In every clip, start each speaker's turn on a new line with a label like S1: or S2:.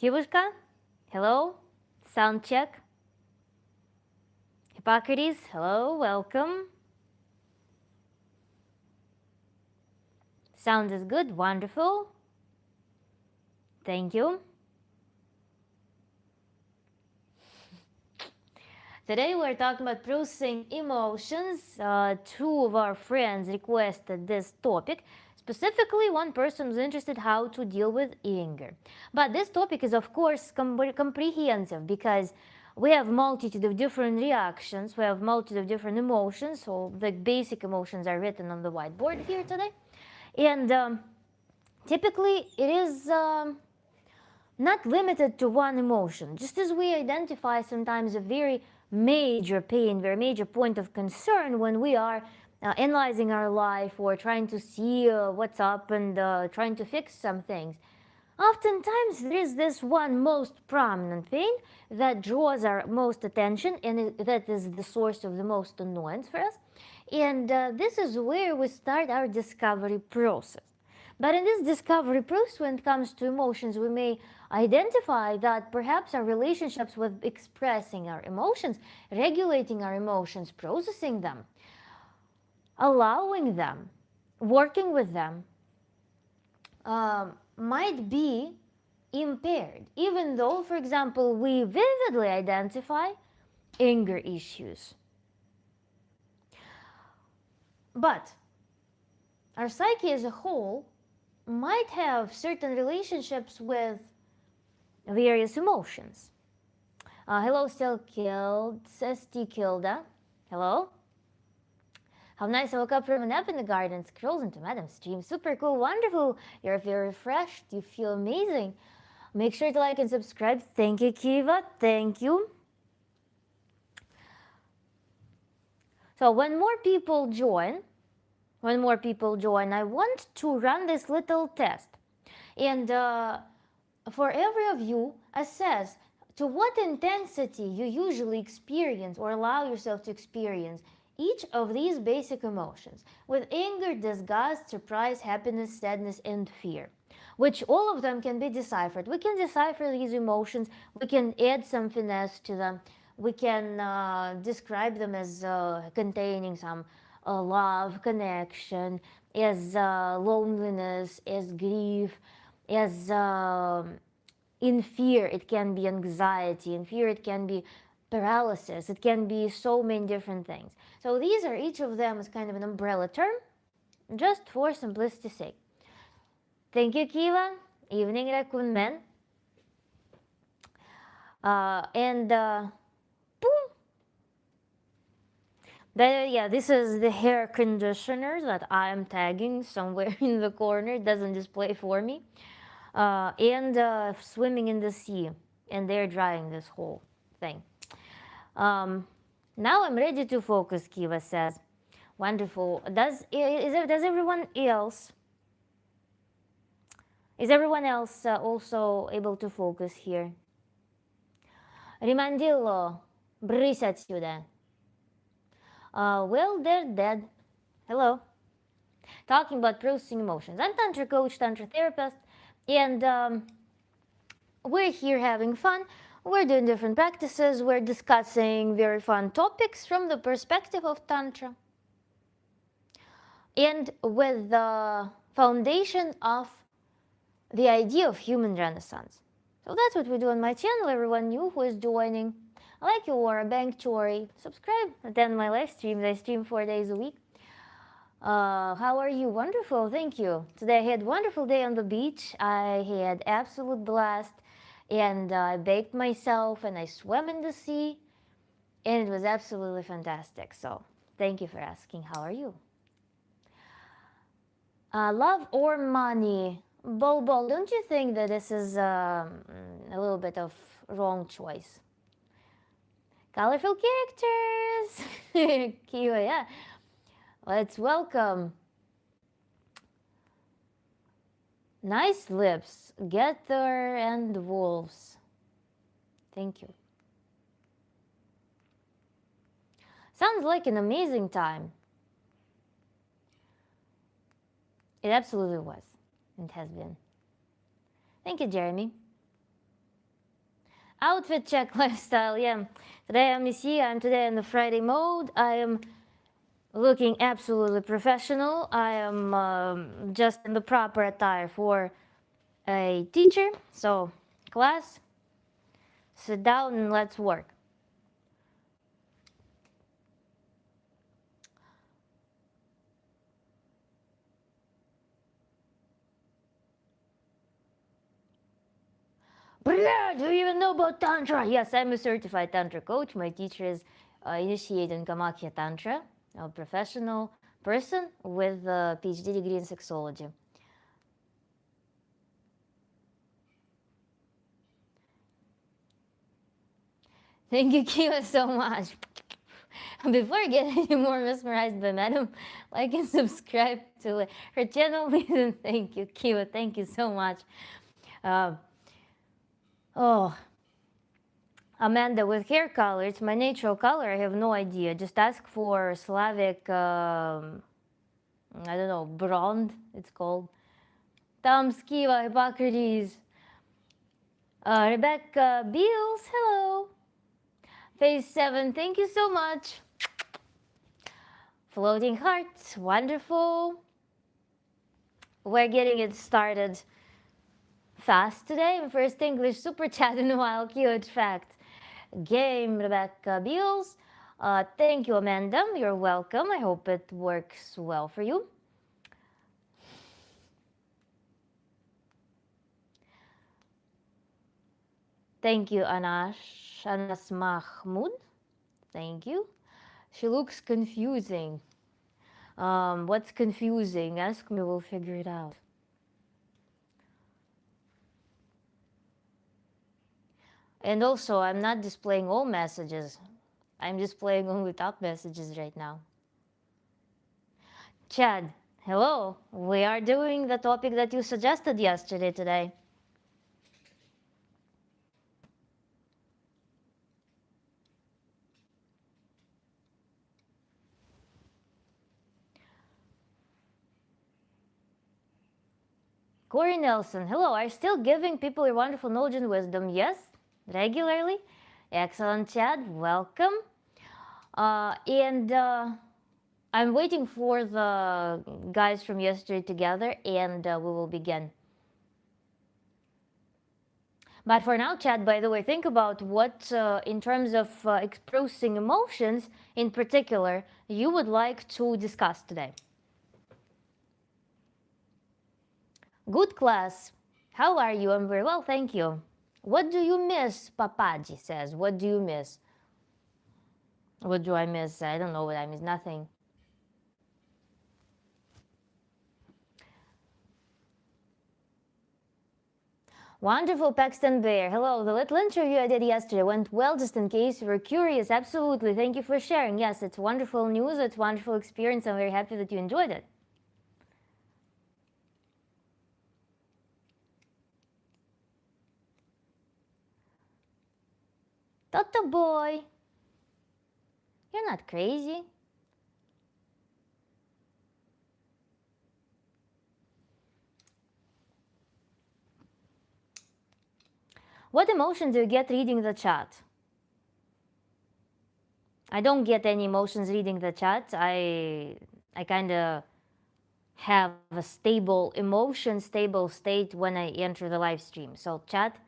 S1: Kivushka, hello. Sound check. Hippocrates, hello, welcome. Sound is good, wonderful. Thank you. Today we're talking about processing emotions. Two of our friends requested this topic. Specifically, one person was interested how to deal with anger. But this topic is of course comprehensive because we have multitude of different reactions, we have multitude of different emotions. So the basic emotions are written on the whiteboard here today. And typically it is not limited to one emotion. Just as we identify sometimes a very major pain, very major point of concern when we are analyzing our life or trying to see what's up and trying to fix some things. Oftentimes there is this one most prominent pain that draws our most attention, and that is the source of the most annoyance for us. And this is where we start our discovery process. But in this discovery process, when it comes to emotions, we may identify that perhaps our relationships with expressing our emotions, regulating our emotions, processing them, allowing them, working with them, might be impaired, even though, for example, we vividly identify anger issues. But our psyche as a whole might have certain relationships with various emotions. Hello, St. Kilda. Hello. How nice, I woke up from a nap in the garden, scrolls into Madam's stream. Super cool, wonderful. You're very refreshed, you feel amazing. Make sure to like and subscribe. Thank you, Kiva. Thank you. So when more people join, I want to run this little test. And for every of you, assess to what intensity you usually experience or allow yourself to experience each of these basic emotions, with anger, disgust, surprise, happiness, sadness, and fear, which all of them can be deciphered. We can decipher these emotions, we can add some finesse to them, we can describe them as containing some love, connection, as loneliness, as grief, as in fear it can be anxiety, in fear it can be paralysis, it can be so many different things. So these are each of them as kind of an umbrella term, just for simplicity's sake. Thank you, Kiva. Evening, Raccoon Man. Boom. This is the hair conditioner that I am tagging somewhere in the corner. It doesn't display for me. Swimming in the sea, and they're drying this whole thing. Now I'm ready to focus, Kiva says. Wonderful. Does everyone else also able to focus here? Rimandillo, брысь отсюда. Well, they're dead. Hello. Talking about processing emotions. I'm Tantra coach, Tantra therapist, and we're here having fun. We're doing different practices. We're discussing very fun topics from the perspective of Tantra, and with the foundation of the idea of human renaissance. So that's what we do on my channel. Everyone new who is joining, I like you, Aura Banktory. Subscribe, attend my live streams. I stream 4 days a week. How are you? Wonderful, thank you. Today I had a wonderful day on the beach. I had absolute blast, and I baked myself and I swam in the sea, and it was absolutely fantastic. So thank you for asking. How are you? Love or money? Bol, don't you think that this is a little bit of wrong choice? Colorful characters! Kiva, yeah. Let's welcome. Nice lips, Getter and Wolves. Thank you. Sounds like an amazing time. It absolutely was. It has been. Thank you, Jeremy. Outfit check lifestyle, yeah. Today I'm Missy, I'm today in the Friday mode. I am looking absolutely professional. I am just in the proper attire for a teacher. So, class, sit down and let's work. Brilliant! Do you even know about Tantra? Yes, I'm a certified Tantra coach. My teacher is initiated in Kamakya Tantra, a professional person with a PhD degree in sexology. Thank you, Kiva, so much. Before getting any more mesmerized by Madam, like and subscribe to her channel. Listen, thank you, Kiva. Thank you so much. Uh, oh, Amanda, with hair color, it's my natural color. I have no idea. Just ask for Slavic, I don't know, blonde, it's called. Tom Skiva, Hippocrates. Rebecca Beals, hello. Phase 7, thank you so much. Floating hearts, wonderful. We're getting it started fast today. My first English super chat in a while, cute fact. Game, Rebecca Beals. Thank you, Amanda. You're welcome. I hope it works well for you. Thank you, Anas Mahmoud. Thank you. She looks confusing. What's confusing? Ask me, we'll figure it out. And also, I'm not displaying all messages. I'm displaying only top messages right now. Chad, hello. We are doing the topic that you suggested yesterday today. Corey Nelson, hello. Are you still giving people your wonderful knowledge and wisdom? Yes, regularly. Excellent, Chad. Welcome. And I'm waiting for the guys from yesterday together, and we will begin. But for now, Chad, by the way, think about what, in terms of expressing emotions in particular, you would like to discuss today. Good class. How are you? I'm very well, thank you. What do you miss? Papaji says. What do you miss? What do I miss? I don't know what I miss. Nothing. Wonderful, Paxton Bear. Hello. The little interview I did yesterday went well, just in case you were curious. Absolutely. Thank you for sharing. Yes, it's wonderful news. It's wonderful experience. I'm very happy that you enjoyed it. Toto boy. You're not crazy. What emotion do you get reading the chat? I don't get any emotions reading the chat. I kind of have a stable emotion, stable state when I enter the live stream. So chat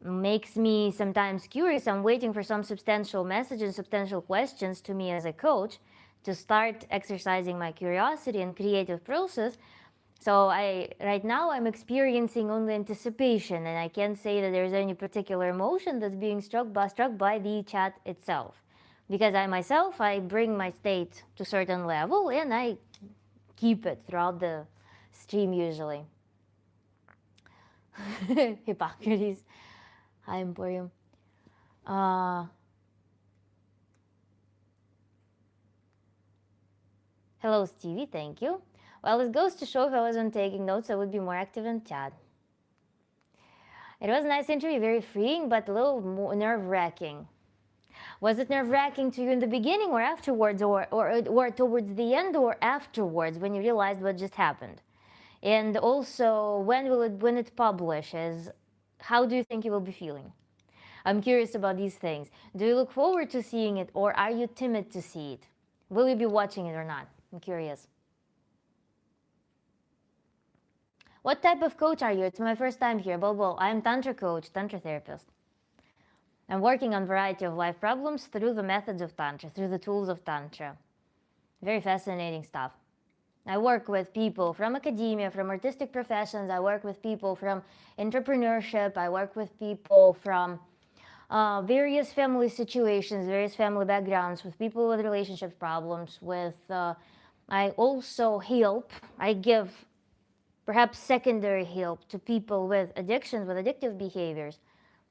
S1: makes me sometimes curious. I'm waiting for some substantial messages, substantial questions to me as a coach to start exercising my curiosity and creative process. So right now I'm experiencing only anticipation, and I can't say that there's any particular emotion that's being struck by the chat itself. Because I myself, I bring my state to a certain level and I keep it throughout the stream usually. Hippocrates. Hi, Emporium. Hello, Stevie. Thank you. Well, it goes to show if I wasn't taking notes, I would be more active in chat. It was a nice interview, very freeing, but a little more nerve-wracking. Was it nerve-wracking to you in the beginning or afterwards, or towards the end or afterwards when you realized what just happened? And also, when it publishes, how do you think you will be feeling? I'm curious about these things. Do you look forward to seeing it, or are you timid to see it? Will you be watching it or not? I'm curious. What type of coach are you? It's my first time here. Bobo, I'm Tantra coach, Tantra therapist. I'm working on a variety of life problems through the methods of Tantra, through the tools of Tantra. Very fascinating stuff. I work with people from academia, from artistic professions. I work with people from entrepreneurship. I work with people from various family situations, various family backgrounds, with people with relationship problems. I also help. I give perhaps secondary help to people with addictions, with addictive behaviors,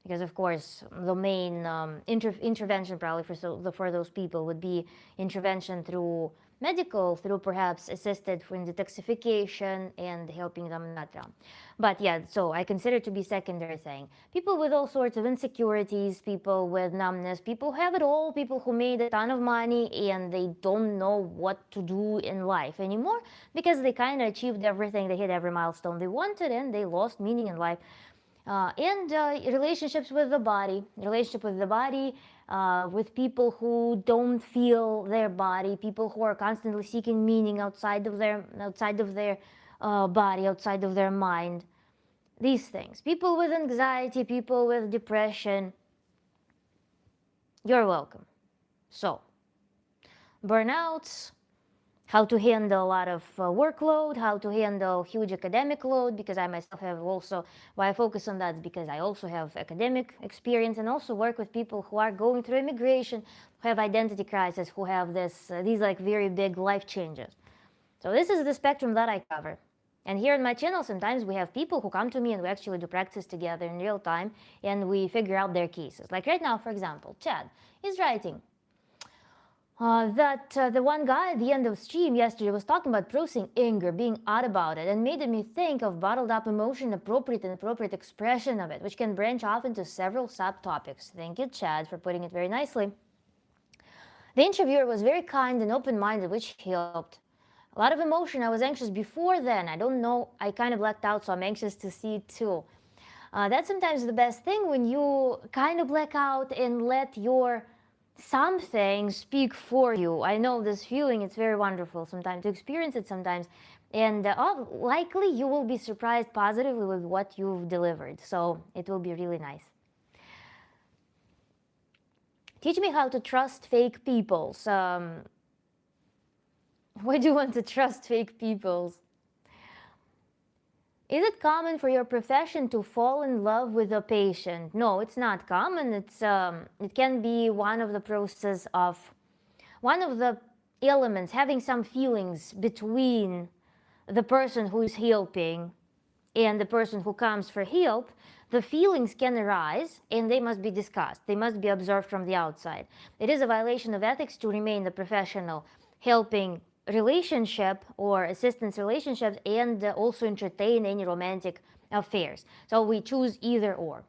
S1: because of course the main intervention probably for those people would be intervention through medical, through perhaps assisted for detoxification and helping them not drown. But yeah, so I consider it to be secondary thing. People with all sorts of insecurities, people with numbness, people who have it all, people who made a ton of money and they don't know what to do in life anymore because they kind of achieved everything, they hit every milestone they wanted and they lost meaning in life. Relationships with the body, with people who don't feel their body, people who are constantly seeking meaning outside of their body, outside of their mind. These things. People with anxiety, people with depression. You're welcome. So, burnouts, how to handle a lot of workload, how to handle huge academic load, because I myself have also, why I focus on that is because I also have academic experience and also work with people who are going through immigration, who have identity crisis, who have these like very big life changes. So this is the spectrum that I cover. And here on my channel, sometimes we have people who come to me and we actually do practice together in real time and we figure out their cases. Like right now, for example, Chad is writing that the one guy at the end of stream yesterday was talking about processing anger, being odd about it, and made me think of bottled up emotion, appropriate and appropriate expression of it, which can branch off into several subtopics. Thank you, Chad, for putting it very nicely. The interviewer was very kind and open-minded, which helped. A lot of emotion. I was anxious before then. I don't know. I kind of blacked out, so I'm anxious to see it too. That's sometimes the best thing when you kind of black out and let your something speak for you. I know this feeling. It's very wonderful sometimes to experience it sometimes. And likely you will be surprised positively with what you've delivered. So it will be really nice. Teach me how to trust fake peoples. Why do you want to trust fake peoples? Is it common for your profession to fall in love with a patient? No, it's not common. It can be one of the process of, one of the elements, having some feelings between the person who is helping and the person who comes for help. The feelings can arise and they must be discussed. They must be observed from the outside. It is a violation of ethics to remain the professional helping relationship or assistance relationships and also entertain any romantic affairs. So we choose either or.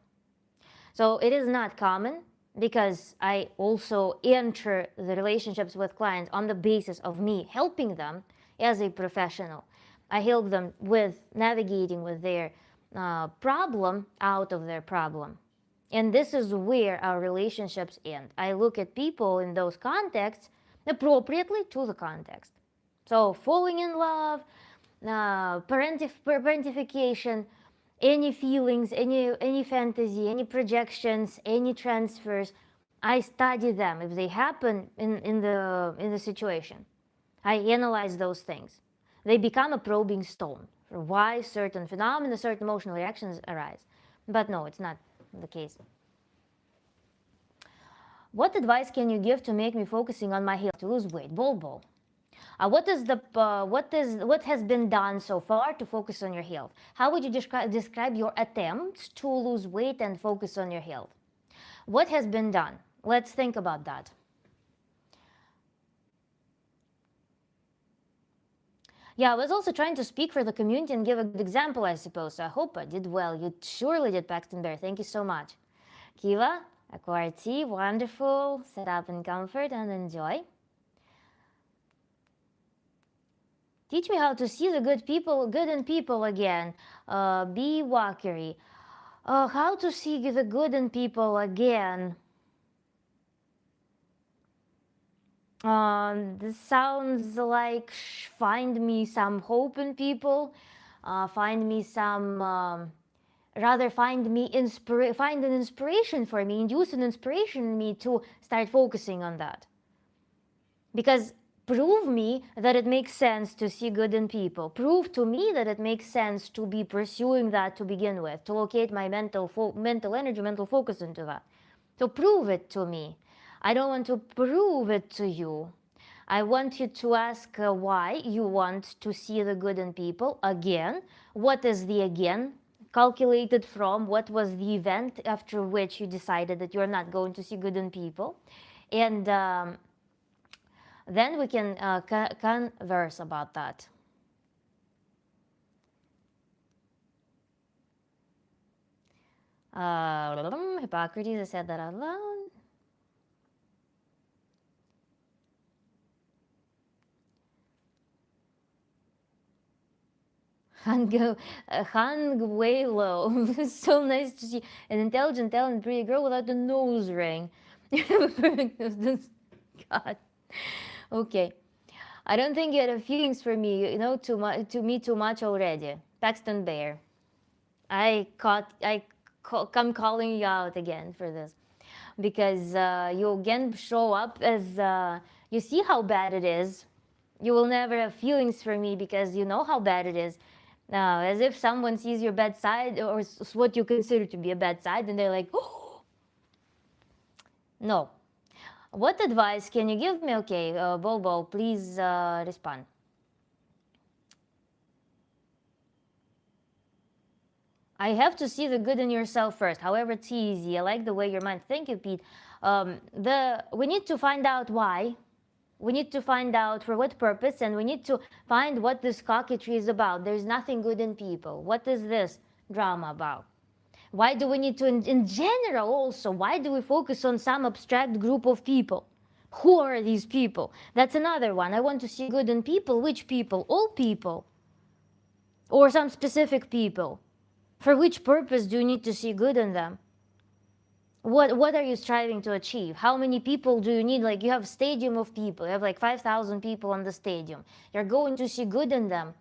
S1: So it is not common because I also enter the relationships with clients on the basis of me helping them as a professional. I help them with navigating with their problem out of their problem. And this is where our relationships end. I look at people in those contexts appropriately to the context. So falling in love, parentification, any feelings, any fantasy, any projections, any transfers, I study them if they happen in the situation. I analyze those things. They become a probing stone for why certain phenomena, certain emotional reactions arise. But no, it's not the case. What advice can you give to make me focusing on my health to lose weight? Bol. What has been done so far to focus on your health? How would you describe your attempts to lose weight and focus on your health? What has been done? Let's think about that. Yeah, I was also trying to speak for the community and give a good example, I suppose. I hope I did well. You surely did, Paxton Bear. Thank you so much. Kiva, acquired tea, wonderful. Set up in comfort and enjoy. Teach me how to see the good in people again. Be walkery. How to see the good in people again. This sounds like find me some hope in people, find me some, rather find me find an inspiration for me, induce an inspiration in me to start focusing on that. Because prove me that it makes sense to see good in people. Prove to me that it makes sense to be pursuing that to begin with, to locate my mental energy, mental focus into that. So prove it to me. I don't want to prove it to you. I want you to ask why you want to see the good in people again. What is the again? Calculated from what was the event after which you decided that you're not going to see good in people. And then we can converse about that. Hippocrates, I said that out loud. Hang way low. So nice to see an intelligent, talented, pretty girl without a nose ring. God. Okay. I don't think you had feelings for me, to me too much already. Paxton Bear. I'm calling you out again for this. Because you again show up as, you see how bad it is. You will never have feelings for me because you know how bad it is. As if someone sees your bad side or what you consider to be a bad side and they're like, oh, no. What advice can you give me? Okay, Bobo, please respond. I have to see the good in yourself first. However, it's easy. I like the way your mind. Thank you, Pete. We need to find out why. We need to find out for what purpose, and we need to find what this coquetry is about. There's nothing good in people. What is this drama about? Why do we need to, in general also, why do we focus on some abstract group of people? Who are these people? That's another one. I want to see good in people. Which people? All people. Or some specific people. For which purpose do you need to see good in them? What are you striving to achieve? How many people do you need? Like, you have a stadium of people. You have like 5,000 people on the stadium. You're going to see good in them.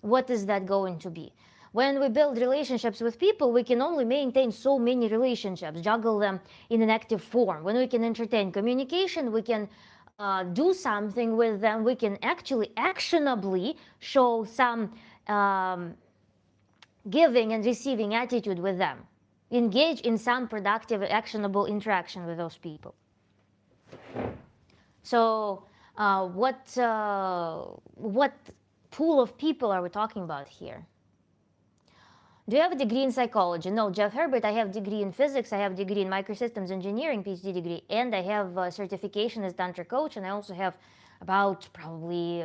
S1: What is that going to be? When we build relationships with people, we can only maintain so many relationships, juggle them in an active form. When we can entertain communication, we can do something with them. We can actually actionably show some giving and receiving attitude with them. Engage in some productive, actionable interaction with those people. So what pool of people are we talking about here? Do you have a degree in psychology? No, Jeff Herbert, I have a degree in physics, I have a degree in microsystems engineering, PhD degree, and I have a certification as Tantra coach, and I also have about probably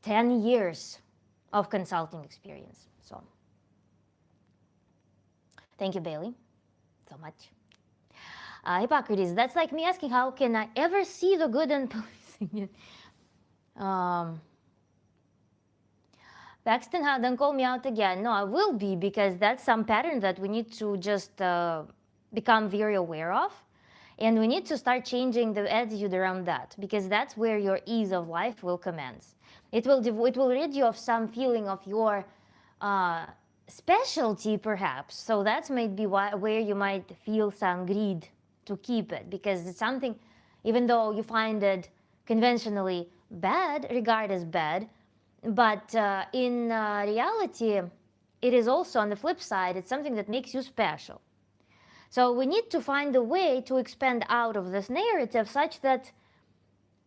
S1: 10 years of consulting experience. So, thank you, Bailey, so much. Hippocrates, that's like me asking, how can I ever see the good in policing it? Paxton, don't call me out again. No, I will be, because that's some pattern that we need to just become very aware of. And we need to start changing the attitude around that, because that's where your ease of life will commence. It will rid you of some feeling of your specialty, perhaps. So that's maybe where you might feel some greed to keep it, because it's something, even though you find it conventionally bad, regarded as bad, but in reality, it is also, on the flip side, it's something that makes you special. So we need to find a way to expand out of this narrative such that,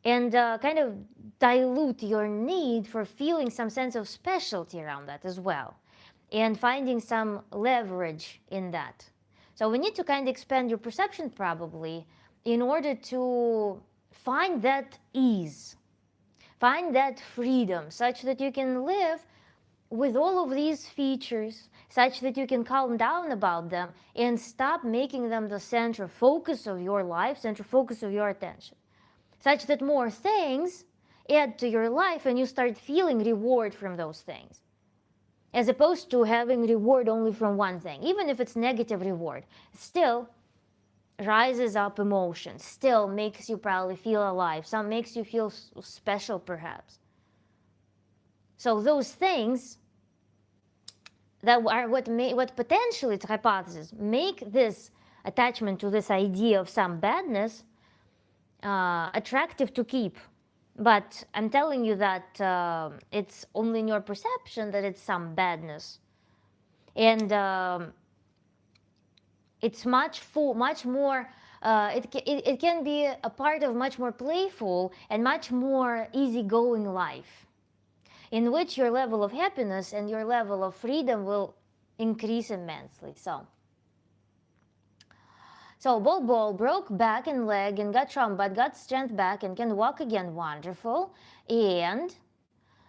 S1: and kind of dilute your need for feeling some sense of specialty around that as well, and finding some leverage in that. So we need to kind of expand your perception, probably, in order to find that ease, find that freedom, such that you can live with all of these features, such that you can calm down about them and stop making them the central focus of your life, central focus of your attention, such that more things add to your life and you start feeling reward from those things. as opposed to having reward only from one thing. Even if it's negative reward, still rises up emotions, still makes you probably feel alive, some makes you feel special perhaps. So those things that are what potentially, it's a hypothesis, make this attachment to this idea of some badness attractive to keep. But I'm telling you that it's only in your perception that it's some badness. And it's much more, it can be a part of much more playful and much more easygoing life, in which your level of happiness and your level of freedom will increase immensely. So Bol broke back and leg and got trauma, but got strength back and can walk again. Wonderful. And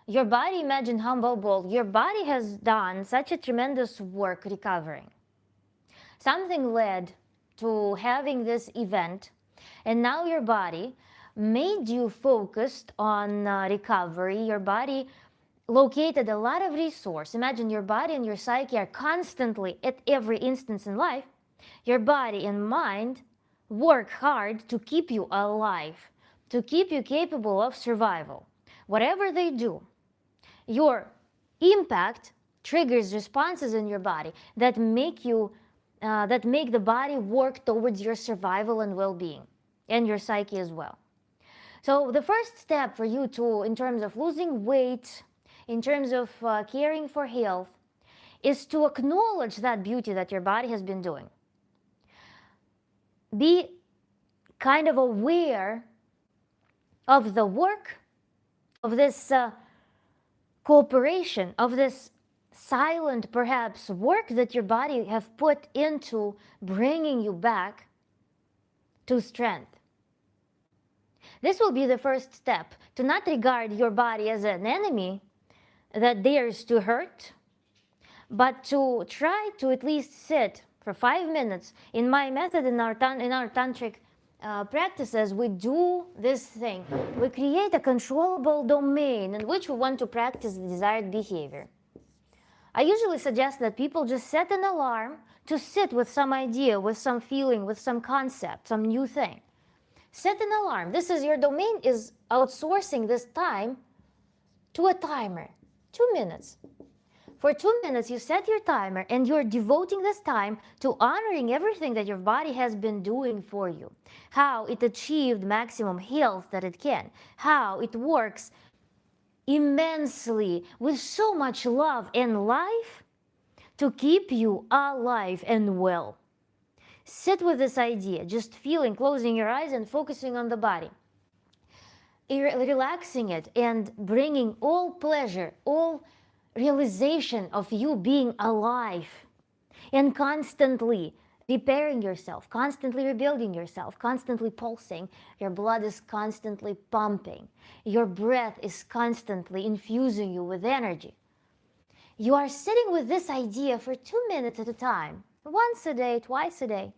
S1: your body, imagine how Bol, your body has done such a tremendous work recovering. Something led to having this event, and now your body made you focused on recovery. Your body located a lot of resource. Imagine your body and your psyche are constantly, at every instance in life, your body and mind work hard to keep you alive, to keep you capable of survival. Whatever they do, your impact triggers responses in your body that make the body work towards your survival and well-being, and your psyche as well. So the first step for you to, in terms of losing weight, in terms of caring for health, is to acknowledge that beauty that your body has been doing. Be kind of aware of the work of this cooperation, of this silent perhaps work that your body have put into bringing you back to strength. This will be the first step, to not regard your body as an enemy that dares to hurt, but to try to at least sit for 5 minutes. In my method, in our tantric practices, we do this thing. We create a controllable domain in which we want to practice the desired behavior. I usually suggest that people just set an alarm to sit with some idea, with some feeling, with some concept, some new thing. Set an alarm. This is your domain, is outsourcing this time to a timer. 2 minutes. For 2 minutes, you set your timer and you're devoting this time to honoring everything that your body has been doing for you. How it achieved maximum health that it can. How it works immensely with so much love and life to keep you alive and well. Sit with this idea, just feeling, closing your eyes and focusing on the body. Relaxing it and bringing all pleasure, all realization of you being alive, and constantly repairing yourself, constantly rebuilding yourself, constantly pulsing. Your blood is constantly pumping. Your breath is constantly infusing you with energy. You are sitting with this idea for 2 minutes at a time, once a day, twice a day,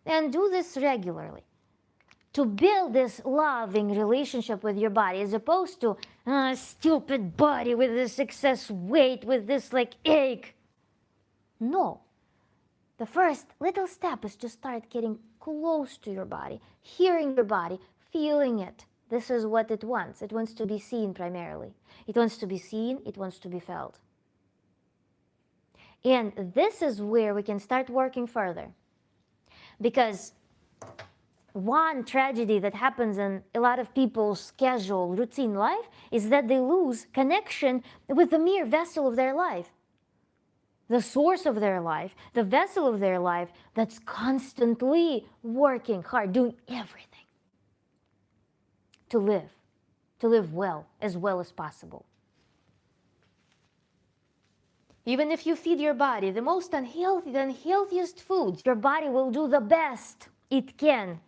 S1: and do this regularly, to build this loving relationship with your body, as opposed to stupid body with this excess weight, with this like ache. No. The first little step is to start getting close to your body, hearing your body, feeling it. This is what it wants. It wants to be seen primarily. It wants to be seen, it wants to be felt. And this is where we can start working further. Because one tragedy that happens in a lot of people's casual routine life is that they lose connection with the mere vessel of their life, the source of their life, the vessel of their life that's constantly working hard, doing everything to live well as possible. Even if you feed your body the most unhealthy, the unhealthiest foods, your body will do the best it can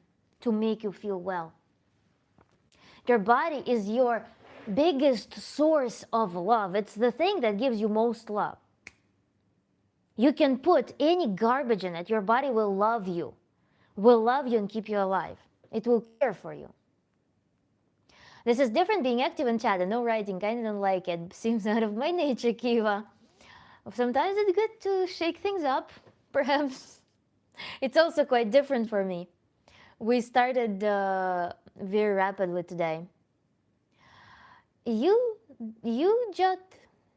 S1: to make you feel well. Your body is your biggest source of love. It's the thing that gives you most love. You can put any garbage in it, your body will love you and keep you alive. It will care for you. This is different being active in chat and no writing. Kind of don't like it. Seems out of my nature, Kiva. Sometimes it's good to shake things up, perhaps. It's also quite different for me. We started very rapidly today. You just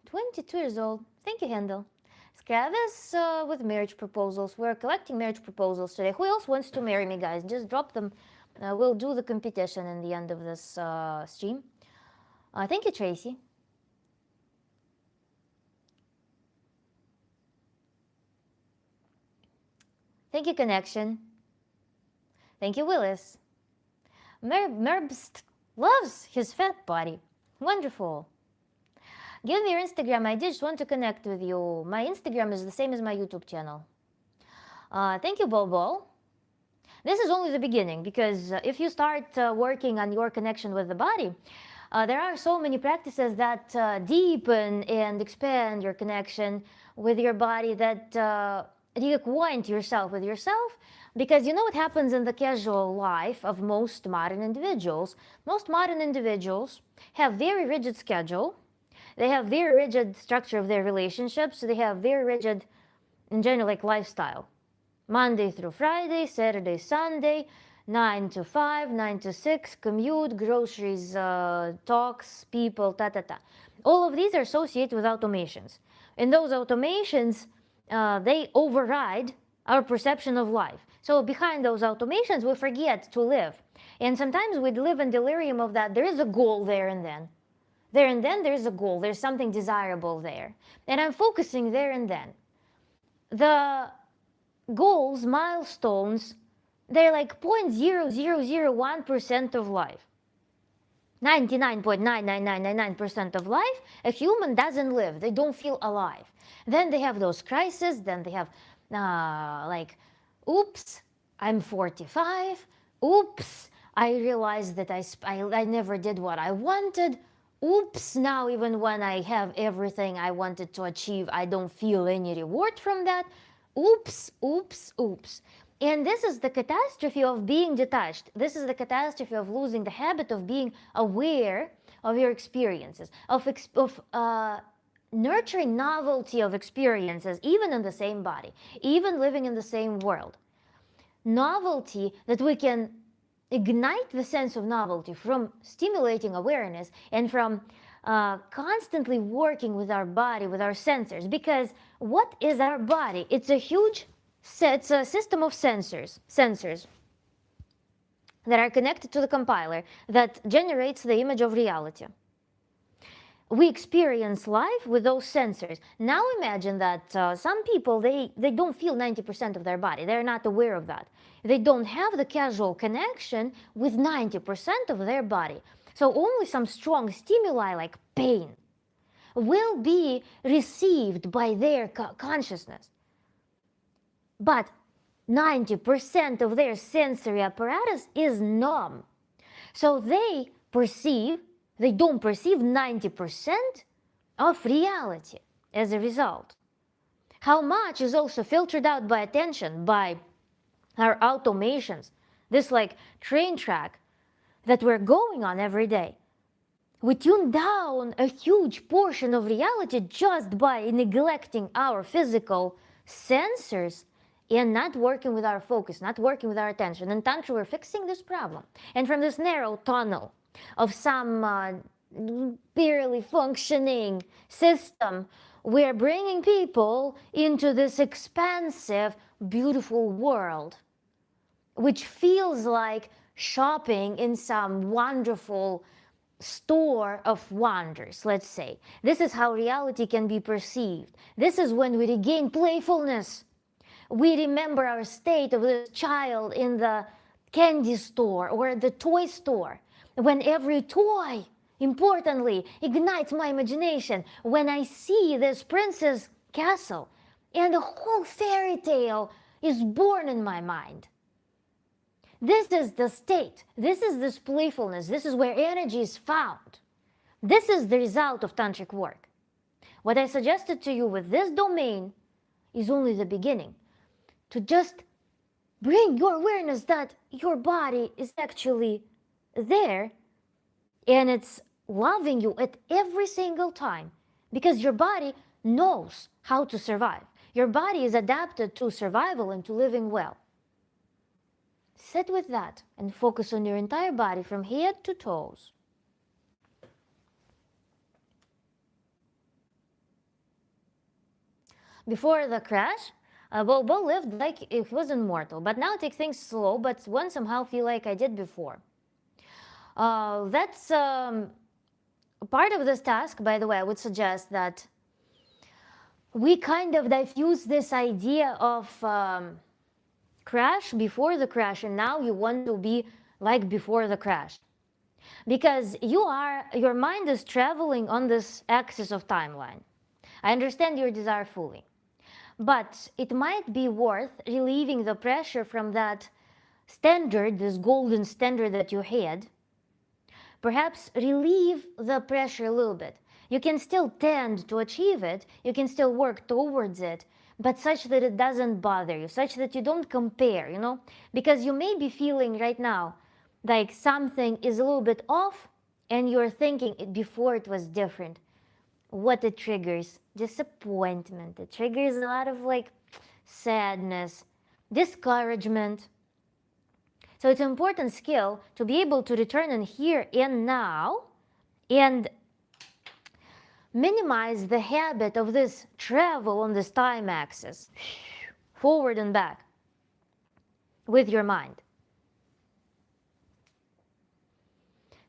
S1: 22 years old. Thank you, Handel. Scavis with marriage proposals. We're collecting marriage proposals today. Who else wants to marry me, guys? Just drop them. We'll do the competition in the end of this stream. Thank you, Tracy. Thank you, Connection. Thank you, Willis. Merbst loves his fat body. Wonderful. Give me your Instagram. I just want to connect with you. My Instagram is the same as my YouTube channel. Thank you, Bobo. This is only the beginning, because if you start working on your connection with the body, there are so many practices that deepen and expand your connection with your body, that reacquaint yourself with yourself. Because you know what happens in the casual life of most modern individuals? Most modern individuals have very rigid schedule. They have very rigid structure of their relationships. They have very rigid, in general, like lifestyle. Monday through Friday, Saturday, Sunday, 9 to 5, 9 to 6, commute, groceries, talks, people, ta-ta-ta. All of these are associated with automations. And those automations, they override our perception of life. So behind those automations, we forget to live. And sometimes we live in delirium of that. There is a goal there and then. There and then there's a goal. There's something desirable there. And I'm focusing there and then. The goals, milestones, they're like 0.0001% of life. 99.99999% of life, a human doesn't live. They don't feel alive. Then they have those crises. Then they have like, oops, I'm 45. Oops, I realized that I never did what I wanted. Oops, now even when I have everything I wanted to achieve, I don't feel any reward from that. Oops, oops, oops. And this is the catastrophe of being detached. This is the catastrophe of losing the habit of being aware of your experiences, of nurturing novelty of experiences, even in the same body, even living in the same world. Novelty, that we can ignite the sense of novelty from stimulating awareness and from constantly working with our body, with our sensors. Because what is our body? It's a system of sensors that are connected to the compiler that generates the image of reality. We experience life with those sensors. Now imagine that some people, they don't feel 90% of their body. They're not aware of that. They don't have the casual connection with 90% of their body. So only some strong stimuli like pain will be received by their consciousness. But 90% of their sensory apparatus is numb. So they don't perceive 90% of reality as a result. How much is also filtered out by attention, by our automations, this like train track that we're going on every day. We tune down a huge portion of reality just by neglecting our physical sensors and not working with our focus, not working with our attention. In Tantra, we're fixing this problem. And from this narrow tunnel of some barely functioning system, we're bringing people into this expansive, beautiful world, which feels like shopping in some wonderful store of wonders, let's say. This is how reality can be perceived. This is when we regain playfulness. We remember our state of the child in the candy store or the toy store, when every toy, importantly, ignites my imagination. When I see this princess castle and a whole fairy tale is born in my mind. This is the state. This is this playfulness. This is where energy is found. This is the result of tantric work. What I suggested to you with this domain is only the beginning. To just bring your awareness that your body is actually there and it's loving you at every single time. Because your body knows how to survive. Your body is adapted to survival and to living well. Sit with that and focus on your entire body from head to toes. Before the crash, Bo lived like he was immortal, but now take things slow, but one somehow feel like I did before. That's part of this task, by the way. I would suggest that we kind of diffuse this idea of crash before the crash, and now you want to be like before the crash. Because your mind is traveling on this axis of timeline. I understand your desire fully. But it might be worth relieving the pressure from that standard, this golden standard that you had. Perhaps relieve the pressure a little bit. You can still tend to achieve it, you can still work towards it, but such that it doesn't bother you, such that you don't compare, because you may be feeling right now like something is a little bit off and you're thinking before it was different. What it triggers? Disappointment. It triggers a lot of sadness, discouragement. So it's an important skill to be able to return in here and now and minimize the habit of this travel on this time axis, forward and back, with your mind.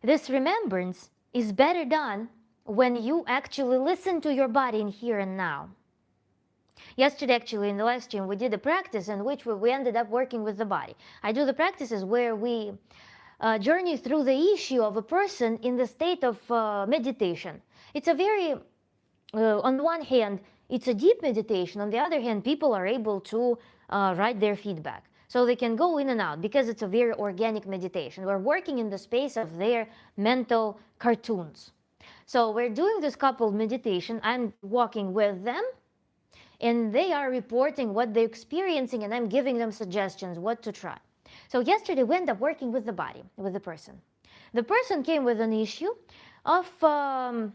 S1: This remembrance is better done when you actually listen to your body in here and now. Yesterday, actually, in the live stream, we did a practice in which we ended up working with the body. I do the practices where we journey through the issue of a person in the state of meditation. It's a very, on one hand, it's a deep meditation. On the other hand, people are able to write their feedback. So they can go in and out because it's a very organic meditation. We're working in the space of their mental cartoons. So we're doing this coupled meditation. I'm walking with them and they are reporting what they're experiencing and I'm giving them suggestions what to try. So yesterday we ended up working with the body, with the person. The person came with an issue of kind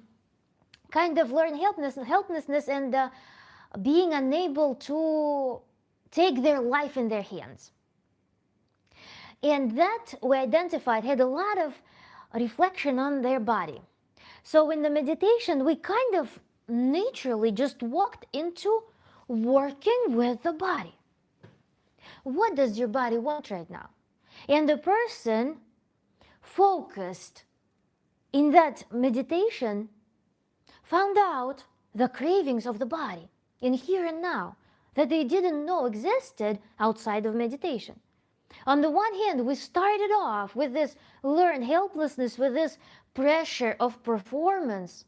S1: of learned helplessness and being unable to take their life in their hands. And that we identified had a lot of reflection on their body. So in the meditation, we kind of naturally just walked into working with the body. What does your body want right now? And the person focused in that meditation found out the cravings of the body in here and now that they didn't know existed outside of meditation. On the one hand, we started off with this learned helplessness, with this pressure of performance,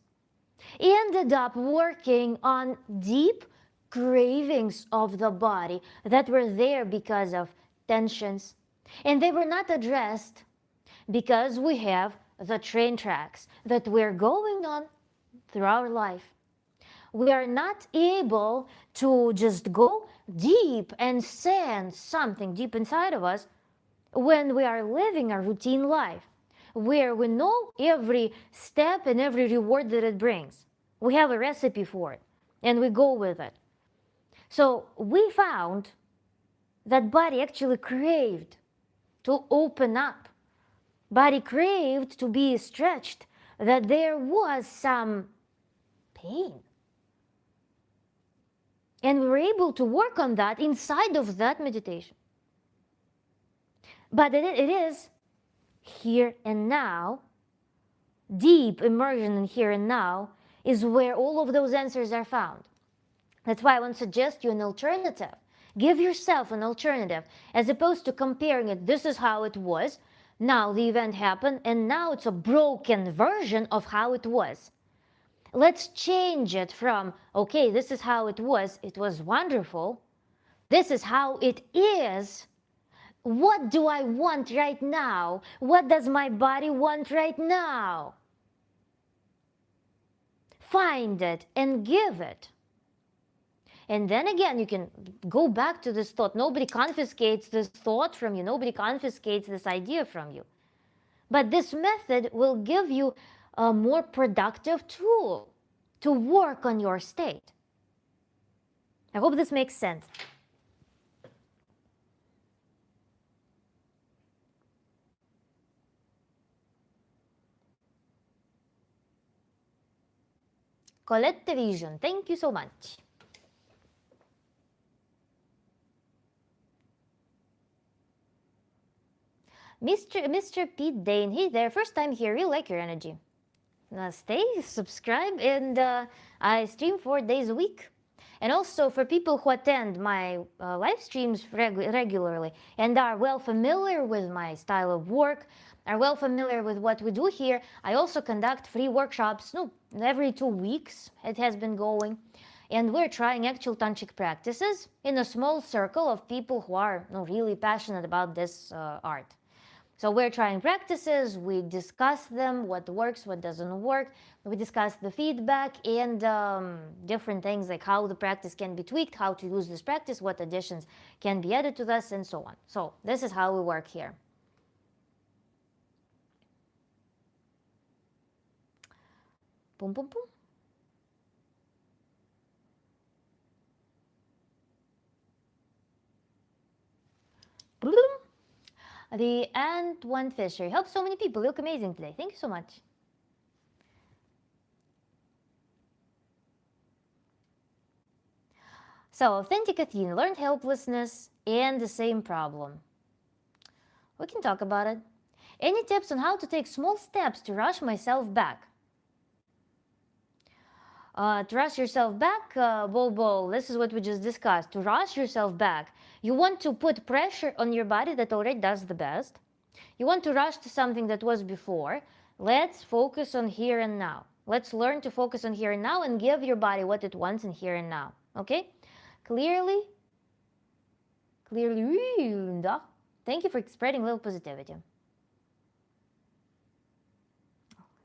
S1: ended up working on deep cravings of the body that were there because of tensions. And they were not addressed because we have the train tracks that we're going on through our life. We are not able to just go deep and sense something deep inside of us when we are living a routine life, where we know every step and every reward that it brings. We have a recipe for it, and we go with it. So we found that body actually craved to open up. Body craved to be stretched, that there was some pain. And we were able to work on that inside of that meditation. But it is here and now, deep immersion in here and now, is where all of those answers are found. That's why I want to suggest you an alternative. Give yourself an alternative, as opposed to comparing it. This is how it was. Now the event happened, and now it's a broken version of how it was. Let's change it from, okay, this is how it was wonderful. This is how it is. What do I want right now? What does my body want right now? Find it and give it. And then again, you can go back to this thought. Nobody confiscates this thought from you. Nobody confiscates this idea from you. But this method will give you a more productive tool to work on your state. I hope this makes sense. Colette Vision, thank you so much. Mr. Pete Dane, hey there, first time here, really like your energy. Stay, subscribe, and I stream 4 days a week. And also for people who attend my live streams regularly and are well familiar with my style of work, are well familiar with what we do here, I also conduct free workshops every 2 weeks. It has been going. And we're trying actual tantric practices in a small circle of people who are really passionate about this art. So we're trying practices, we discuss them, what works, what doesn't work. We discuss the feedback and different things like how the practice can be tweaked, how to use this practice, what additions can be added to this, and so on. So this is how we work here. Boom, boom, boom. Boom. The Ant One Fisher helps so many people. Look amazing today. Thank you so much. So, authentic Athena learned helplessness and the same problem. We can talk about it. Any tips on how to take small steps to rush myself back? To rush yourself back, Bobo, this is what we just discussed. To rush yourself back, you want to put pressure on your body that already does the best. You want to rush to something that was before. Let's focus on here and now. Let's learn to focus on here and now and give your body what it wants in here and now. Okay? Clearly, thank you for spreading a little positivity.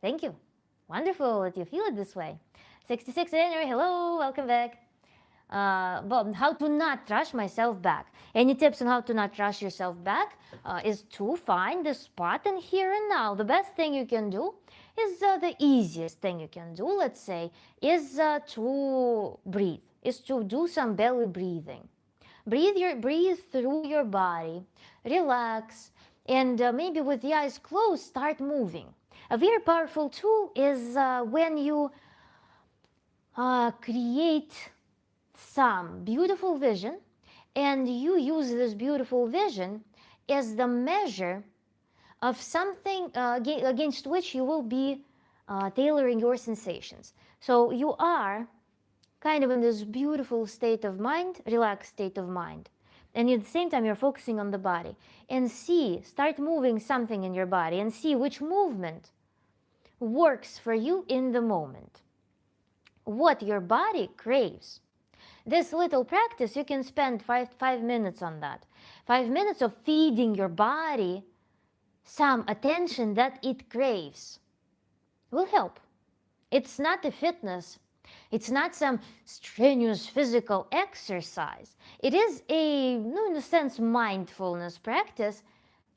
S1: Thank you. Wonderful that you feel it this way. 66 January, hello, welcome back. Bob, how to not rush myself back. Any tips on how to not rush yourself back is to find the spot in here and now. The best thing you can do is the easiest thing you can do, let's say, is to breathe, is to do some belly breathing. Breathe through your body, relax, and maybe with the eyes closed, start moving. A very powerful tool is when you create some beautiful vision and you use this beautiful vision as the measure of something against which you will be tailoring your sensations. So you are kind of in this beautiful state of mind, relaxed state of mind. And at the same time, you're focusing on the body. And start moving something in your body and see which movement works for you in the moment. What your body craves. This little practice, you can spend 5 minutes on that. 5 minutes of feeding your body some attention that it craves will help. It's not a fitness. It's not some strenuous physical exercise. It is in a sense, mindfulness practice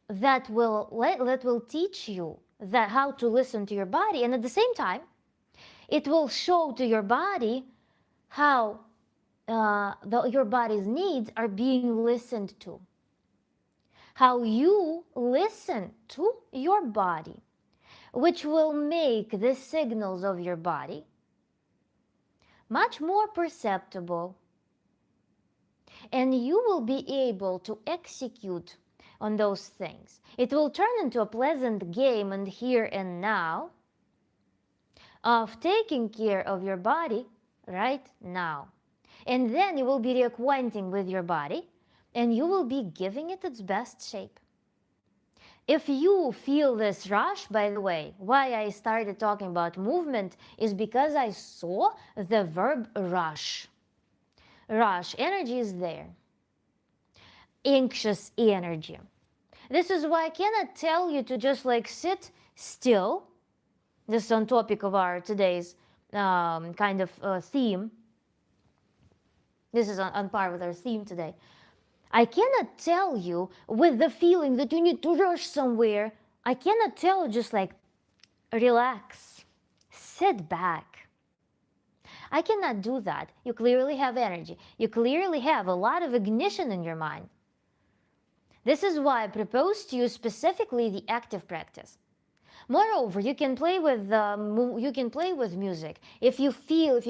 S1: that will teach you how to listen to your body, and at the same time, it will show to your body how your body's needs are being listened to. How you listen to your body, which will make the signals of your body much more perceptible, and you will be able to execute on those things. It will turn into a pleasant game and here and now of taking care of your body right now. And then you will be reacquainting with your body and you will be giving it its best shape. If you feel this rush, by the way, why I started talking about movement is because I saw the verb rush. Rush, energy is there. Anxious energy. This is why I cannot tell you to just sit still. This is on topic of our today's kind of theme. This is on par with our theme today. I cannot tell you with the feeling that you need to rush somewhere. I cannot tell you just relax, sit back. I cannot do that. You clearly have energy. You clearly have a lot of ignition in your mind. This is why I propose to you specifically the active practice. Moreover, you can play with music. If you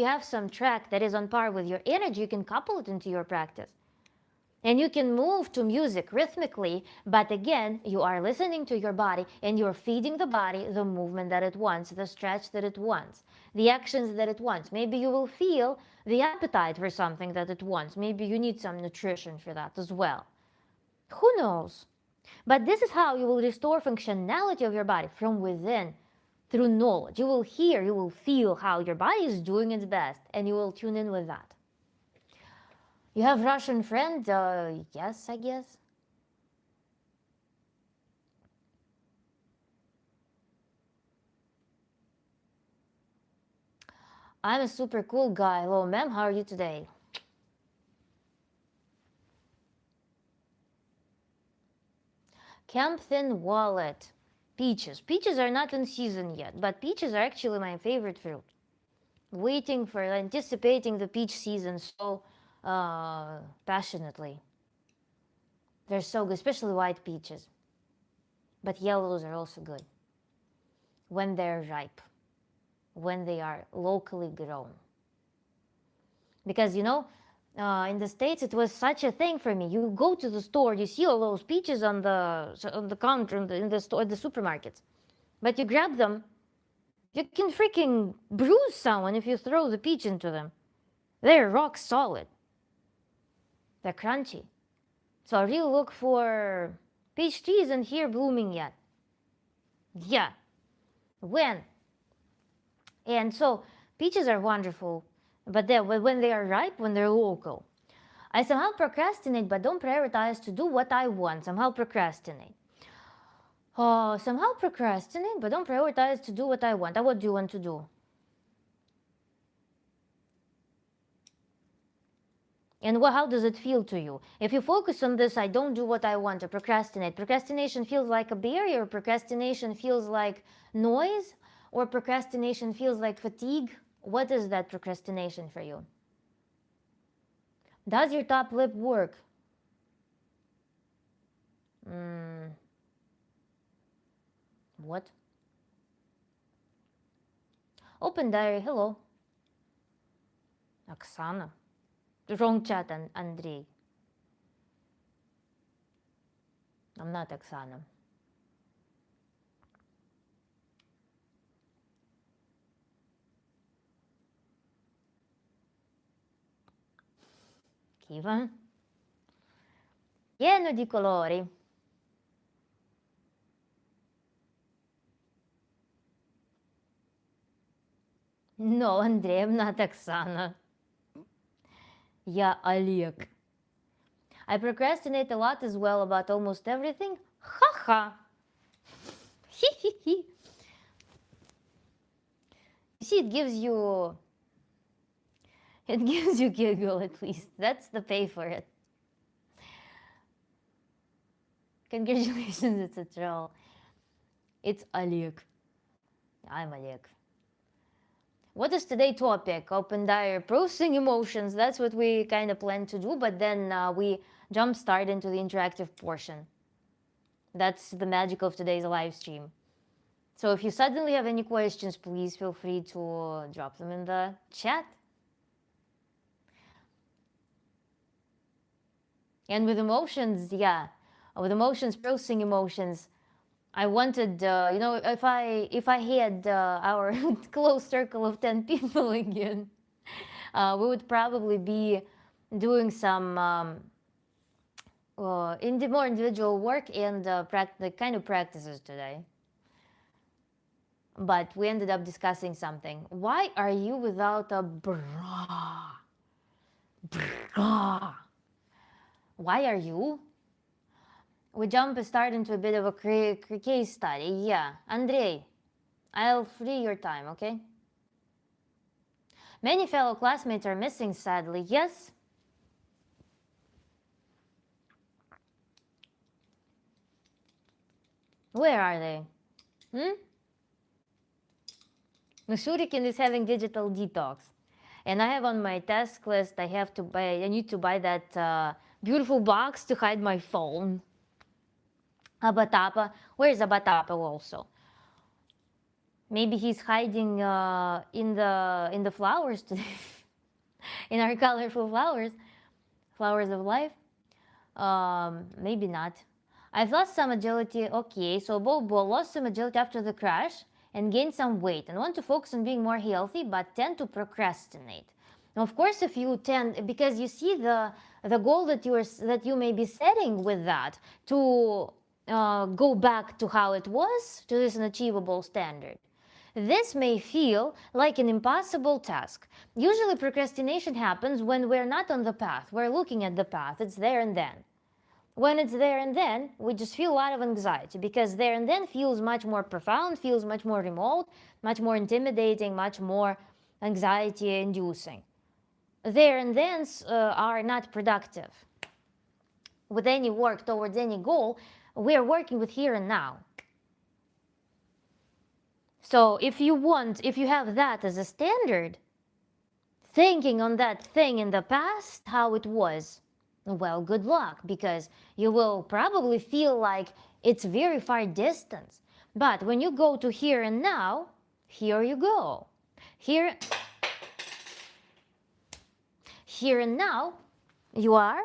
S1: have some track that is on par with your energy, you can couple it into your practice. And you can move to music rhythmically, but again, you are listening to your body and you're feeding the body the movement that it wants, the stretch that it wants, the actions that it wants. Maybe you will feel the appetite for something that it wants. Maybe you need some nutrition for that as well. Who knows? But this is how you will restore functionality of your body from within through knowledge. You will hear, you will feel how your body is doing its best, and you will tune in with that. You have Russian friend? Yes, I guess. I'm a super cool guy. Hello, ma'am. How are you today? Camphor wallet. Peaches. Peaches are not in season yet, but peaches are actually my favorite fruit. Waiting for, anticipating the peach season so passionately. They're so good, especially white peaches. But yellows are also good when they're ripe, when they are locally grown. Because, in the States, it was such a thing for me. You go to the store, you see all those peaches on the counter in the store, the supermarkets, but you grab them, you can freaking bruise someone if you throw the peach into them. They're rock solid. They're crunchy. So I really look for peach trees isn't here blooming yet. Yeah. When? And so peaches are wonderful, but when they are ripe, when they're local. I somehow procrastinate, but don't prioritize to do what I want. Somehow procrastinate, but don't prioritize to do what I want. What do you want to do? And how does it feel to you? If you focus on this, I don't do what I want, to procrastinate. Procrastination feels like a barrier. Procrastination feels like noise, or procrastination feels like fatigue. What is that procrastination for you? Does your top lip work? What? Open diary, hello. Oksana. Wrong chat, Andrei. I'm not Oksana. Kiva? Pieno di colori. No, Andrei, I'm not Oksana. Yeah, Oleg. I procrastinate a lot as well about almost everything. Haha. You see, it gives you giggle at least. That's the pay for it. Congratulations, it's a troll. It's Oleg. I'm Oleg. What is today's topic? Open diary, processing emotions. That's what we kind of plan to do, but then we jump start into the interactive portion. That's the magic of today's live stream. So if you suddenly have any questions, please feel free to drop them in the chat. And with emotions, processing emotions, I wanted, if I had our close circle of 10 people again, we would probably be doing some more individual work and the kind of practices today. But we ended up discussing something. Why are you without a bra? Bra. Why are you? We start into a bit of a case study. Yeah, Andrei, I'll free your time, okay? Many fellow classmates are missing, sadly. Yes? Where are they? The shuriken is having digital detox. And I have on my task list, I need to buy that beautiful box to hide my phone. Abatapa, where is Abatapa also? Maybe he's hiding in the flowers today, in our colorful flowers of life. Maybe not. I've lost some agility. Okay, so Bobo lost some agility after the crash and gained some weight and want to focus on being more healthy, but tend to procrastinate. Now, of course, if you tend, because you see the goal that you may be setting with that to go back to how it was, to this unachievable standard. This may feel like an impossible task. Usually procrastination happens when we're not on the path. We're looking at the path. It's there and then. When it's there and then, we just feel a lot of anxiety because there and then feels much more profound, feels much more remote, much more intimidating, much more anxiety inducing. There and thens are not productive. With any work towards any goal, we're working with here and now. So if you have that as a standard, thinking on that thing in the past, how it was, well, good luck, because you will probably feel like it's very far distance. But when you go to here and now, here you go. Here and now, you are.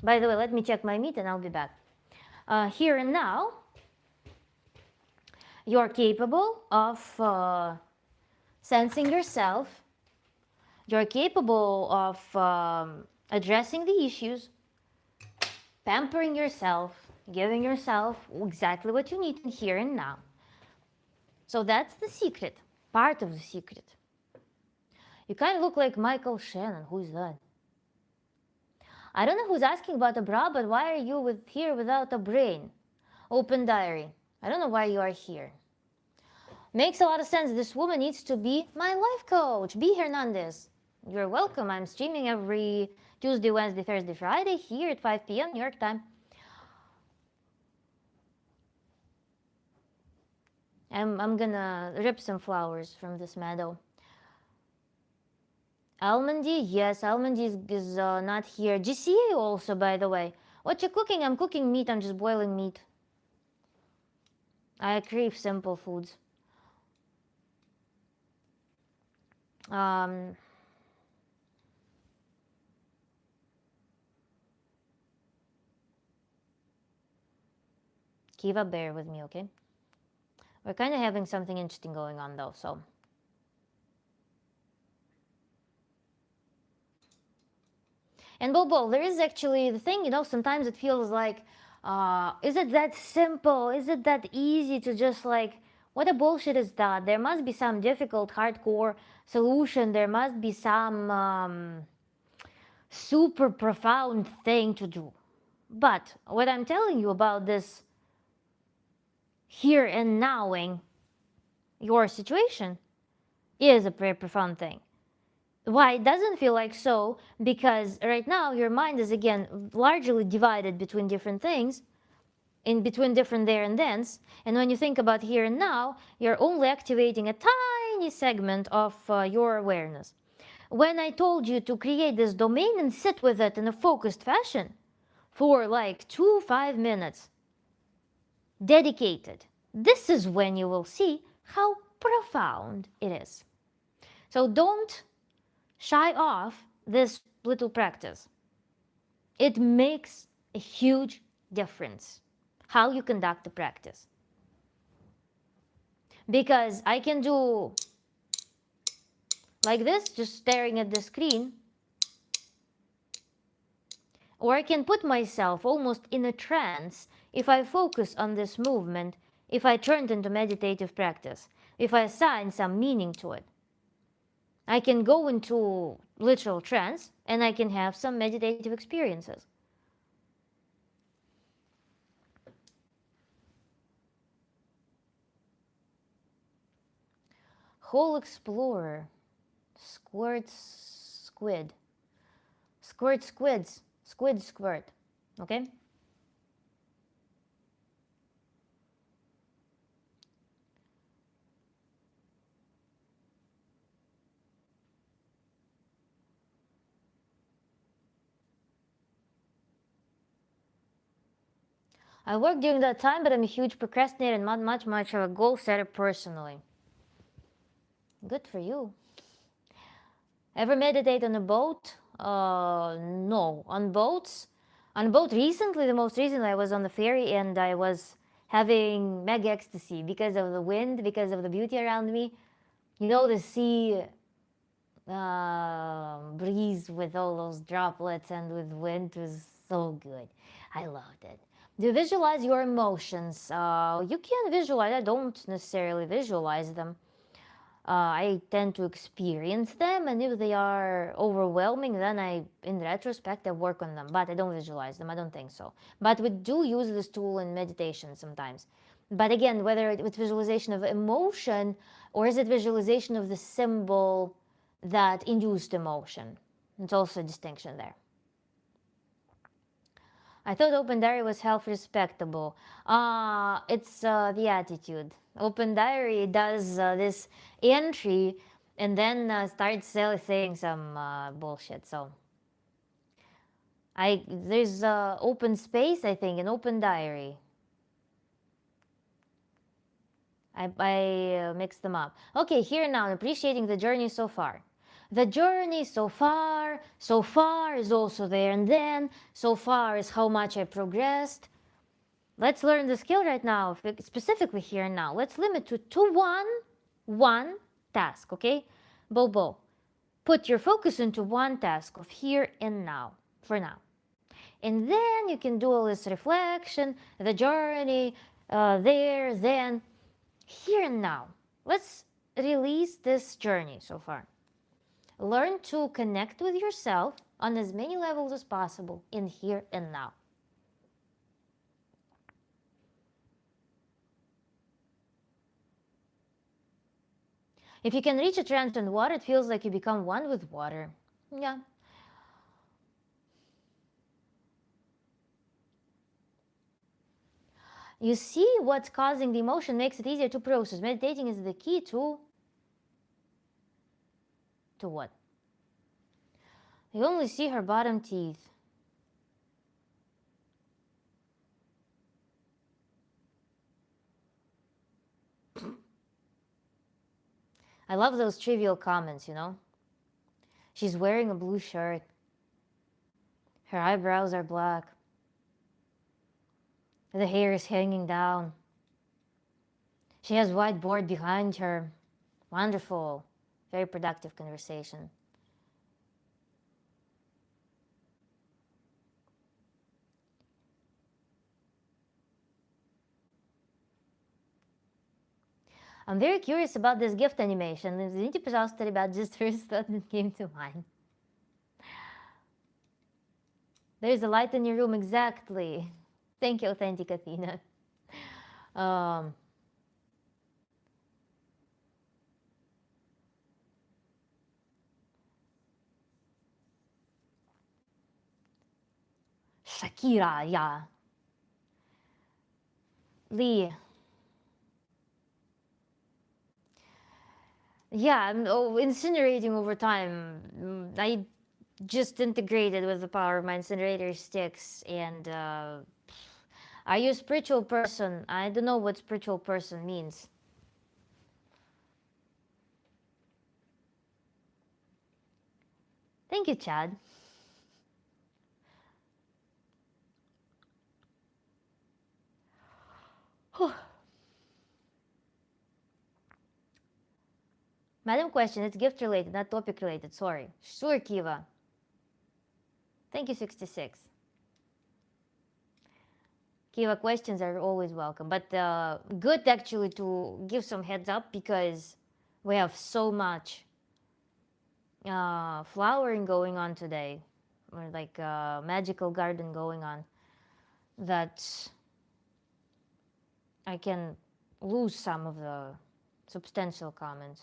S1: By the way, let me check my meat and I'll be back. Here and now, you're capable of sensing yourself. You're capable of addressing the issues, pampering yourself, giving yourself exactly what you need here and now. So that's the secret, part of the secret. You kind of look like Michael Shannon. Who is that? I don't know who's asking about a bra, but why are you here without a brain? Open diary. I don't know why you are here. Makes a lot of sense. This woman needs to be my life coach. B. Hernandez. You're welcome. I'm streaming every Tuesday, Wednesday, Thursday, Friday here at 5 p.m. New York time. I'm gonna rip some flowers from this meadow. Almondy, yes, Almondy is not here. GCA also, by the way. What you cooking? I'm cooking meat. I'm just boiling meat. I crave simple foods. Kiva, bear with me, okay? We're kind of having something interesting going on though, so. And Bobo, there is actually the thing, sometimes it feels like, is it that simple? Is it that easy to just like, what a bullshit is that? There must be some difficult, hardcore solution. There must be some super profound thing to do. But what I'm telling you about this here and nowing your situation is a very profound thing. Why it doesn't feel like so? Because right now your mind is again largely divided between different things, in between different there and thens, and when you think about here and now, you're only activating a tiny segment of your awareness. When I told you to create this domain and sit with it in a focused fashion for like 5 minutes, dedicated, this is when you will see how profound it is. So don't shy off this little practice. It makes a huge difference how you conduct the practice. Because I can do like this, just staring at the screen, or I can put myself almost in a trance if I focus on this movement, if I turn it into meditative practice, if I assign some meaning to it. I can go into literal trance and I can have some meditative experiences. Whole Explorer. Squirt squid. Squirt squids. Squid squirt. Okay? I work during that time, but I'm a huge procrastinator and not much of a goal setter personally. Good for you. Ever meditate on a boat? No. On boats? On a boat recently, the most recently, I was on the ferry and I was having mega ecstasy because of the wind, because of the beauty around me. You know, the sea breeze with all those droplets and with wind was so good. I loved it. Do you visualize your emotions? You can visualize. I don't necessarily visualize them. I tend to experience them, and if they are overwhelming, then in retrospect, I work on them, but I don't visualize them. I don't think so. But we do use this tool in meditation sometimes. But again, whether it's visualization of emotion or is it visualization of the symbol that induced emotion, it's also a distinction there. I thought open diary was half respectable. It's the attitude. Open diary does this entry and then starts saying some bullshit. So there's open space, I think, in open diary. I mixed them up. Okay, here now, appreciating the journey so far. The journey so far is also there and then, so far is how much I progressed. Let's learn the skill right now, specifically here and now. Let's limit to one task, okay? Bobo, put your focus into one task of here and now, for now. And then you can do all this reflection, the journey, there, then, here and now. Let's release this journey so far. Learn to connect with yourself on as many levels as possible in here and now. If you can reach a trance in water, it feels like you become one with water. Yeah. You see what's causing the emotion makes it easier to process. Meditating is the key to what? You only see her bottom teeth. I love those trivial comments, you know? She's wearing a blue shirt. Her eyebrows are black. The hair is hanging down. She has white board behind her. Wonderful. Very productive conversation. I'm very curious about this gift animation. Извините, пожалуйста, ребят, just first thought that came to mind. There's a light in your room, exactly. Thank you, Authentic Athena. Shakira, yeah. Lee. Yeah, incinerating over time. I just integrated with the power of my incinerator sticks, and are you a spiritual person? I don't know what spiritual person means. Thank you, Chad. Madam question, it's gift related, not topic related. Sorry. Sure, Kiva. Thank you, 66. Kiva, questions are always welcome, but good actually to give some heads up because we have so much flowering going on today, or like magical garden going on, that I can lose some of the substantial comments.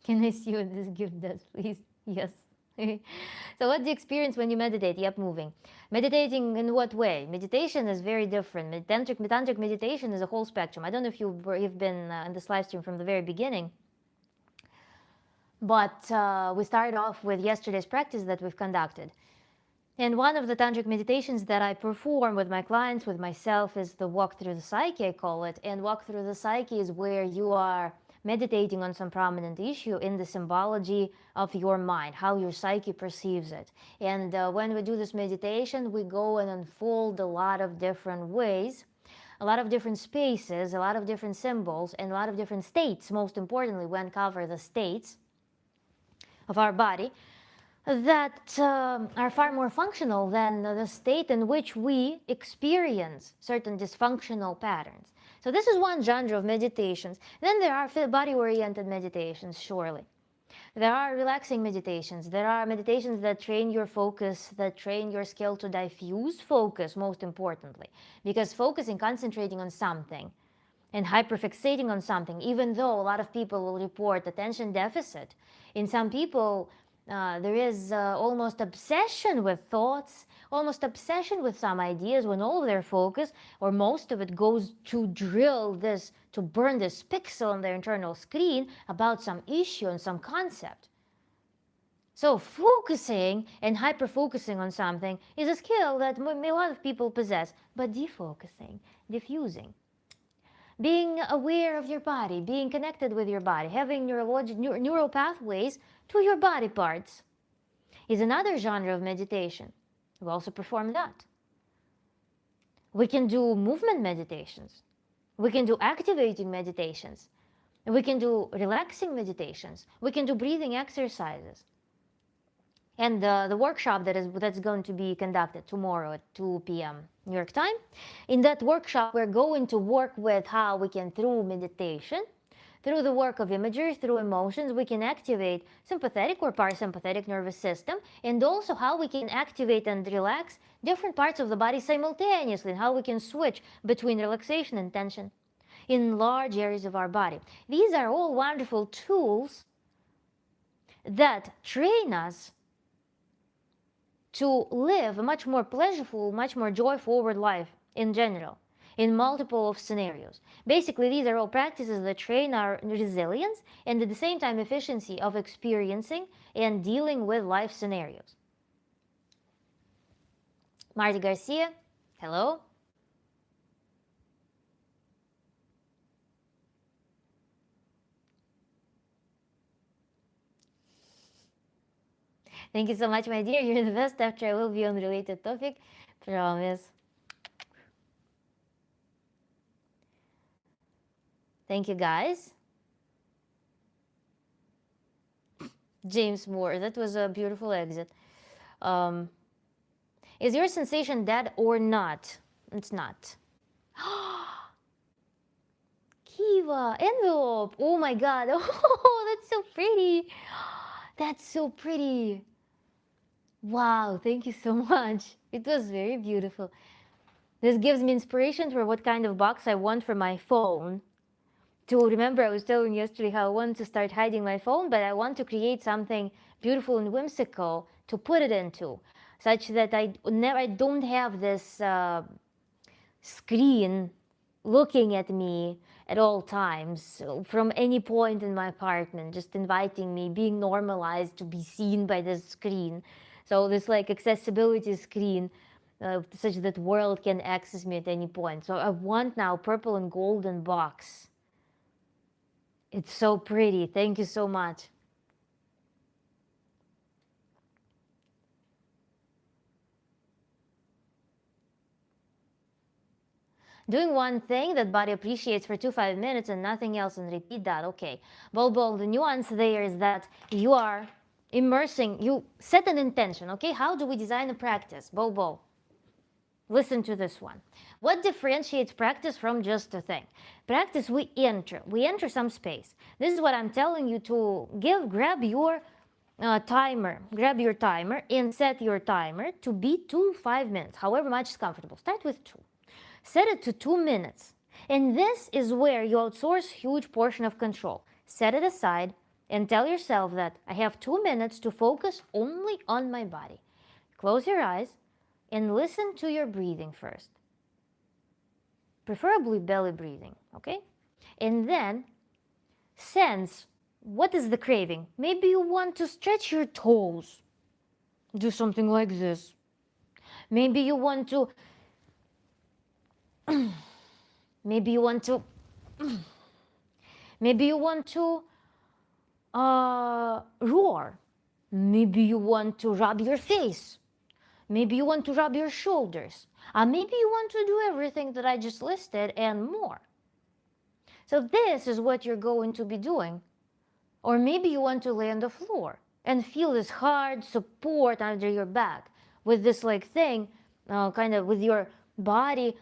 S1: Can I see what this gift does, please? Yes. So what's the experience when you meditate? Yep, moving. Meditating in what way? Meditation is very different. Tantric meditation is a whole spectrum. I don't know if you've been in this live stream from the very beginning, but we started off with yesterday's practice that we've conducted. And one of the tantric meditations that I perform with my clients, with myself, is the walk through the psyche, I call it. And walk through the psyche is where you are meditating on some prominent issue in the symbology of your mind, how your psyche perceives it. And when we do this meditation, we go and unfold a lot of different ways, a lot of different spaces, a lot of different symbols, and a lot of different states. Most importantly, when cover the states of our body that are far more functional than the state in which we experience certain dysfunctional patterns. So this is one genre of meditations. Then there are body-oriented meditations, surely. There are relaxing meditations. There are meditations that train your focus, that train your skill to diffuse focus, most importantly. Because focusing, concentrating on something, and hyperfixating on something, even though a lot of people will report attention deficit, in some people there is almost obsession with thoughts, almost obsession with some ideas, when all of their focus, or most of it, goes to drill this, to burn this pixel on their internal screen about some issue and some concept. So focusing and hyper-focusing on something is a skill that a lot of people possess, but defocusing, diffusing, being aware of your body, being connected with your body, having neural pathways to your body parts is another genre of meditation. We also perform that. We can do movement meditations. We can do activating meditations. We can do relaxing meditations. We can do breathing exercises. And the workshop that's going to be conducted tomorrow at 2 p.m. New York time, in that workshop we're going to work with how we can, through meditation, through the work of imagery, through emotions, we can activate sympathetic or parasympathetic nervous system, and also how we can activate and relax different parts of the body simultaneously, and how we can switch between relaxation and tension in large areas of our body. These are all wonderful tools that train us to live a much more pleasurable, much more joy-forward life in general, in multiple of scenarios. Basically, these are all practices that train our resilience and at the same time efficiency of experiencing and dealing with life scenarios. Marty Garcia, hello. Thank you so much, my dear. You're the best. After I will be on related topic. Promise. Thank you, guys. James Moore, that was a beautiful exit. Is your sensation dead or not? It's not. Kiva, envelope. Oh my god. Oh, that's so pretty. That's so pretty. Wow, thank you so much. It was very beautiful. This gives me inspiration for what kind of box I want for my phone. To remember, I was telling you yesterday how I want to start hiding my phone, but I want to create something beautiful and whimsical to put it into, such that I don't have this screen looking at me at all times from any point in my apartment, just inviting me, being normalized to be seen by this screen. So this like accessibility screen, such that world can access me at any point. So I want now purple and golden box. It's so pretty. Thank you so much. Doing one thing that body appreciates for 2-5 minutes and nothing else and repeat that. Okay. Bulbul, the nuance there is that you are immersing, you set an intention. Okay, how do we design a practice? Bulbul, listen to this one. What differentiates practice from just a thing? Practice, we enter some space. This is what I'm telling you to grab your timer and set your timer to be 2-5 minutes, however much is comfortable. Start with 2. Set it to 2 minutes. And this is where you outsource huge portion of control. Set it aside and tell yourself that I have 2 minutes to focus only on my body. Close your eyes and listen to your breathing first. Preferably belly breathing, okay? And then sense what is the craving. Maybe you want to stretch your toes. Do something like this. Maybe you want to, maybe you want to, maybe you want to roar. Maybe you want to rub your face. Maybe you want to rub your shoulders. Maybe you want to do everything that I just listed and more. So this is what you're going to be doing. Or maybe you want to lay on the floor and feel this hard support under your back with this like thing, kind of with your body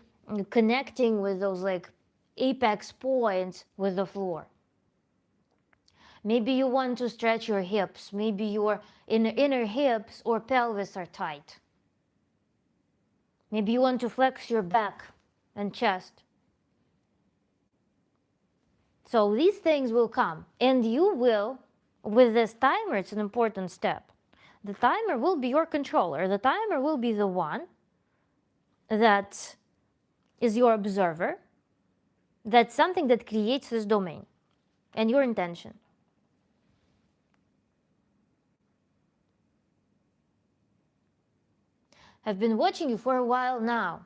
S1: connecting with those like apex points with the floor. Maybe you want to stretch your hips. Maybe your inner hips or pelvis are tight. Maybe you want to flex your back and chest. So these things will come, and you will, with this timer, it's an important step. The timer will be your controller. The timer will be the one that is your observer. That's something that creates this domain and your intention. I've been watching you for a while now.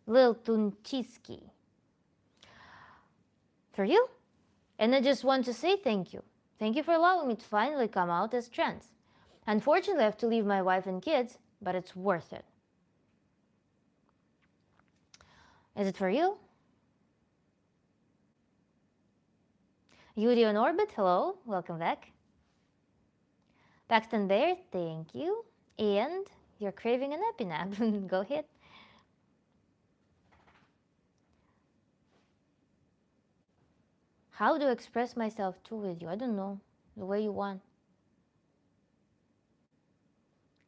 S1: Lil Tunchiski. For you. And I just want to say thank you. Thank you for allowing me to finally come out as trans. Unfortunately, I have to leave my wife and kids, but it's worth it. Is it for you? Yuri on Orbit, hello, welcome back. Paxton Bear, thank you. And you're craving a nappy nap. Go ahead. How do I express myself too with you? I don't know. The way you want.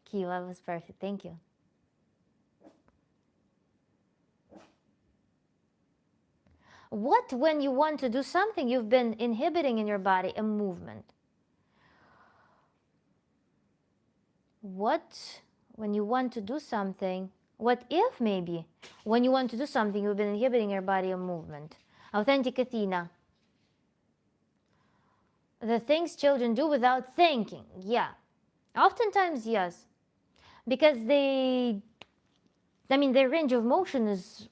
S1: Kiva was perfect. Thank you. What when you want to do something you've been inhibiting in your body, a movement? What when you want to do something, what if maybe when you want to do something you've been inhibiting your body, a movement? Authentic Athena. The things children do without thinking, yeah. Oftentimes, yes. Because their range of motion is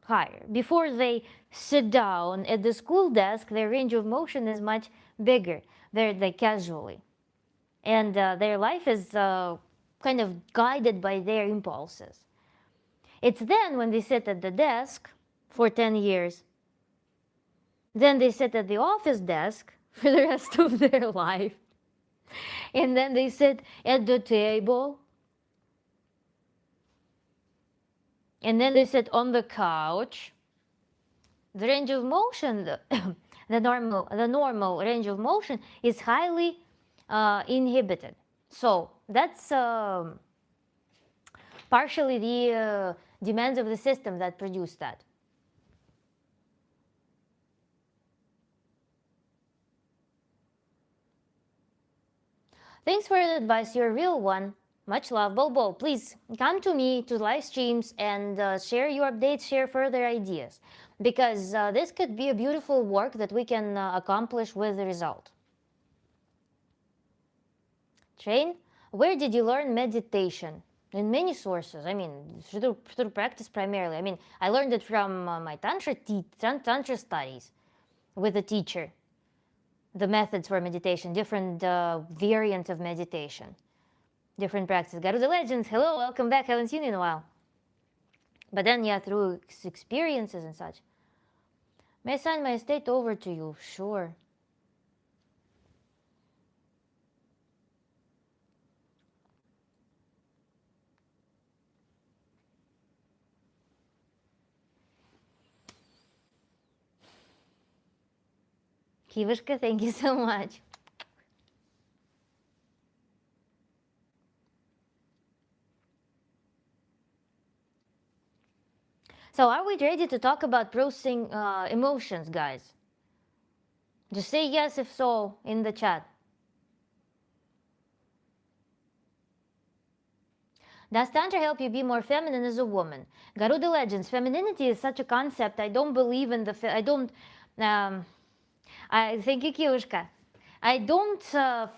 S1: higher. Before they sit down at the school desk, their range of motion is much bigger. They're casually. And their life is kind of guided by their impulses. It's then when they sit at the desk for 10 years, then they sit at the office desk for the rest of their life. And then they sit at the table. And then they sit on the couch. The range of motion, the normal range of motion is highly inhibited. So that's partially the demands of the system that produce that. Thanks for the advice, you're a real one. Much love, Bobo. Please come to me to live streams and share your updates, share further ideas. Because this could be a beautiful work that we can accomplish with the result. Train, where did you learn meditation? In many sources. I mean, through practice primarily. I mean, I learned it from my Tantra studies with a teacher. The methods for meditation, different variants of meditation, different practices. Garuda Legends, hello, welcome back. Haven't seen you in a while. But then, yeah, through experiences and such. May I sign my estate over to you? Sure. Kivishka, thank you so much. So are we ready to talk about processing emotions, guys? Just say yes if so in the chat. Does Tantra help you be more feminine as a woman? Garuda Legends, femininity is such a concept. I don't believe in I thank you, Kiushka. I don't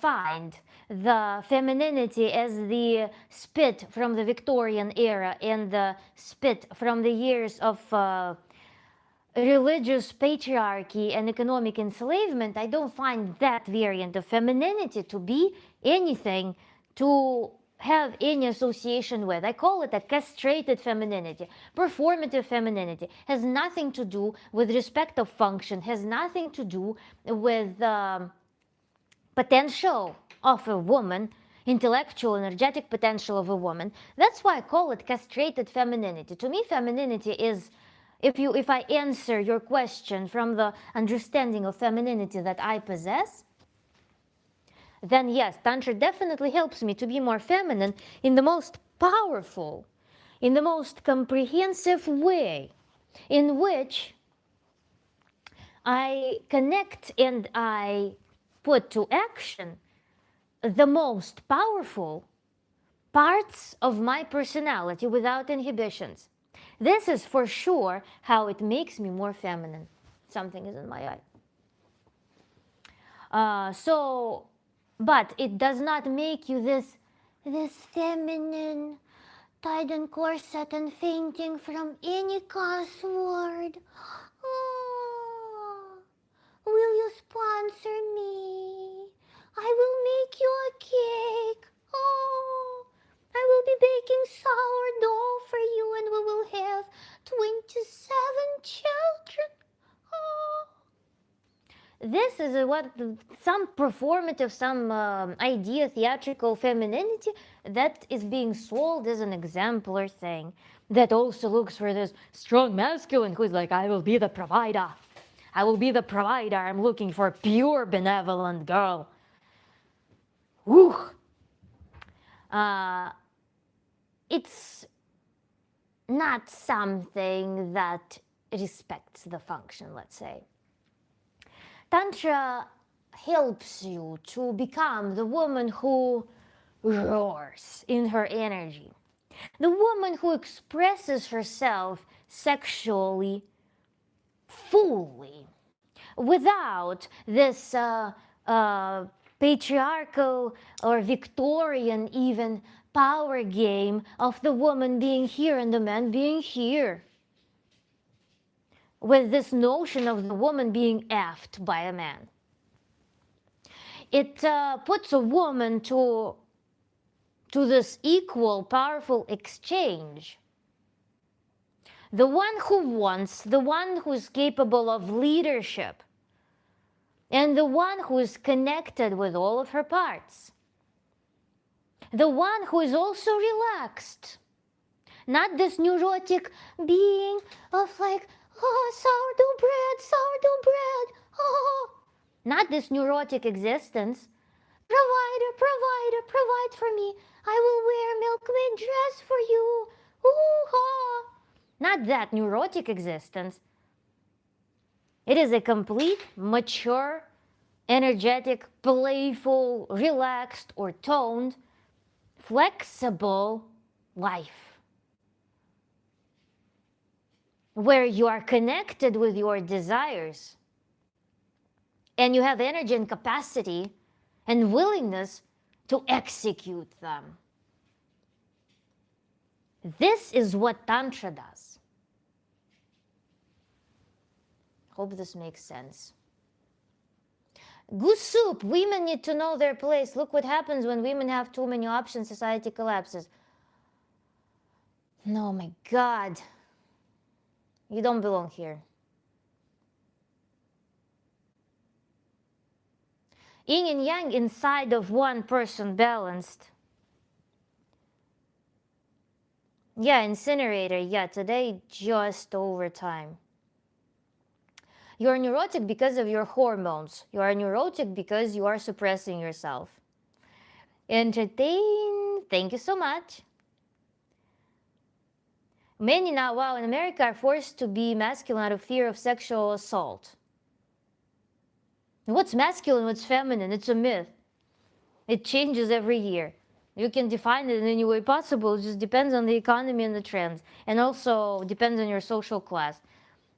S1: find the femininity as the spit from the Victorian era and the spit from the years of religious patriarchy and economic enslavement. I don't find that variant of femininity to be anything to have any association with. I call it a castrated femininity. Performative femininity has nothing to do with respect of function, has nothing to do with potential of a woman, intellectual, energetic potential of a woman. That's why I call it castrated femininity. To me, femininity is, if I answer your question from the understanding of femininity that I possess, then yes, Tantra definitely helps me to be more feminine in the most powerful, in the most comprehensive way, in which I connect and I put to action the most powerful parts of my personality without inhibitions. This is for sure how it makes me more feminine. Something is in my eye. But it does not make you this feminine, tied in corset and fainting from any cuss word. Oh, will you sponsor me? I will make you a cake. Oh, I will be baking sourdough for you and we will have 27 children. Oh. This is what some performative, some idea, theatrical femininity that is being sold as an exemplar thing that also looks for this strong masculine who's like, I will be the provider. I will be the provider. I'm looking for a pure benevolent girl. Whew. It's not something that respects the function, let's say. Tantra helps you to become the woman who roars in her energy, the woman who expresses herself sexually fully, without this patriarchal or Victorian even power game of the woman being here and the man being here, with this notion of the woman being effed by a man. It puts a woman to this equal, powerful exchange. The one who wants, the one who is capable of leadership, and the one who is connected with all of her parts. The one who is also relaxed. Not this neurotic being of like, oh, sourdough bread, oh. Not this neurotic existence. Provide for me. I will wear a milkmaid dress for you. Ooh-ha. Not that neurotic existence. It is a complete, mature, energetic, playful, relaxed, or toned, flexible life, where you are connected with your desires and you have energy and capacity and willingness to execute them. This is what Tantra does. Hope this makes sense. Goose soup. Women need to know their place. Look what happens when women have too many options. Society collapses. No, my God. You don't belong here. Yin and yang inside of one person balanced. Yeah, incinerator. Yeah, today just overtime. You're neurotic because of your hormones. You are neurotic because you are suppressing yourself. Entertain. Thank you so much. Many now, in America are forced to be masculine out of fear of sexual assault. What's masculine, what's feminine? It's a myth. It changes every year. You can define it in any way possible. It just depends on the economy and the trends. And also depends on your social class.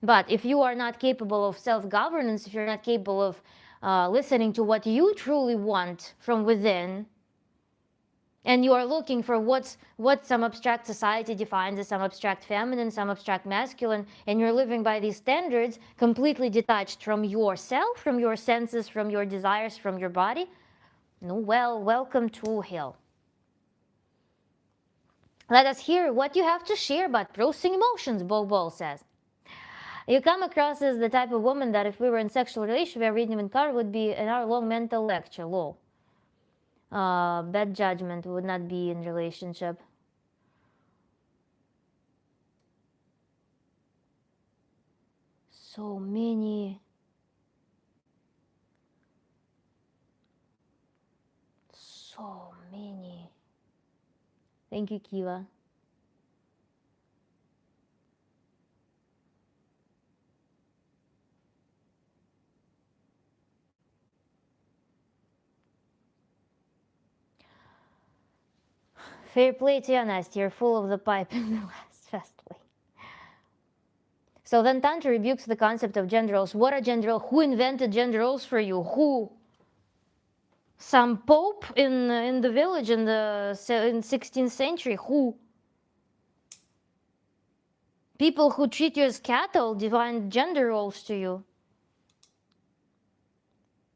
S1: But if you are not capable of self-governance, if you're not capable of listening to what you truly want from within, and you are looking for what some abstract society defines as some abstract feminine, some abstract masculine, and you're living by these standards completely detached from yourself, from your senses, from your desires, from your body, no, well, welcome to hell. Let us hear what you have to share about processing emotions, Bobo says. You come across as the type of woman that if we were in sexual relationship, every evening car would be an hour-long mental lecture. Lol. Bad judgment would not be in relationship. So many. So many. Thank you, Kiva. Fair play to you, Nasty. You're full of the pipe in the last fast way. So then Tantra rebukes the concept of gender roles. What are gender roles? Who invented gender roles for you? Who? Some pope in the village in the 16th century? Who? People who treat you as cattle define gender roles to you.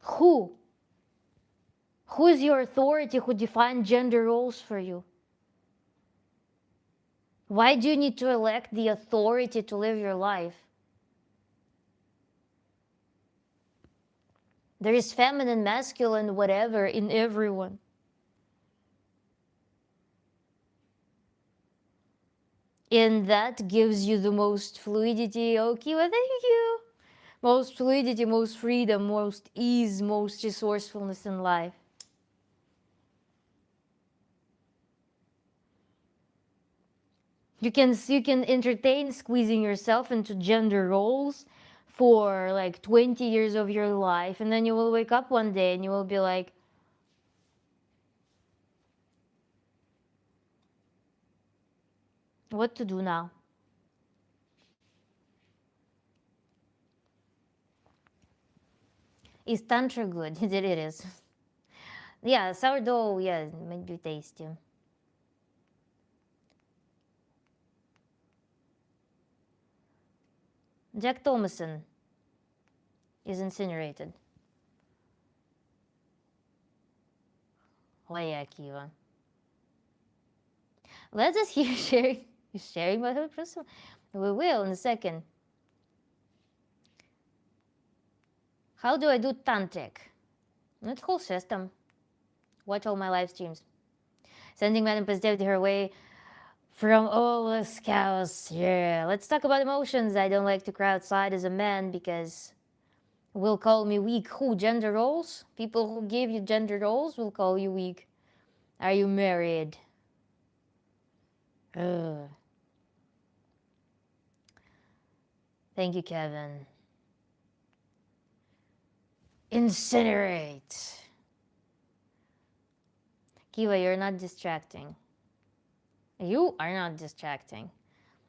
S1: Who? Who is your authority who defines gender roles for you? Why do you need to elect the authority to live your life? There is feminine, masculine, whatever in everyone. And that gives you the most fluidity. Okay, well, thank you. Most fluidity, most freedom, most ease, most resourcefulness in life. You can entertain squeezing yourself into gender roles for like 20 years of your life, and then you will wake up one day and you will be like, what to do now? Is Tantra good? It is. Yeah, sourdough, yeah, it might be tasty. Jack Thomason is incinerated. Oh yeah, Kiva. Let's just hear sharing about her person. We will in a second. How do I do Tantric? It's a whole system. Watch all my live streams. Sending random positivity her way from all the scouts. Yeah, let's talk about emotions. I don't like to cry outside as a man because will call me weak. Who? Gender roles? People who give you gender roles will call you weak. Are you married? Ugh. Thank you, Kevin. Incinerate. Kiva, you're not distracting. You are not distracting.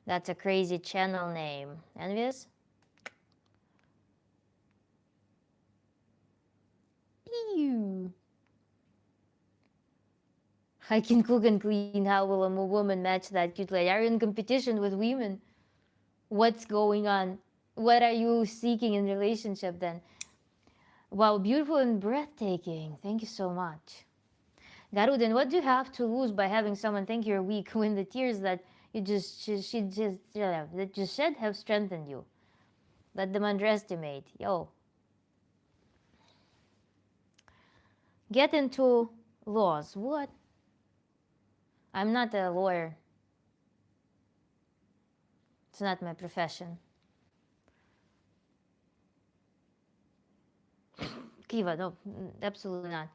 S1: That's a crazy channel name. Envious? Ew. I can cook and clean. How will a woman match that cute lady? Are you in competition with women? What's going on? What are you seeking in relationship then? Wow, beautiful and breathtaking. Thank you so much. Garuden, what do you have to lose by having someone think you're weak when the tears that you just that you shed have strengthened you? Let them underestimate. Yo. Get into laws. What? I'm not a lawyer. It's not my profession. Kiva, no, absolutely not.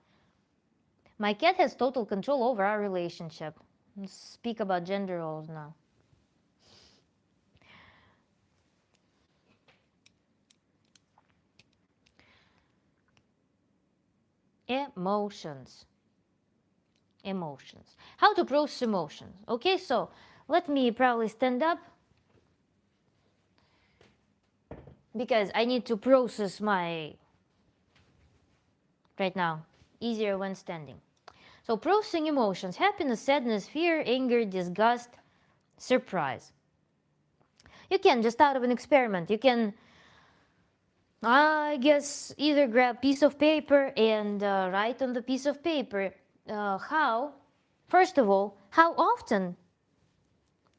S1: My cat has total control over our relationship. Let's speak about gender roles now. Emotions. Emotions. How to process emotions. Okay, so let me probably stand up because I need to process my right now. Easier when standing. So processing emotions: happiness, sadness, fear, anger, disgust, surprise. You can, just out of an experiment, you can, I guess, either grab a piece of paper and write on the piece of paper first of all, how often,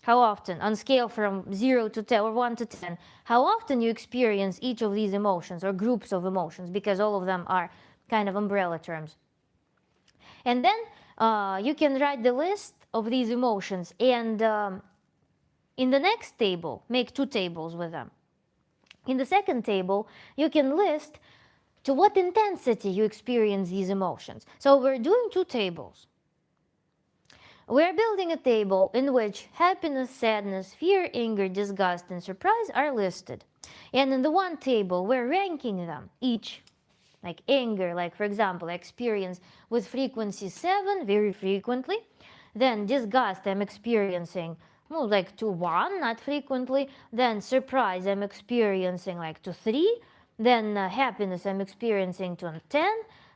S1: on scale from 0 to 10 or 1 to 10, how often you experience each of these emotions or groups of emotions, because all of them are kind of umbrella terms. And then you can write the list of these emotions, and in the next table, make 2 tables with them. In the second table, you can list to what intensity you experience these emotions. So we're doing 2 tables. We're building a table in which happiness, sadness, fear, anger, disgust, and surprise are listed. And in the one table, we're ranking them each. Like anger, like for example, I experience with frequency 7 very frequently. Then disgust I'm experiencing like to 1, not frequently. Then surprise I'm experiencing like to 3. Then happiness I'm experiencing to 10.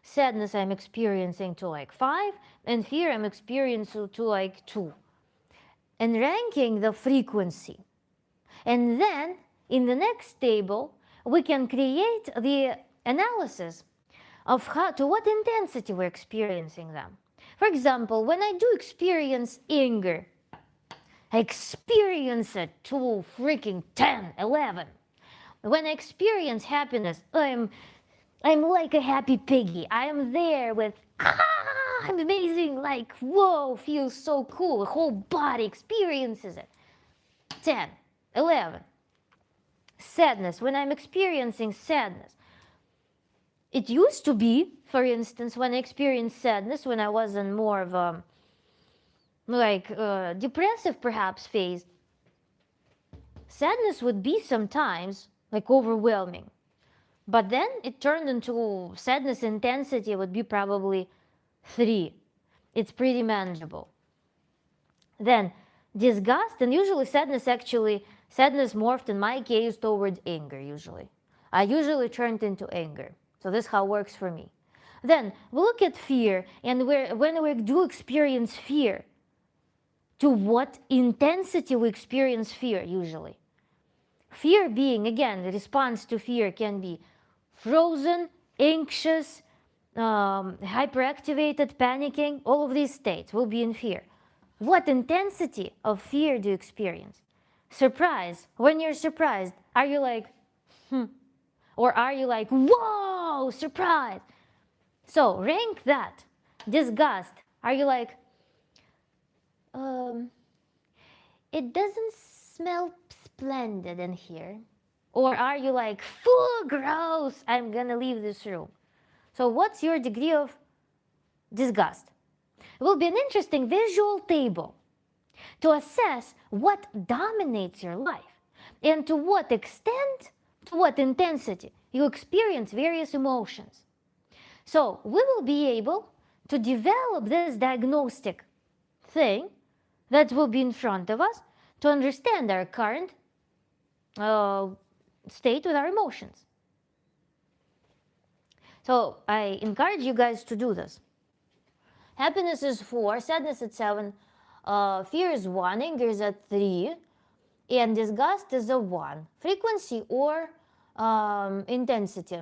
S1: Sadness I'm experiencing to like 5. And fear I'm experiencing to like 2. And ranking the frequency. And then in the next table, we can create the analysis of to what intensity we're experiencing them. For example, when I do experience anger, I experience it to freaking 10, 11. When I experience happiness, I'm like a happy piggy. I am there with, I'm amazing, like, whoa, feels so cool. The whole body experiences it. 10, 11. Sadness, when I'm experiencing sadness. It used to be, for instance, when I experienced sadness, when I was in more of a, depressive perhaps phase, sadness would be sometimes like overwhelming. But then it turned into sadness intensity would be probably 3. It's pretty manageable. Then disgust, and usually sadness morphed in my case towards anger usually. I usually turned into anger. So this is how it works for me. Then we look at fear, and when we do experience fear, to what intensity we experience fear usually. Fear being, again, the response to fear can be frozen, anxious, hyperactivated, panicking. All of these states will be in fear. What intensity of fear do you experience? Surprise. When you're surprised, are you like, or are you like, whoa, surprise? So rank that. Disgust. Are you like, it doesn't smell splendid in here? Or are you like, full gross, I'm gonna leave this room? So what's your degree of disgust? It will be an interesting visual table to assess what dominates your life and to what extent, to what intensity you experience various emotions. So we will be able to develop this diagnostic thing that will be in front of us to understand our current state with our emotions. So I encourage you guys to do this. Happiness is 4, sadness at 7, fear is 1, anger is at 3, and disgust is a 1. Frequency or intensity?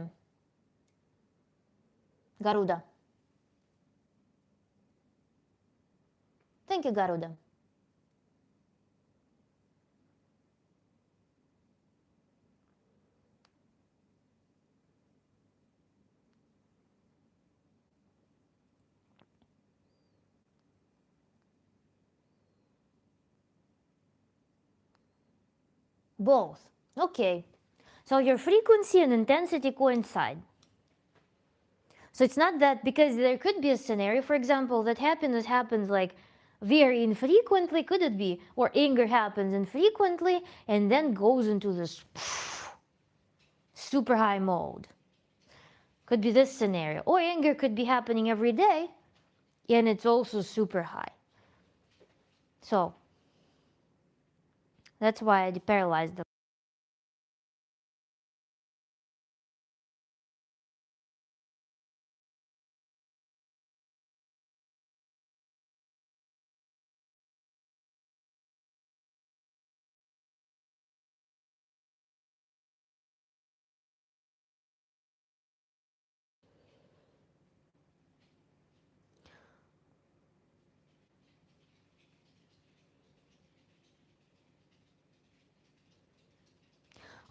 S1: Garuda. Thank you, Garuda. Both. Okay. So your frequency and intensity coincide. So it's not that, because there could be a scenario, for example, that happiness happens like very infrequently, could it be? Or anger happens infrequently and then goes into this super high mode. Could be this scenario. Or anger could be happening every day and it's also super high. So that's why I deparalyzed them.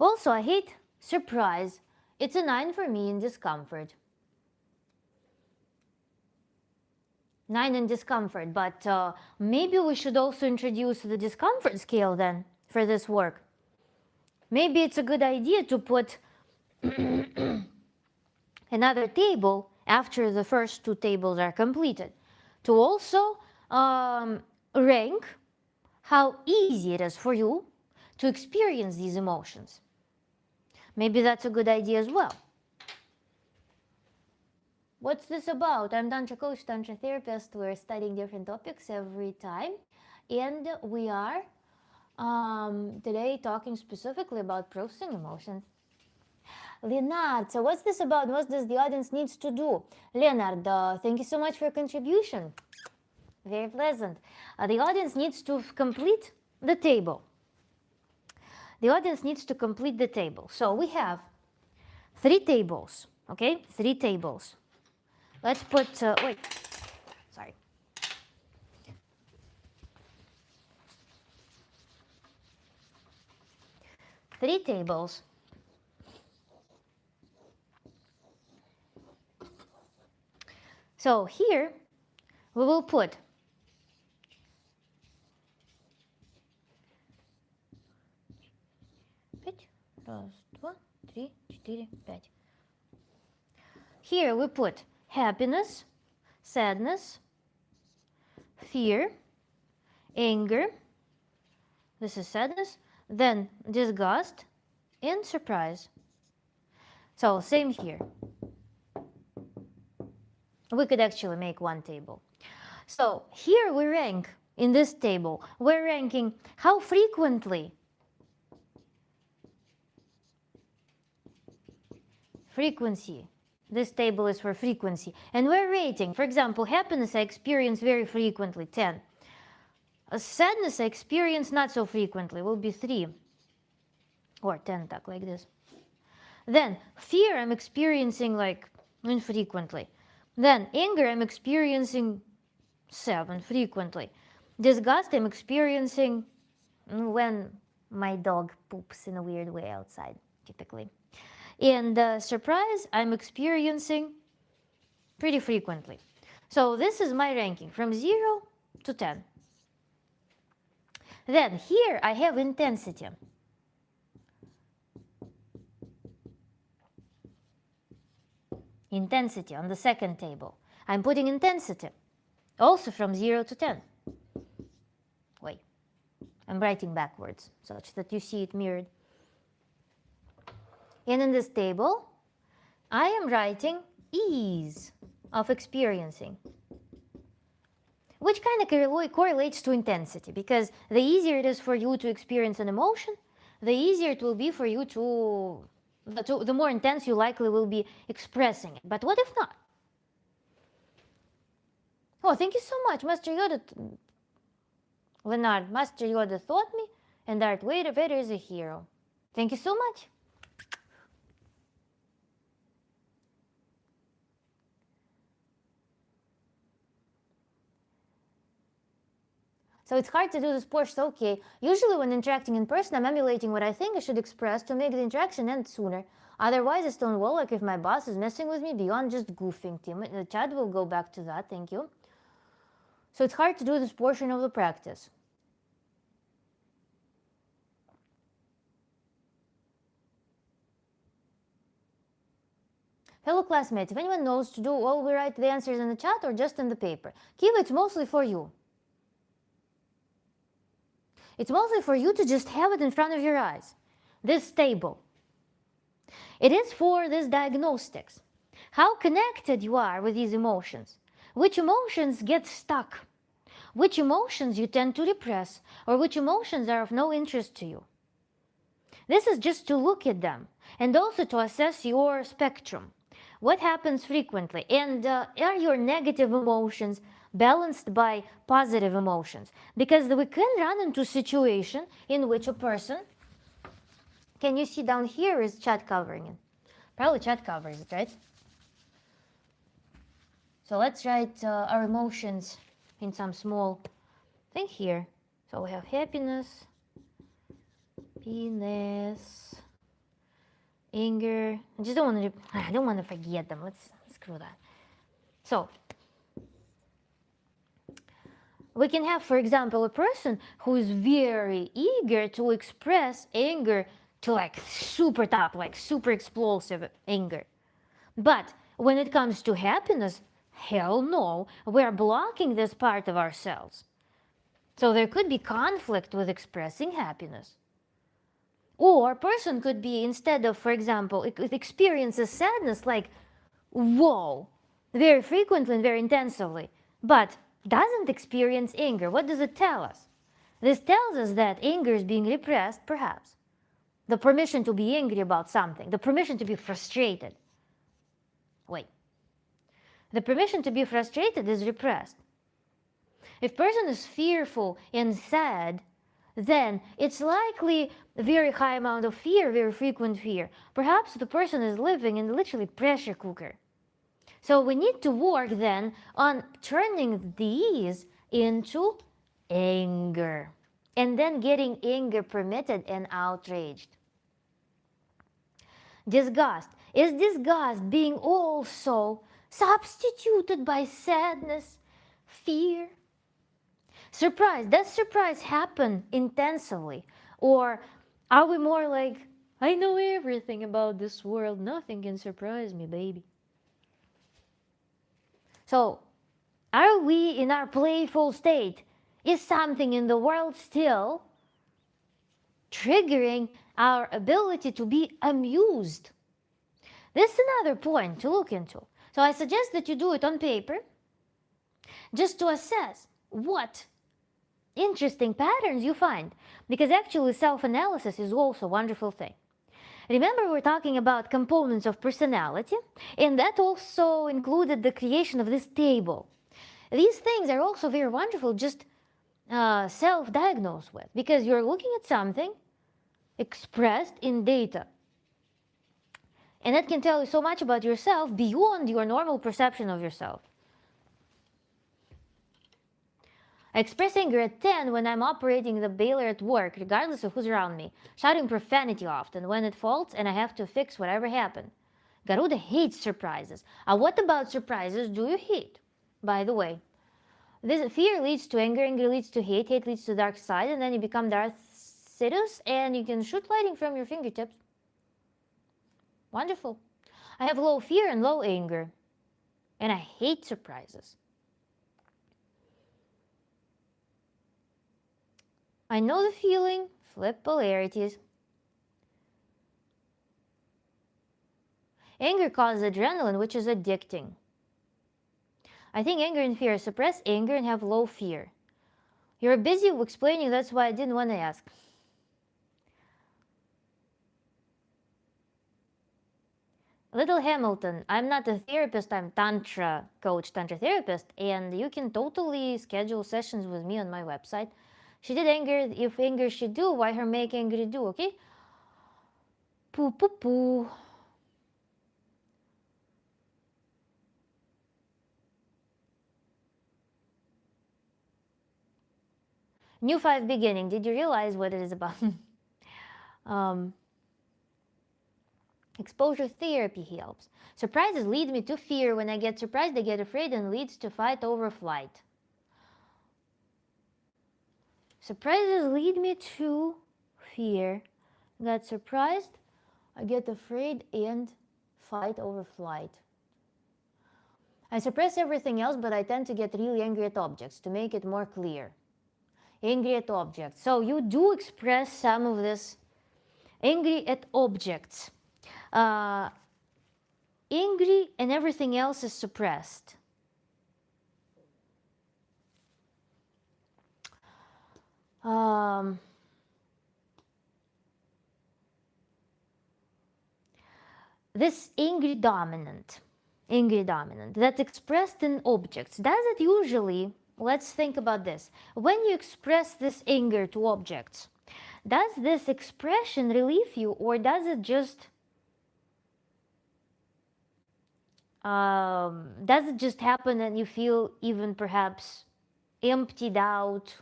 S1: Also, I hate surprise. It's a 9 for me in discomfort. 9 in discomfort, but maybe we should also introduce the discomfort scale then for this work. Maybe it's a good idea to put another table after the first 2 tables are completed, to also rank how easy it is for you to experience these emotions. Maybe that's a good idea as well. What's this about? I'm Tantra coach, Tantra therapist. We're studying different topics every time. And we are today talking specifically about processing emotions. Leonard, so what's this about? What does the audience needs to do? Leonard, thank you so much for your contribution. Very pleasant. The audience needs to complete the table. The audience needs to complete the table. So we have 3 tables, okay? 3 tables. Let's put, wait, sorry. Three tables. So here we will put Here we put happiness, sadness, fear, anger, this is sadness, then disgust and surprise. So same here. We could actually make 1 table. So here we rank in this table, we're ranking how frequently frequency. This table is for frequency. And we're rating. For example, happiness I experience very frequently, 10. Sadness I experience not so frequently, will be 3. Or 10, like this. Then fear I'm experiencing like infrequently. Then anger I'm experiencing 7 frequently. Disgust I'm experiencing when my dog poops in a weird way outside, typically. And surprise I'm experiencing pretty frequently. So this is my ranking from 0 to 10. Then here I have intensity. Intensity on the second table. I'm putting intensity also from 0 to 10. Wait, I'm writing backwards such that you see it mirrored. And in this table, I am writing ease of experiencing, which kind of correlates to intensity, because the easier it is for you to experience an emotion, the easier it will be for you the more intense you likely will be expressing it. But what if not? Oh, thank you so much, Master Yoda. Leonard, Master Yoda taught me, and Darth Vader is a hero. Thank you so much. So it's hard to do this portion. Okay, usually when interacting in person, I'm emulating what I think I should express to make the interaction end sooner. Otherwise, I stonewall, like if my boss is messing with me beyond just goofing. The chat will go back to that, thank you. So it's hard to do this portion of the practice. Fellow classmates, if anyone knows to do all, we write the answers in the chat or just in the paper. Kiva, it's mostly for you. It's mostly for you to just have it in front of your eyes. This table. It is for this diagnostics. How connected you are with these emotions. Which emotions get stuck. Which emotions you tend to repress, or which emotions are of no interest to you. This is just to look at them and also to assess your spectrum. What happens frequently, and are your negative emotions balanced by positive emotions? Because we can run into a situation in which a person, can you see down here is chat covering it? Probably chat covers it, right? So let's write our emotions in some small thing here. So we have happiness, penis, anger. I don't want to forget them. Let's screw that. So we can have, for example, a person who is very eager to express anger to like super top, like super explosive anger. But when it comes to happiness, hell no, we're blocking this part of ourselves. So there could be conflict with expressing happiness. Or a person could be, instead of, for example, it experiences sadness like, whoa, very frequently and very intensively, but doesn't experience anger. What does it tell us? This tells us that anger is being repressed, perhaps. The permission to be angry about something, the permission to be frustrated. Wait. The permission to be frustrated is repressed. If person is fearful and sad, then it's likely a very high amount of fear, very frequent fear. Perhaps the person is living in literally pressure cooker. So we need to work then on turning these into anger, and then getting anger permitted and outraged. Disgust. Is disgust being also substituted by sadness, fear? Surprise. Does surprise happen intensively? Or are we more like, I know everything about this world, nothing can surprise me, baby? So, are we in our playful state? Is something in the world still triggering our ability to be amused? This is another point to look into. So I suggest that you do it on paper, just to assess what interesting patterns you find, because actually self-analysis is also a wonderful thing. Remember, we're talking about components of personality, and that also included the creation of this table. These things are also very wonderful, just self-diagnose with, because you're looking at something expressed in data. And that can tell you so much about yourself beyond your normal perception of yourself. I express anger at 10 when I'm operating the baler at work, regardless of who's around me, shouting profanity often when it faults and I have to fix whatever happened. Garuda hates surprises. What about surprises do you hate? By the way, this fear leads to anger, anger leads to hate, hate leads to dark side, and then you become Darth Sidious and you can shoot lightning from your fingertips. Wonderful. I have low fear and low anger, and I hate surprises. I know the feeling, flip polarities. Anger causes adrenaline, which is addicting. I think anger and fear suppress anger and have low fear. You're busy explaining, that's why I didn't want to ask. Little Hamilton, I'm not a therapist, I'm Tantra coach, Tantra therapist, and you can totally schedule sessions with me on my website. She did anger, if anger she do, why her make angry do, okay? Poo poo poo. New 5 beginning, did you realize what it is about? Exposure therapy helps. Surprises lead me to fear. When I get surprised, I get afraid and leads to fight over flight. Surprises lead me to fear. Got surprised, I get afraid and fight over flight. I suppress everything else, but I tend to get really angry at objects to make it more clear. Angry at objects. So you do express some of this angry at objects. Angry and everything else is suppressed. This angry dominant that's expressed in objects, does it usually, let's think about this, when you express this anger to objects, does this expression relieve you, or does it just happen and you feel even perhaps emptied out,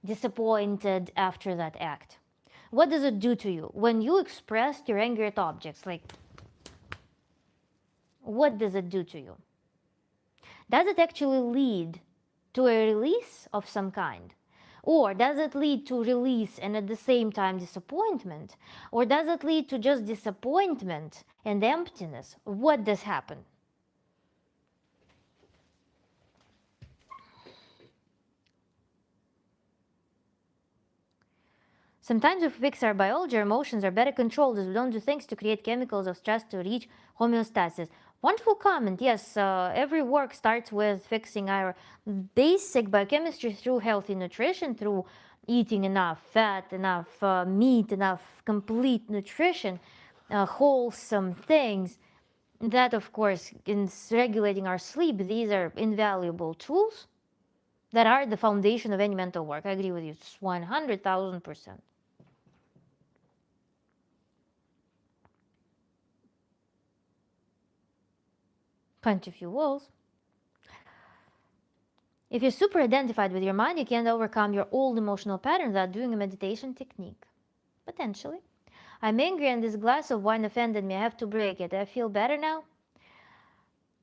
S1: disappointed after that act? what does it do to you? When you express your anger at objects, like, what does it do to you? Does it actually lead to a release of some kind? Or does it lead to release and at the same time disappointment? Or does it lead to just disappointment and emptiness? What does happen? Sometimes if we fix our biology, our emotions are better controlled as we don't do things to create chemicals of stress to reach homeostasis. Wonderful comment. Yes, every work starts with fixing our basic biochemistry through healthy nutrition, through eating enough fat, enough meat, enough complete nutrition, wholesome things. That, of course, in regulating our sleep, these are invaluable tools that are the foundation of any mental work. I agree with you. It's 100,000%. Punch a few walls. If you're super identified with your mind, you can't overcome your old emotional patterns without doing a meditation technique. Potentially. I'm angry and this glass of wine offended me. I have to break it. I feel better now?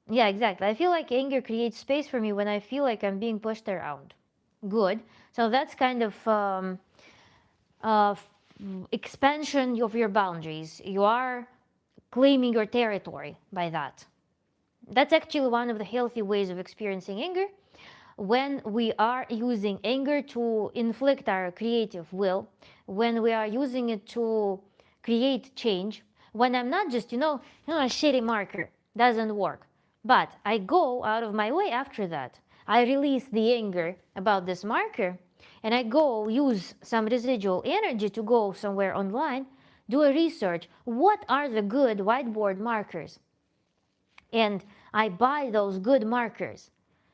S1: Yeah, exactly. I feel like anger creates space for me when I feel like I'm being pushed around. Good. So that's kind of uh, expansion of your boundaries. You are claiming your territory by that. That's actually one of the healthy ways of experiencing anger. When we are using anger to inflict our creative will, when we are using it to create change, when I'm not just, a shitty marker, doesn't work. But I go out of my way after that. I release the anger about this marker and I go use some residual energy to go somewhere online, do a research. What are the good whiteboard markers? And I buy those good markers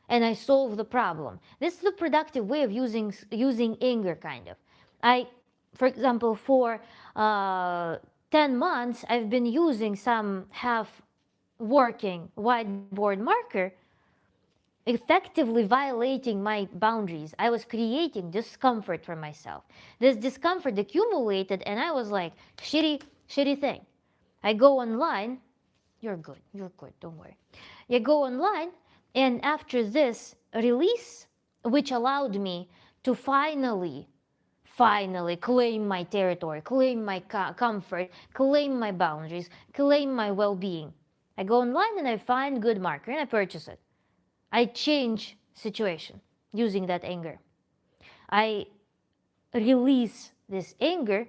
S1: and I solve the problem. This is the productive way of using anger, kind of. For example, for 10 months, I've been using some half-working whiteboard marker, effectively violating my boundaries. I was creating discomfort for myself. This discomfort accumulated, and I was like, shitty thing. I go online. You're good, don't worry. You go online, and after this release, which allowed me to finally claim my territory, claim my comfort, claim my boundaries, claim my well-being. I go online and I find good marker and I purchase it. I change situation using that anger. I release this anger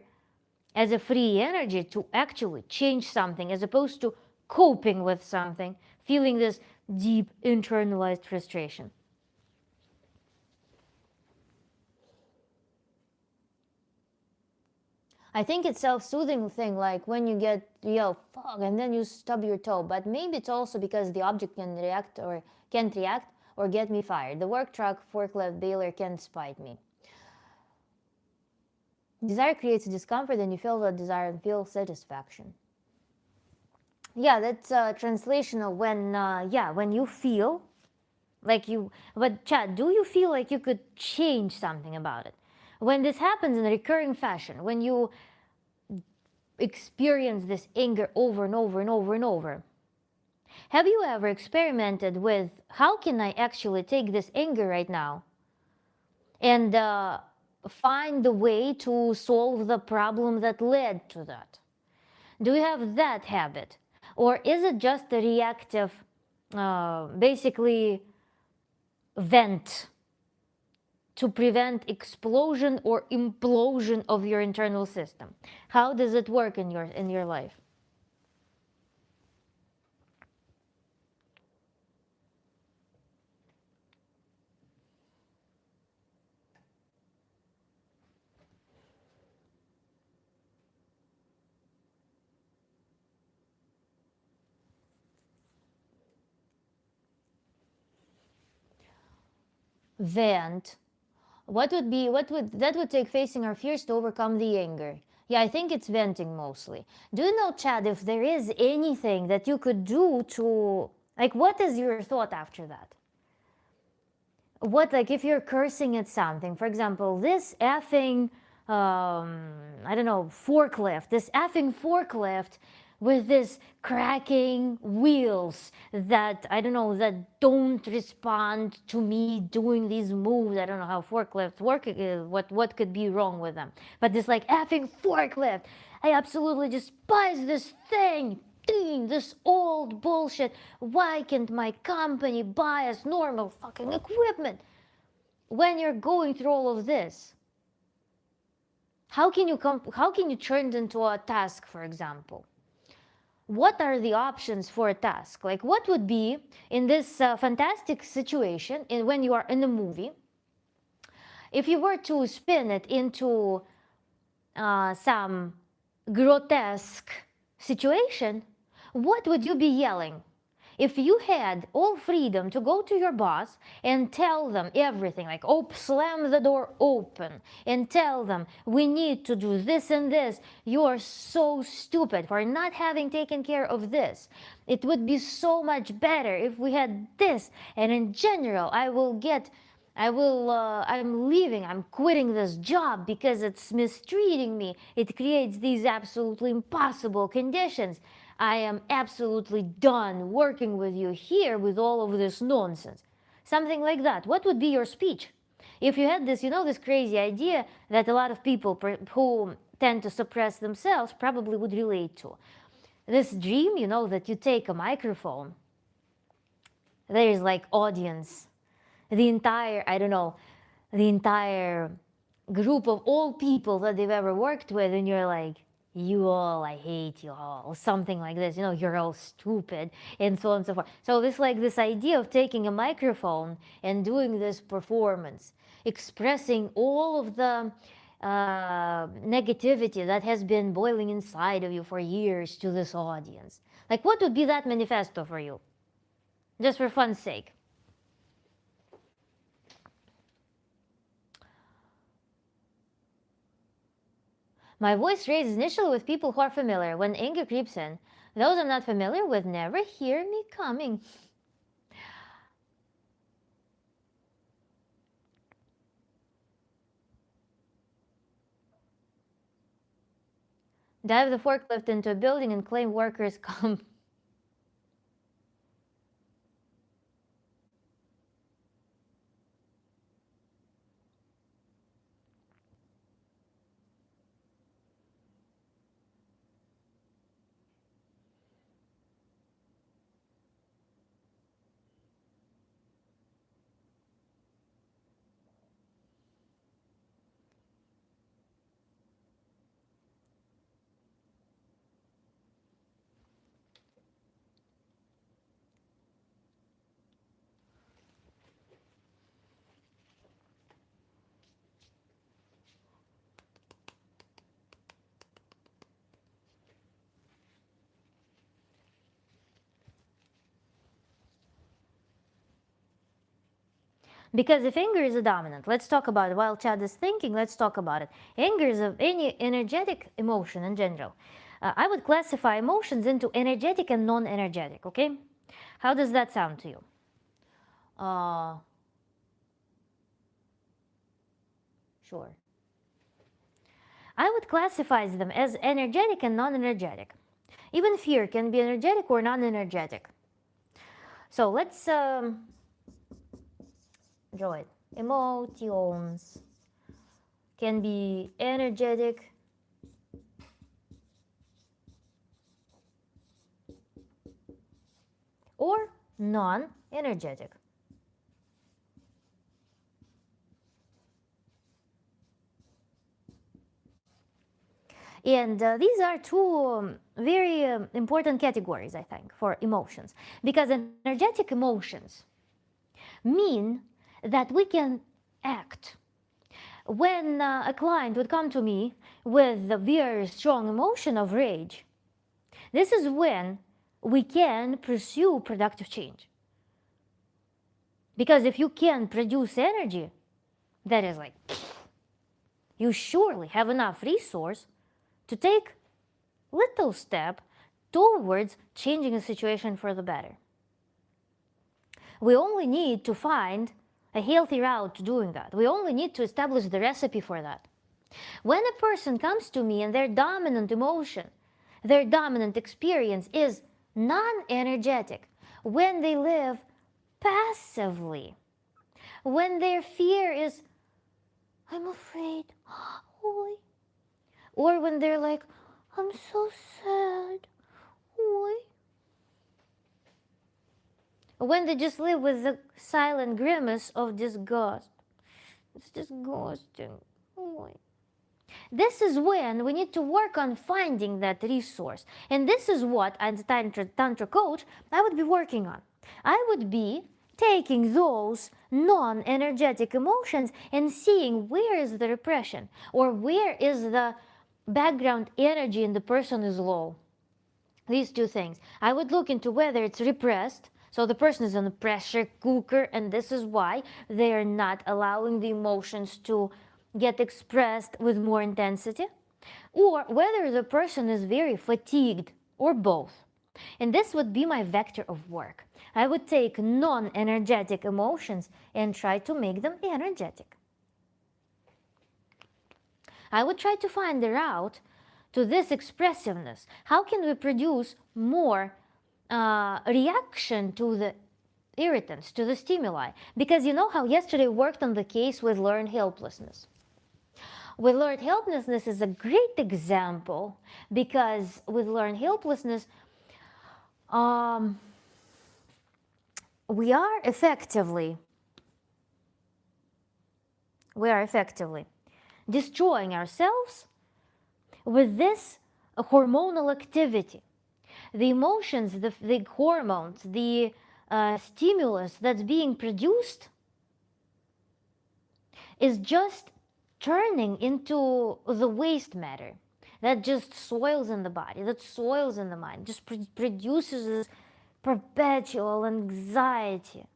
S1: as a free energy to actually change something, as opposed to coping with something, feeling this deep internalized frustration. I think it's self-soothing thing, like when you get fuck, and then you stub your toe. But maybe it's also because the object can react or can't react or get me fired. The work truck, forklift, baler can't spite me. Desire creates discomfort, and you feel that desire and feel satisfaction. Yeah, that's a translation of when you feel like you. But Chad, do you feel like you could change something about it? When this happens in a recurring fashion, when you experience this anger over and over and over and over, have you ever experimented with how can I actually take this anger right now and find the way to solve the problem that led to that? Do you have that habit? Or is it just a reactive, basically, vent to prevent explosion or implosion of your internal system? How does it work in your life? Vent. What would that would take facing our fears to overcome the anger? Yeah, I think it's venting mostly. Do you know, Chad, if there is anything that you could do to, like, what is your thought after that? What, like, if you're cursing at something, for example, this effing I don't know, forklift, this effing forklift with this cracking wheels that, I don't know, that don't respond to me doing these moves. I don't know how forklifts work, what could be wrong with them. But this like effing forklift, I absolutely despise this thing. This old bullshit. Why can't my company buy us normal fucking equipment? When you're going through all of this, how can you turn it into a task, for example? What are the options for a task? Like, what would be in this fantastic situation when you are in a movie, if you were to spin it into some grotesque situation, what would you be yelling? If you had all freedom to go to your boss and tell them everything, like, oh, slam the door open and tell them, we need to do this and this, you are so stupid for not having taken care of this. It would be so much better if we had this, and in general, I'm leaving, I'm quitting this job because it's mistreating me. It creates these absolutely impossible conditions. I am absolutely done working with you here with all of this nonsense. Something like that. What would be your speech? If you had this, this crazy idea that a lot of people who tend to suppress themselves probably would relate to. This dream, that you take a microphone, there is like audience, the entire group of all people that they've ever worked with, and you're like, you all, I hate you all, something like this, you're all stupid, and so on and so forth. So this idea of taking a microphone and doing this performance, expressing all of the negativity that has been boiling inside of you for years to this audience. Like, what would be that manifesto for you? Just for fun's sake. My voice raises initially with people who are familiar. When anger creeps in, those I'm not familiar with never hear me coming. Dive the forklift into a building and claim workers' comp. Because if anger is a dominant, let's talk about it. While Chad is thinking, let's talk about it. Anger is of any energetic emotion in general. I would classify emotions into energetic and non-energetic, okay? How does that sound to you? Sure. I would classify them as energetic and non-energetic. Even fear can be energetic or non-energetic. So let's draw it. Emotions can be energetic or non-energetic. And these are two very important categories, I think, for emotions. Because energetic emotions mean that we can act. When a client would come to me with a very strong emotion of rage, this is when we can pursue productive change. Because if you can produce energy, that is like, you surely have enough resource to take little step towards changing a situation for the better. We only need to find a healthy route to doing that. We only need to establish the recipe for that. When a person comes to me and their dominant emotion, their dominant experience is non-energetic, when they live passively, when their fear is, I'm afraid, or when they're like, I'm so sad, when they just live with the silent grimace of disgust. It's disgusting. This is when we need to work on finding that resource. And this is what, as a Tantra coach, I would be working on. I would be taking those non-energetic emotions and seeing where is the repression, or where is the background energy in the person is low. These two things. I would look into whether it's repressed, so the person is in a pressure cooker, and this is why they are not allowing the emotions to get expressed with more intensity, or whether the person is very fatigued, or both. And this would be my vector of work. I would take non-energetic emotions and try to make them energetic. I would try to find the route to this expressiveness. How can we produce more reaction to the irritants, to the stimuli? Because you know how yesterday we worked on the case with learned helplessness. With learned helplessness is a great example, because with learned helplessness, we are effectively destroying ourselves with this hormonal activity. The emotions, the hormones, the stimulus that's being produced is just turning into the waste matter that just soils in the body, that soils in the mind, just produces this perpetual anxiety.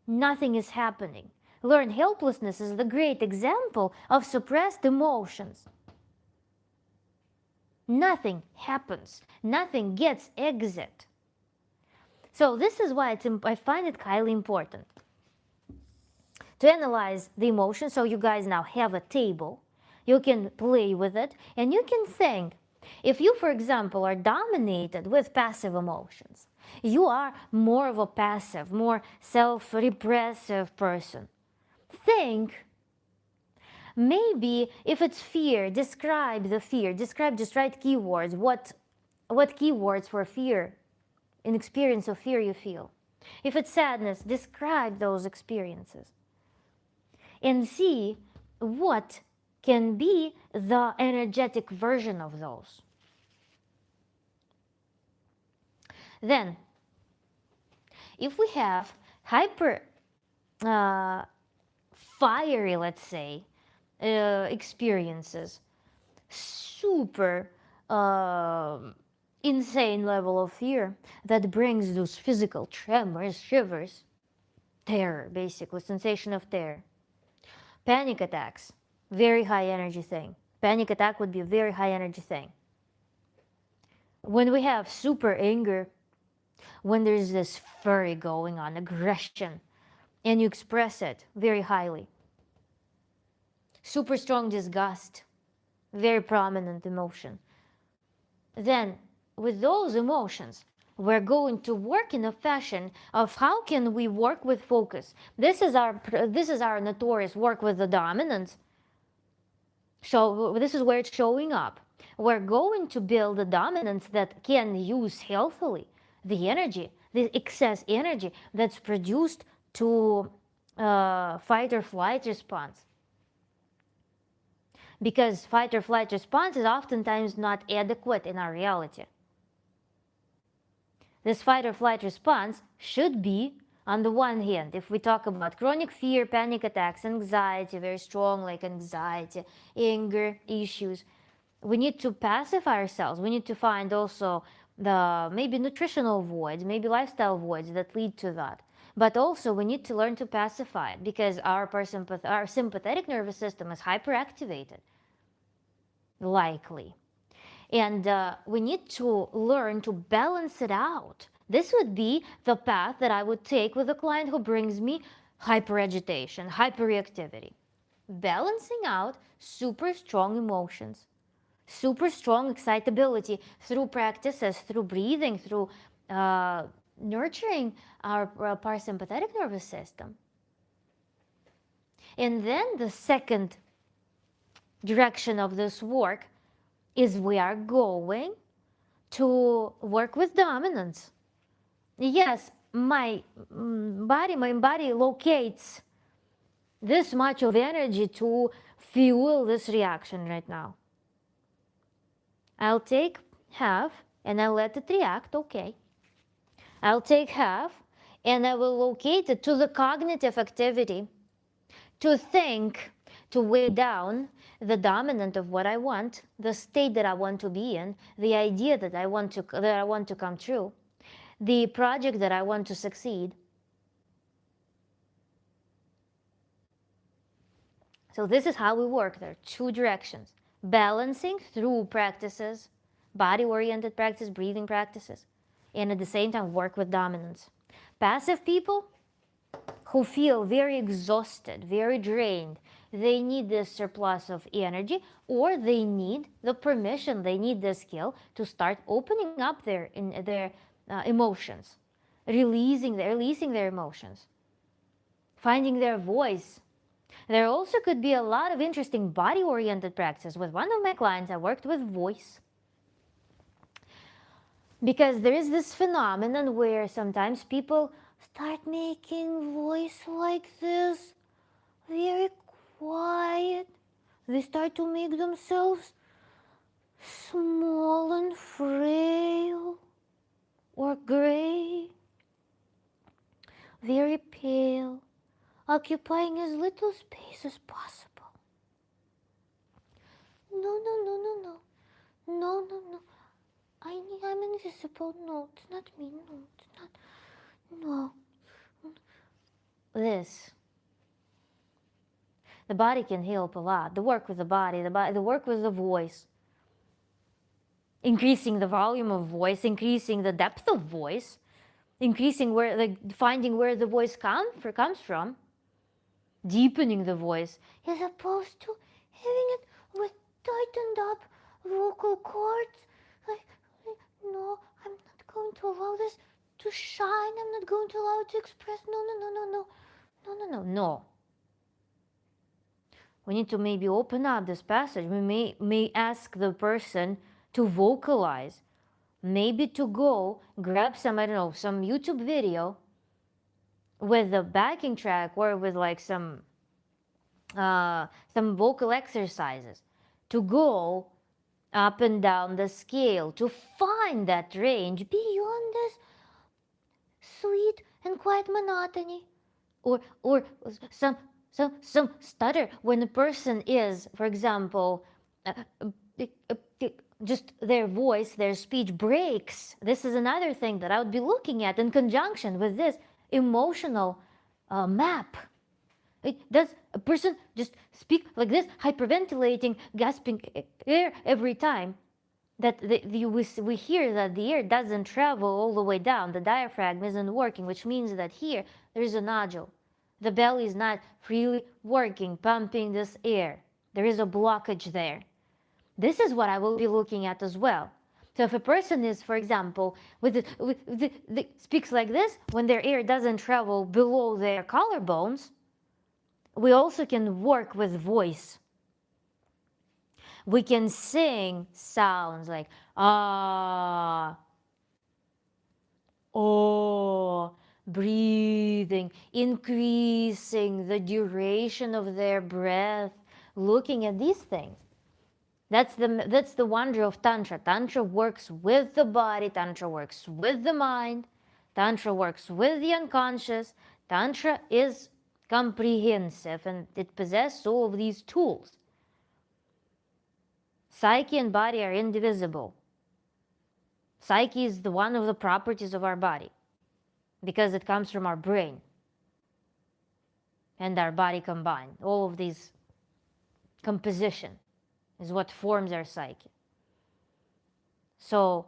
S1: Nothing is happening. Learned helplessness is the great example of suppressed emotions. Nothing happens. Nothing gets exit. So this is why I find it highly important to analyze the emotion. So you guys now have a table. You can play with it, and you can think, if you, for example, are dominated with passive emotions, you are more of a passive, more self-repressive person. Think, maybe if it's fear, describe the fear. Describe, just write keywords. What keywords for fear, an experience of fear you feel. If it's sadness, describe those experiences. And see what can be the energetic version of those. Then, if we have hyper fiery, let's say, experiences, super insane level of fear that brings those physical tremors, shivers, terror, basically, sensation of terror. Panic attacks, very high energy thing. Panic attack would be a very high energy thing. When we have super anger, when there's this fury going on, aggression, and you express it very highly. Super strong disgust, very prominent emotion. Then, with those emotions, we're going to work in a fashion of how can we work with focus. This is our notorious work with the dominant. So this is where it's showing up. We're going to build a dominance that can use healthily the energy, the excess energy that's produced to fight or flight response. Because fight or flight response is oftentimes not adequate in our reality. This fight or flight response should be, on the one hand, if we talk about chronic fear, panic attacks, anxiety, very strong like anxiety, anger issues, we need to pacify ourselves. We need to find also the maybe nutritional voids, maybe lifestyle voids that lead to that. But also we need to learn to pacify it, because our sympathetic nervous system is hyperactivated, likely. And we need to learn to balance it out. This would be the path that I would take with a client who brings me hyperagitation, hyperreactivity. balancing out super strong emotions, super strong excitability through practices, through breathing, through nurturing our parasympathetic nervous system. And then the second direction of this work is we are going to work with dominance. Yes, my body locates this much of energy to fuel this reaction right now. I'll take half and I'll let it react, okay. I'll take half and I will locate it to the cognitive activity, to think, to weigh down the dominant of what I want, the state that I want to be in, the idea that I want to come true, the project that I want to succeed. So this is how we work. There are two directions. Balancing through practices, body-oriented practice, breathing practices, and at the same time work with dominance. Passive people who feel very exhausted, very drained, they need this surplus of energy, or they need the permission, they need the skill to start opening up their emotions, releasing their emotions, finding their voice. There also could be a lot of interesting body-oriented practices. With one of my clients, I worked with voice. Because there is this phenomenon where sometimes people start making voice like this, very quiet. They start to make themselves small and frail or gray, very pale, occupying as little space as possible. No. I'm invisible. No, it's not me. No, it's not. No. This. The body can help a lot. The work with the body, the work with the voice. Increasing the volume of voice, increasing the depth of voice, increasing finding where the voice comes from, deepening the voice, as opposed to having it with tightened up vocal cords. No, I'm not going to allow this to shine. I'm not going to allow it to express. No. We need to maybe open up this passage. We may ask the person to vocalize, maybe to go grab some YouTube video with a backing track or with like some vocal exercises, to go up and down the scale, to find that range beyond this sweet and quiet monotony, or some stutter when a person is, for example, just their voice, their speech breaks. This is another thing that I would be looking at in conjunction with this emotional map. Does a person just speak like this, hyperventilating, gasping air every time? That we hear that the air doesn't travel all the way down, the diaphragm isn't working, which means that here there is a nodule. The belly is not freely working, pumping this air. There is a blockage there. This is what I will be looking at as well. So if a person is, for example, speaks like this, when their air doesn't travel below their collarbones, we also can work with voice. We can sing sounds like ah, oh, breathing, increasing the duration of their breath, looking at these things. That's the wonder of Tantra. Tantra works with the body, Tantra works with the mind, Tantra works with the unconscious. Tantra is comprehensive and it possesses all of these tools. Psyche and body are indivisible. Psyche is one of the properties of our body because it comes from our brain and our body combined. All of these composition is what forms our psyche. So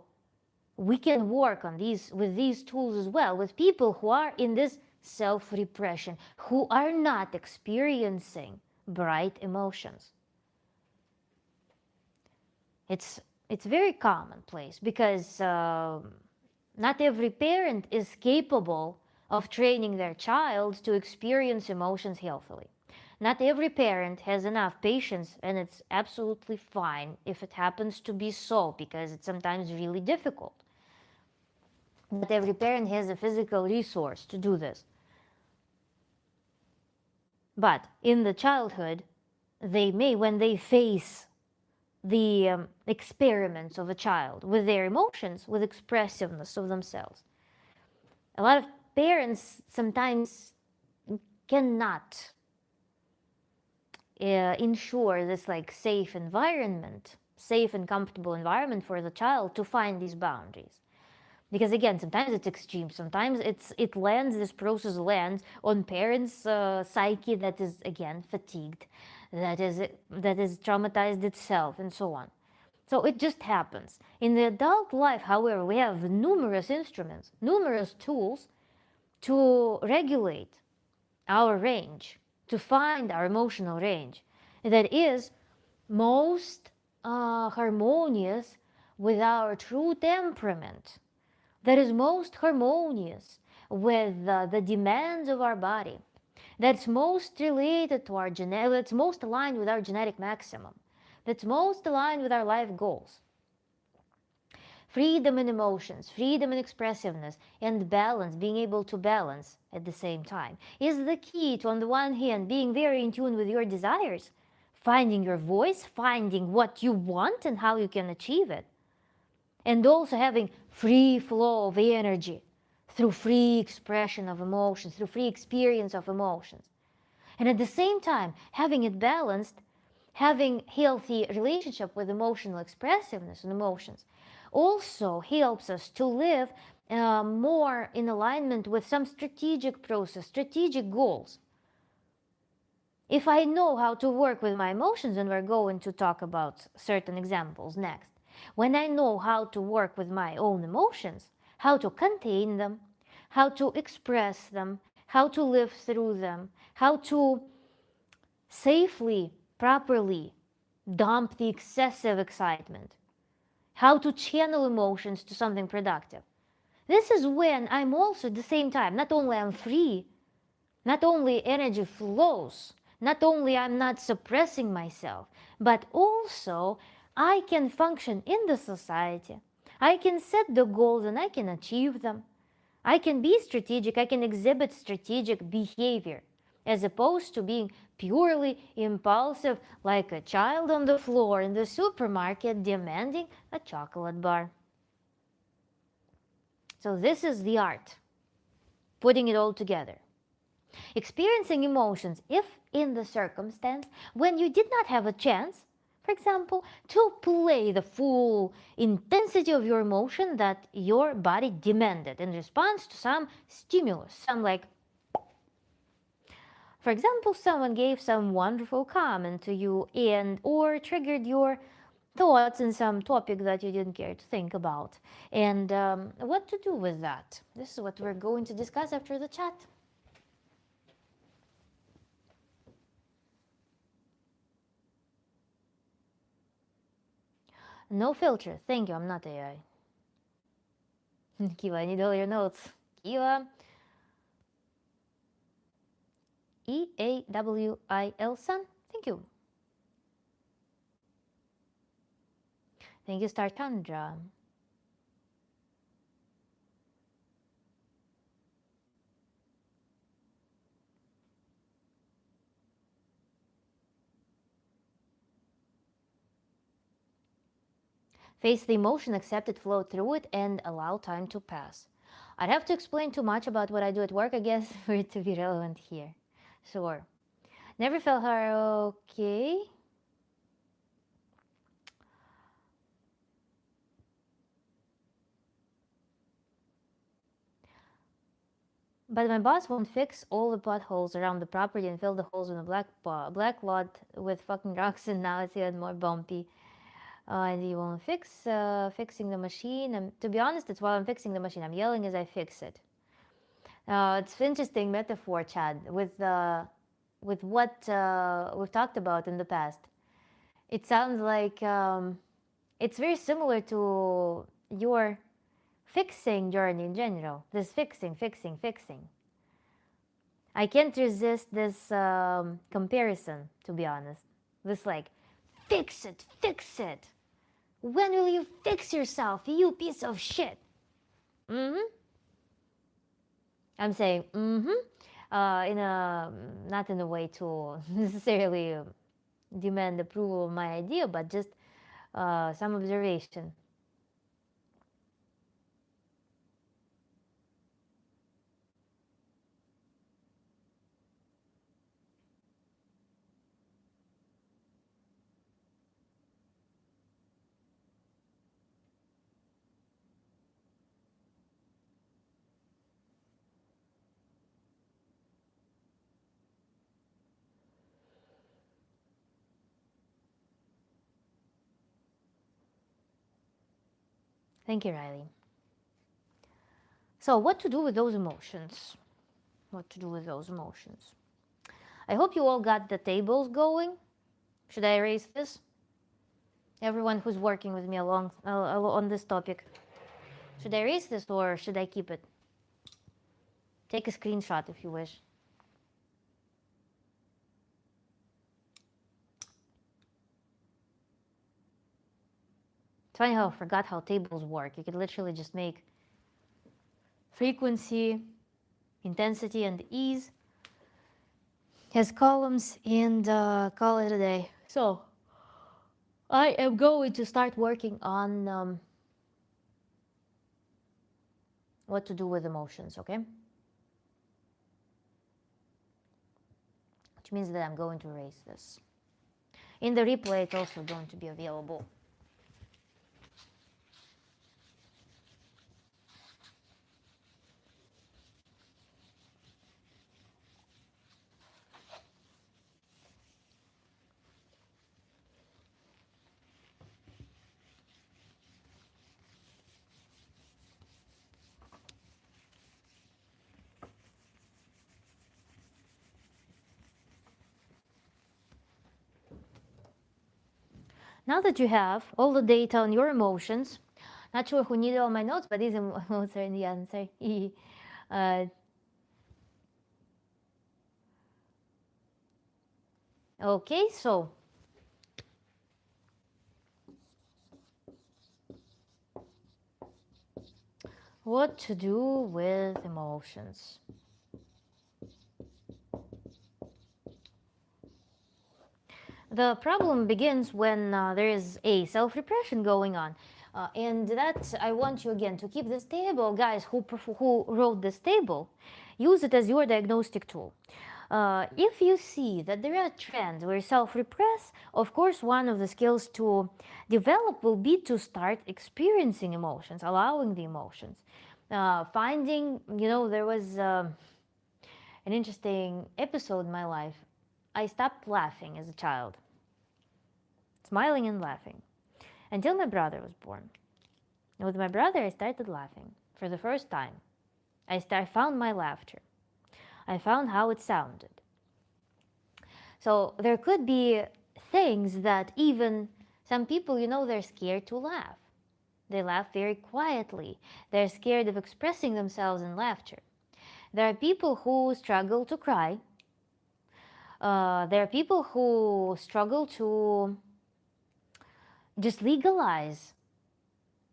S1: we can work on with these tools as well with people who are in this self-repression, who are not experiencing bright emotions. It's very commonplace because not every parent is capable of training their child to experience emotions healthily. Not every parent has enough patience, and it's absolutely fine if it happens to be so, because it's sometimes really difficult. Not every parent has a physical resource to do this. But in the childhood, they may, when they face the experiments of a child with their emotions, with expressiveness of themselves, a lot of parents sometimes cannot ensure this like safe environment, safe and comfortable environment for the child to find these boundaries. Because again, sometimes it's extreme, sometimes this process lands on parents' psyche that is again fatigued, that is traumatized itself, and so on. So it just happens. In the adult life, however, we have numerous instruments, numerous tools to regulate our range, to find our emotional range that is most harmonious with our true temperament, that is most harmonious with the demands of our body, that's most related to our that's most aligned with our genetic maximum, that's most aligned with our life goals. Freedom in emotions, freedom in expressiveness, and balance, being able to balance at the same time, is the key to, on the one hand, being very in tune with your desires, finding your voice, finding what you want and how you can achieve it, and also having free flow of energy through free expression of emotions, through free experience of emotions. And at the same time, having it balanced, having healthy relationship with emotional expressiveness and emotions also helps us to live more in alignment with some strategic process, strategic goals. If I know how to work with my emotions, and we're going to talk about certain examples next, when I know how to work with my own emotions, how to contain them, how to express them, how to live through them, how to safely, properly dump the excessive excitement, how to channel emotions to something productive. This is when I'm also at the same time, not only I'm free, not only energy flows, not only I'm not suppressing myself, but also I can function in the society. I can set the goals and I can achieve them. I can be strategic, I can exhibit strategic behavior, as opposed to being purely impulsive like a child on the floor in the supermarket demanding a chocolate bar. So this is the art, putting it all together. Experiencing emotions, if in the circumstance when you did not have a chance, for example, to play the full intensity of your emotion that your body demanded in response to some stimulus, some like, for example, someone gave some wonderful comment to you and or triggered your thoughts in some topic that you didn't care to think about. And what to do with that? This is what we're going to discuss after the chat. No filter. Thank you. I'm not AI. Kiva, I need all your notes. Kiva. EAWIL son. Thank you. Thank you, Star Tantra. Face the emotion, accept it, flow through it, and allow time to pass. I'd have to explain too much about what I do at work, I guess, for it to be relevant here. Sure. Never felt her okay. But my boss won't fix all the potholes around the property and fill the holes in the black lot with fucking rocks, and now it's even more bumpy. And he won't fixing the machine. And to be honest, it's while I'm fixing the machine, I'm yelling as I fix it. It's an interesting metaphor, Chad, with with what we've talked about in the past, it sounds like it's very similar to your fixing journey in general. This fixing, fixing, fixing. I can't resist this comparison, to be honest. This like, fix it, fix it. When will you fix yourself, you piece of shit? Mm-hmm. I'm saying in a not in a way to necessarily demand approval of my idea, but just some observation. Thank you, Riley. So, what to do with those emotions? What to do with those emotions? I hope you all got the tables going. Should I erase this? Everyone who's working with me along on this topic. Should I erase this or should I keep it? Take a screenshot if you wish. It's funny how I forgot how tables work. You could literally just make frequency, intensity, and ease as columns and call it a day. So I am going to start working on what to do with emotions, okay? Which means that I'm going to erase this. In the replay, it's also going to be available. Now that you have all the data on your emotions, not sure who needed all my notes, but these notes are in the answer. Okay, so what to do with emotions? The problem begins when there is a self-repression going on. And that I want you again to keep this table, guys who wrote this table, use it as your diagnostic tool. If you see that there are trends where self-repress, of course, one of the skills to develop will be to start experiencing emotions, allowing the emotions. Finding, there was an interesting episode in my life. I stopped laughing as a child, smiling and laughing, until my brother was born. And with my brother, I started laughing for the first time. I found my laughter. I found how it sounded. So there could be things that even some people, they're scared to laugh. They laugh very quietly. They're scared of expressing themselves in laughter. There are people who struggle to cry. There are people who struggle to just legalize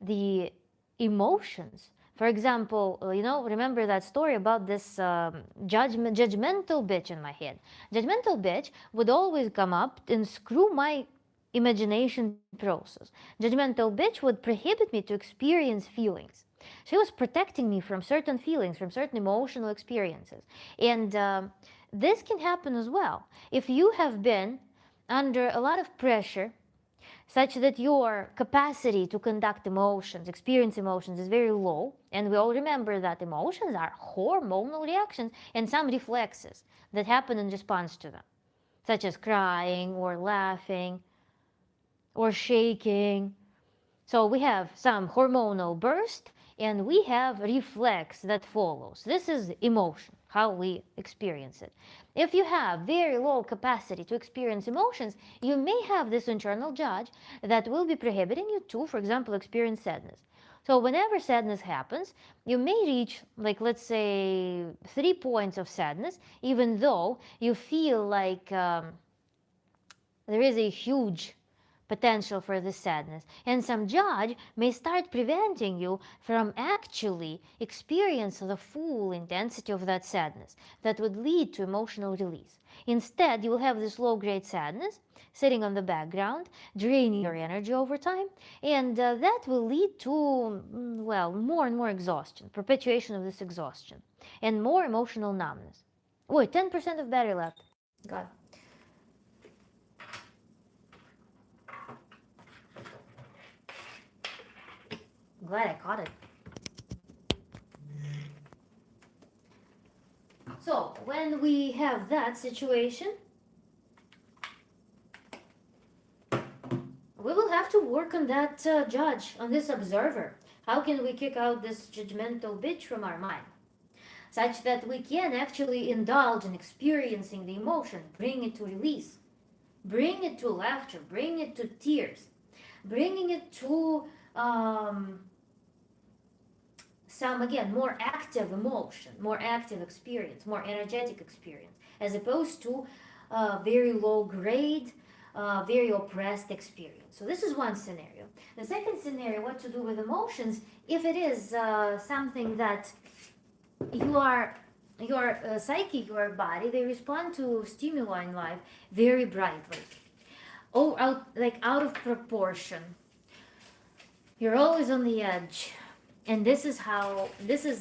S1: the emotions. For example, remember that story about this judgmental bitch in my head. Judgmental bitch would always come up and screw my imagination process. Judgmental bitch would prohibit me to experience feelings. She was protecting me from certain feelings, from certain emotional experiences. And this can happen as well. If you have been under a lot of pressure, such that your capacity to conduct emotions, experience emotions, is very low. And we all remember that emotions are hormonal reactions and some reflexes that happen in response to them, such as crying or laughing or shaking. So we have some hormonal burst and we have reflex that follows. This is emotion, how we experience it. If you have very low capacity to experience emotions, you may have this internal judge that will be prohibiting you to, for example, experience sadness. So whenever sadness happens, you may reach, like, let's say 3 points of sadness, even though you feel like there is a huge potential for this sadness, and some judge may start preventing you from actually experience the full intensity of that sadness that would lead to emotional release. Instead, you will have this low-grade sadness sitting on the background, draining your energy over time, and that will lead to, well, more and more exhaustion, perpetuation of this exhaustion, and more emotional numbness. Wait, 10% of battery left. God. Glad I caught it. So, when we have that situation, we will have to work on that judge, on this observer. How can we kick out this judgmental bitch from our mind? Such that we can actually indulge in experiencing the emotion, bring it to release, bring it to laughter, bring it to tears, bringing it to some, again, more active emotion, more active experience, more energetic experience, as opposed to very low grade, very oppressed experience. So this is one scenario. The second scenario, what to do with emotions, if it is something that your psyche, your body, they respond to stimuli in life very brightly, out of proportion. You're always on the edge. And this is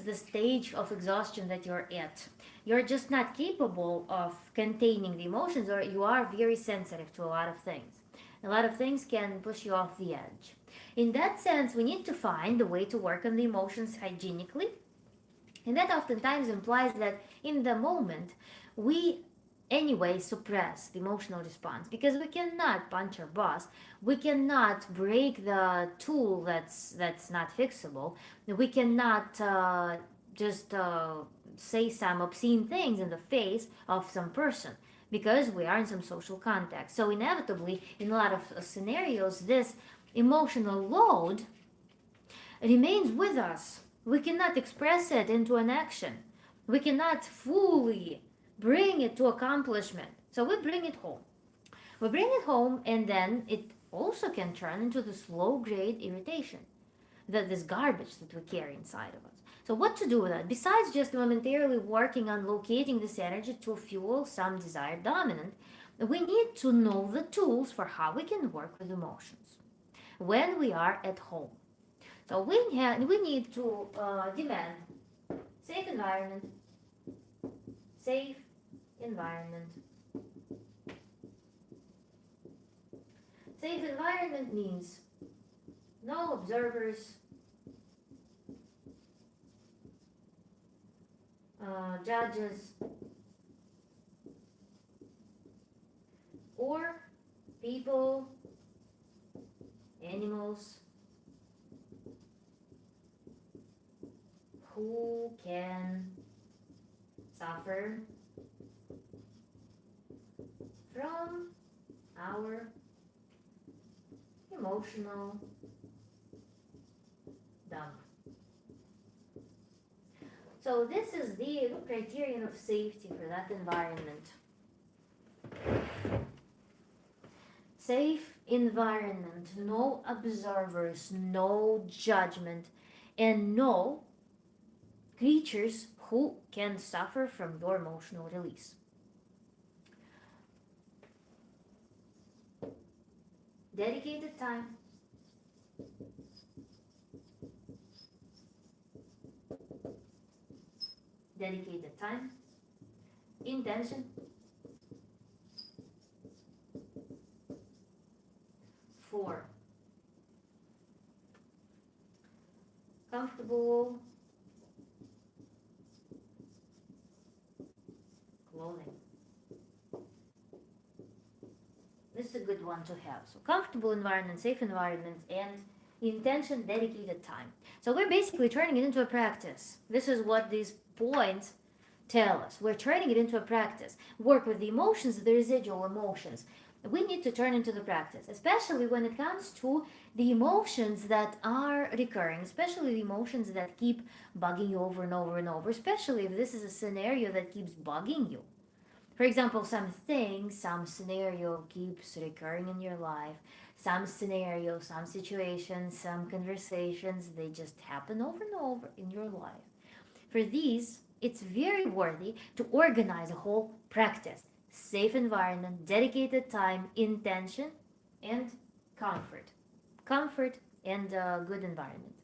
S1: the stage of exhaustion that you're at. You're just not capable of containing the emotions, or you are very sensitive to a lot of things. A lot of things can push you off the edge. In that sense, we need to find a way to work on the emotions hygienically. And that oftentimes implies that in the moment, we anyway suppress the emotional response, because we cannot punch our boss, we cannot break the tool that's not fixable, we cannot just say some obscene things in the face of some person, because we are in some social context. So inevitably, in a lot of scenarios, this emotional load remains with us. We cannot express it into an action. We cannot fully bring it to accomplishment. So we bring it home. We bring it home, and then it also can turn into this low-grade irritation, this garbage that we carry inside of us. So what to do with that? Besides just momentarily working on locating this energy to fuel some desired dominant, we need to know the tools for how we can work with emotions when we are at home. So we need to demand safe environment, safe environment. Safe environment means no observers, judges, or people, animals who can suffer from our emotional dump. So this is the criterion of safety for that environment. Safe environment, no observers, no judgment, and no creatures who can suffer from your emotional release. Dedicated time. Dedicated time. Intention. Four. Comfortable clothing. This is a good one to have. So comfortable environment, safe environment, and intention, dedicated time. So we're basically turning it into a practice. This is what these points tell us. We're turning it into a practice. Work with the emotions, the residual emotions. We need to turn into the practice, especially when it comes to the emotions that are recurring, especially the emotions that keep bugging you over and over and over, especially if this is a scenario that keeps bugging you. For example, some scenario keeps recurring in your life. Some scenario, some situations, some conversations, they just happen over and over in your life. For these, it's very worthy to organize a whole practice. Safe environment, dedicated time, intention, and comfort. Comfort and a good environment.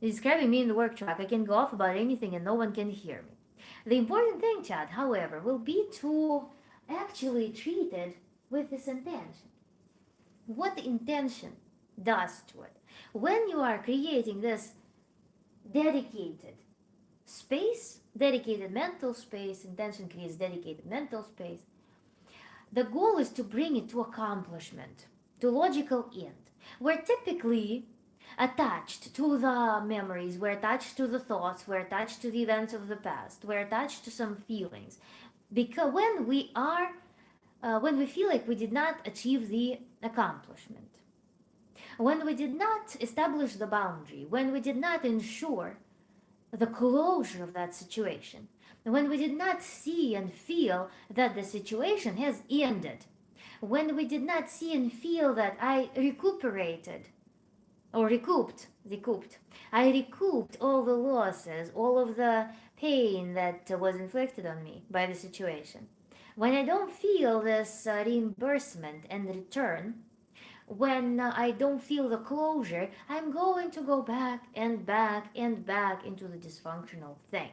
S1: Describing me in the work track, I can go off about anything and no one can hear me. The important thing, Chad, however, will be to actually treat it with this intention. What the intention does to it. When you are creating this dedicated space, dedicated mental space, intention creates dedicated mental space, the goal is to bring it to accomplishment, to logical end, where typically attached to the memories, we're attached to the thoughts, we're attached to the events of the past, we're attached to some feelings. Because when we feel like we did not achieve the accomplishment, when we did not establish the boundary, when we did not ensure the closure of that situation, when we did not see and feel that the situation has ended, when we did not see and feel that I recuperated or recouped. I recouped all the losses, all of the pain that was inflicted on me by the situation. When I don't feel this reimbursement and return, when I don't feel the closure, I'm going to go back and back and back into the dysfunctional thing.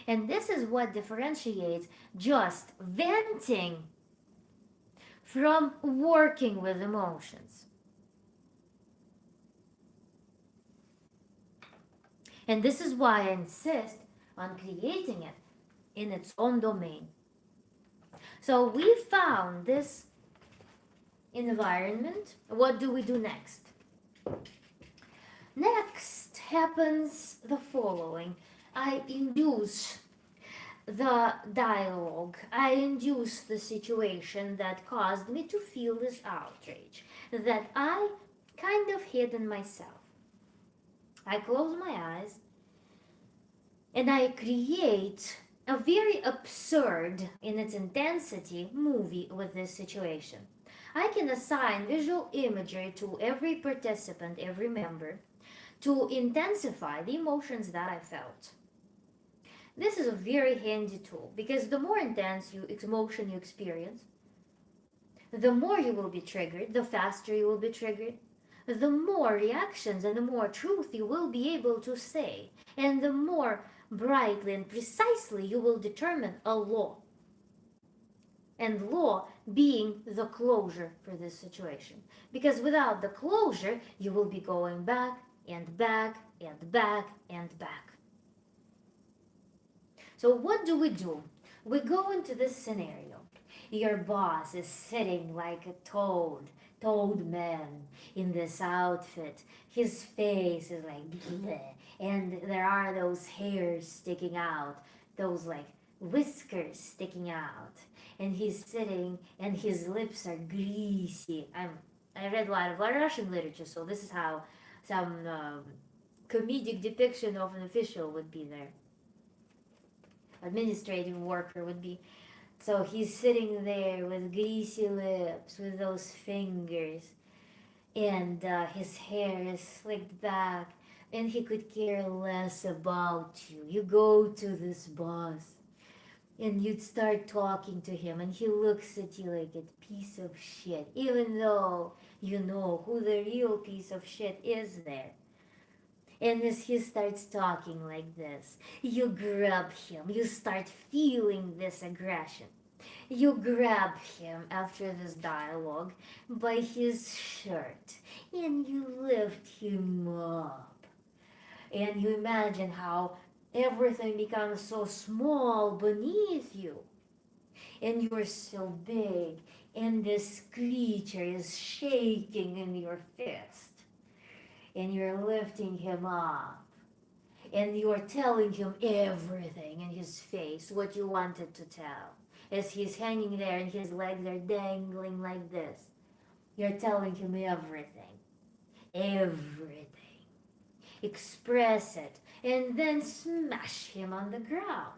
S1: And this is what differentiates just venting from working with emotions. And this is why I insist on creating it in its own domain. So we found this environment. What do we do next? Next happens the following. I induce the dialogue. I induce the situation that caused me to feel this outrage that I kind of hid in myself. I close my eyes and I create a very absurd in its intensity movie with this situation. I can assign visual imagery to every participant, every member, to intensify the emotions that I felt. This is a very handy tool because the more intense emotion you experience, the more you will be triggered, the faster you will be triggered, the more reactions and the more truth you will be able to say, and the more brightly and precisely you will determine a law. And law being the closure for this situation. Because without the closure, you will be going back and back and back and back. So what do? We go into this scenario. Your boss is sitting like a toad man in this outfit. His face is like bleh, and there are those hairs sticking out, those like whiskers sticking out. And he's sitting and his lips are greasy. I read a lot of Russian literature, so this is how some comedic depiction of an official would be there. Administrative worker would be. So he's sitting there with greasy lips, with those fingers, and his hair is slicked back, and he could care less about you. You go to this boss, and you'd start talking to him, and he looks at you like a piece of shit, even though you know who the real piece of shit is there. And as he starts talking like this, you grab him, you start feeling this aggression. You grab him after this dialogue by his shirt and you lift him up. And you imagine how everything becomes so small beneath you. And you're so big, and this creature is shaking in your fist. and you're lifting him up. And you're telling him everything in his face, what you wanted to tell. As he's hanging there and his legs are dangling like this, you're telling him everything. Everything. Express it and then smash him on the ground.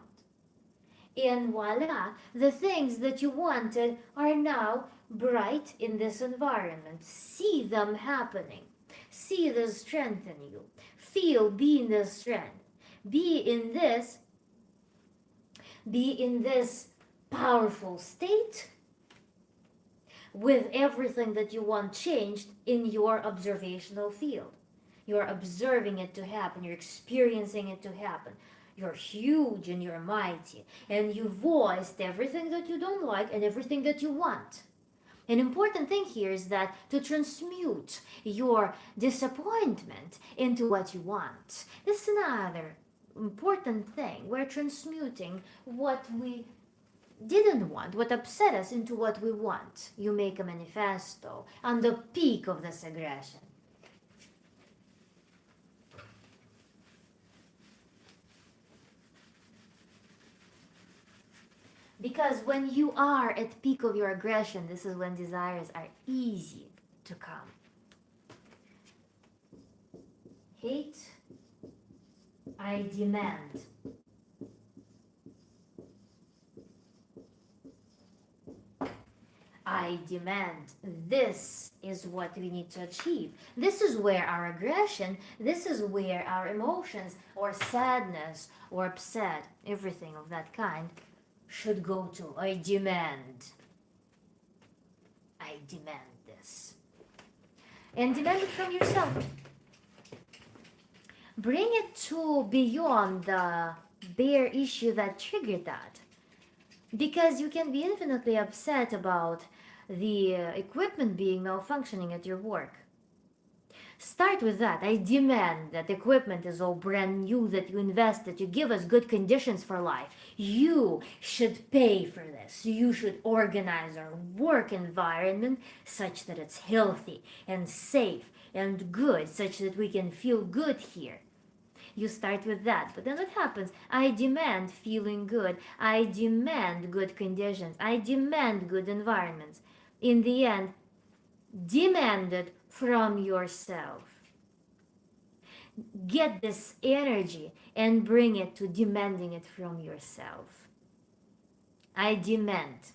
S1: And voila, the things that you wanted are now bright in this environment. See them happening. See this strength in you. Feel, be in this strength. Be in this powerful state with everything that you want changed in your observational field. You're observing it to happen. You're experiencing it to happen. You're huge and you're mighty. And you voiced everything that you don't like and everything that you want. An important thing here is that to transmute your disappointment into what you want. This is another important thing. We're transmuting what we didn't want, what upset us, into what we want. You make a manifesto on the peak of this aggression. Because when you are at peak of your aggression, this is when desires are easy to come. Hate, I demand. I demand. This is what we need to achieve. This is where our aggression, this is where our emotions or sadness or upset, everything of that kind, should go to. I demand. I demand this. And demand it from yourself. Bring it to beyond the bare issue that triggered that. Because you can be infinitely upset about the equipment being malfunctioning at your work. Start with that. I demand that equipment is all brand new, that you invest, that you give us good conditions for life. You should pay for this. You should organize our work environment such that it's healthy and safe and good, such that we can feel good here. You start with that. But then what happens? I demand feeling good. I demand good conditions. I demand good environments. In the end, demand it from yourself. Get this energy and bring it to demanding it from yourself. I demand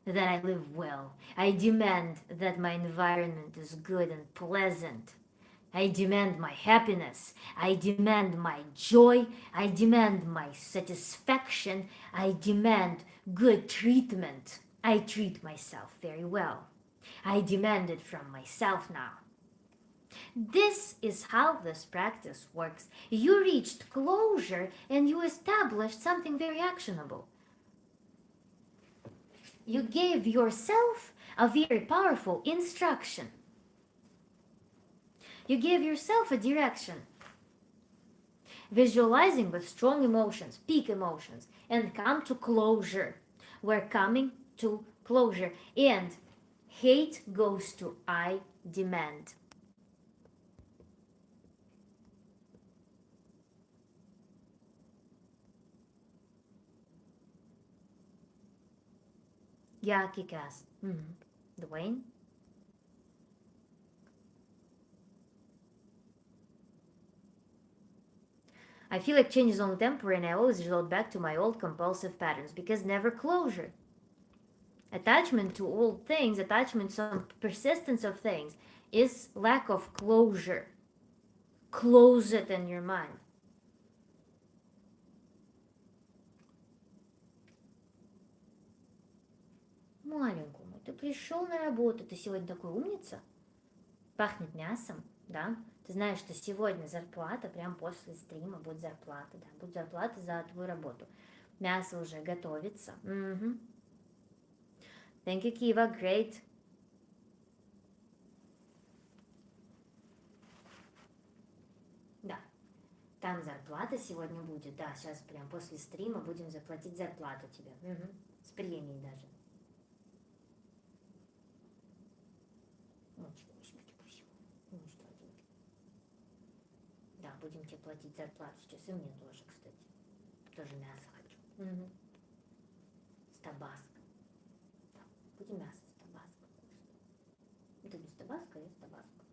S1: that I live well. I demand that my environment is good and pleasant. I demand my happiness. I demand my joy. I demand my satisfaction. I demand good treatment. I treat myself very well. I demand it from myself now. This is how this practice works. You reached closure and you established something very actionable. You gave yourself a very powerful instruction. You gave yourself a direction. Visualizing with strong emotions, peak emotions, and come to closure. We're coming to closure. And hate goes to I demand. Yeah, kick-ass. Dwayne? I feel like change is only temporary and I always resort back to my old compulsive patterns because never closure. Attachment to old things, attachment to some persistence of things is lack of closure. Close it in your mind. Маленькому, ты пришел на работу, ты сегодня такой умница. Пахнет мясом, да? Ты знаешь, что сегодня зарплата, прям после стрима будет зарплата, да? Будет зарплата за твою работу. Мясо уже готовится. Thank you, Kiva, great. Да, там зарплата сегодня будет, да, сейчас прям после стрима будем заплатить зарплату тебе. С премией даже. Очень, Господи, спасибо. Ну, что делать? будем тебе платить зарплату сейчас. И мне тоже, кстати. Тоже мясо хочу. Угу. С табаско. Да. Будем мясо с табаско. Это без табаско, а с табаско.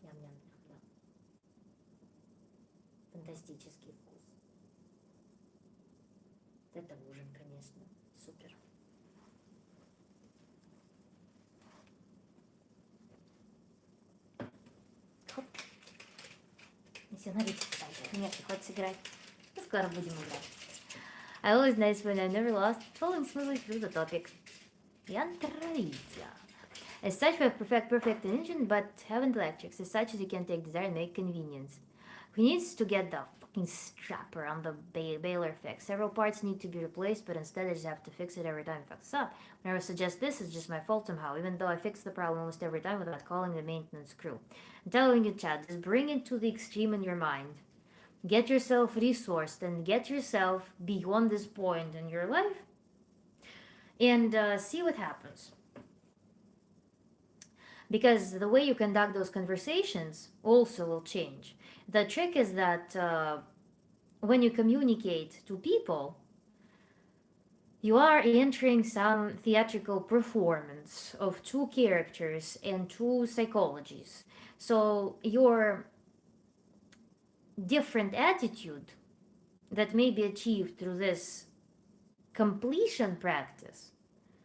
S1: Ням-ням. Да. Фантастический вкус. Это ужин, конечно. Супер. Хоп. Миссионарий, кстати. Нет, не хочешь играть. Ну, скоро будем играть. I always nice when I never lost, following smoothly through the topic. Tantra. As such, we have perfect intention, but haven't electrics. As such as you can take desire and make convenience. Who needs to get the fucking strap around the baler fixed? Several parts need to be replaced, but instead I just have to fix it every time it fucks up. Whenever I suggest this, it's just my fault somehow, even though I fix the problem almost every time without calling the maintenance crew. I'm telling you, Chad, just bring it to the extreme in your mind. Get yourself resourced and get yourself beyond this point in your life and see what happens. Because the way you conduct those conversations also will change. The trick is that when you communicate to people, you are entering some theatrical performance of two characters and two psychologies. So your different attitude that may be achieved through this completion practice,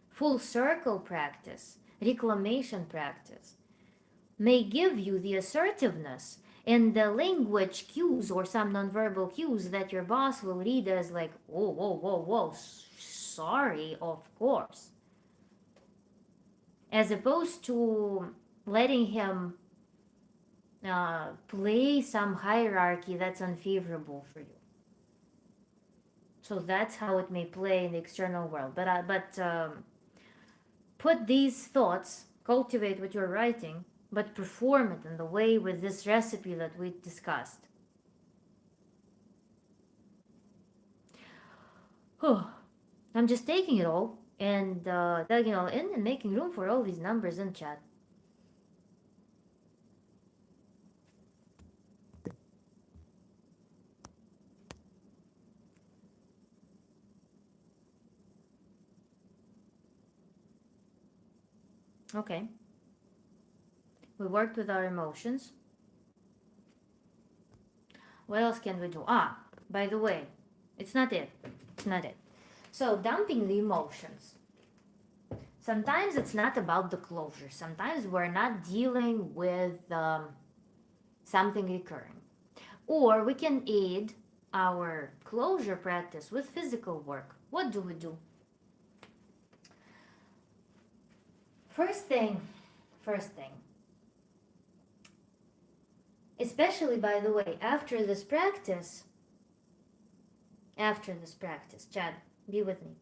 S1: full circle practice, reclamation practice, may give you the assertiveness and the language cues or some nonverbal cues that your boss will read as like, oh, whoa, sorry, of course. As opposed to letting him play some hierarchy that's unfavorable for you. So that's how it may play in the external world. But put these thoughts, cultivate what you're writing, but perform it in the way with this recipe that we discussed. I'm just taking it all and tagging it all in and making room for all these numbers in chat. Okay. We worked with our emotions. What else can we do? By the way, it's not it. It's not it. So dumping the emotions. Sometimes it's not about the closure. Sometimes we're not dealing with something recurring. Or we can aid our closure practice with physical work. What do we do? First thing, especially by the way, after this practice, Chad, be with me.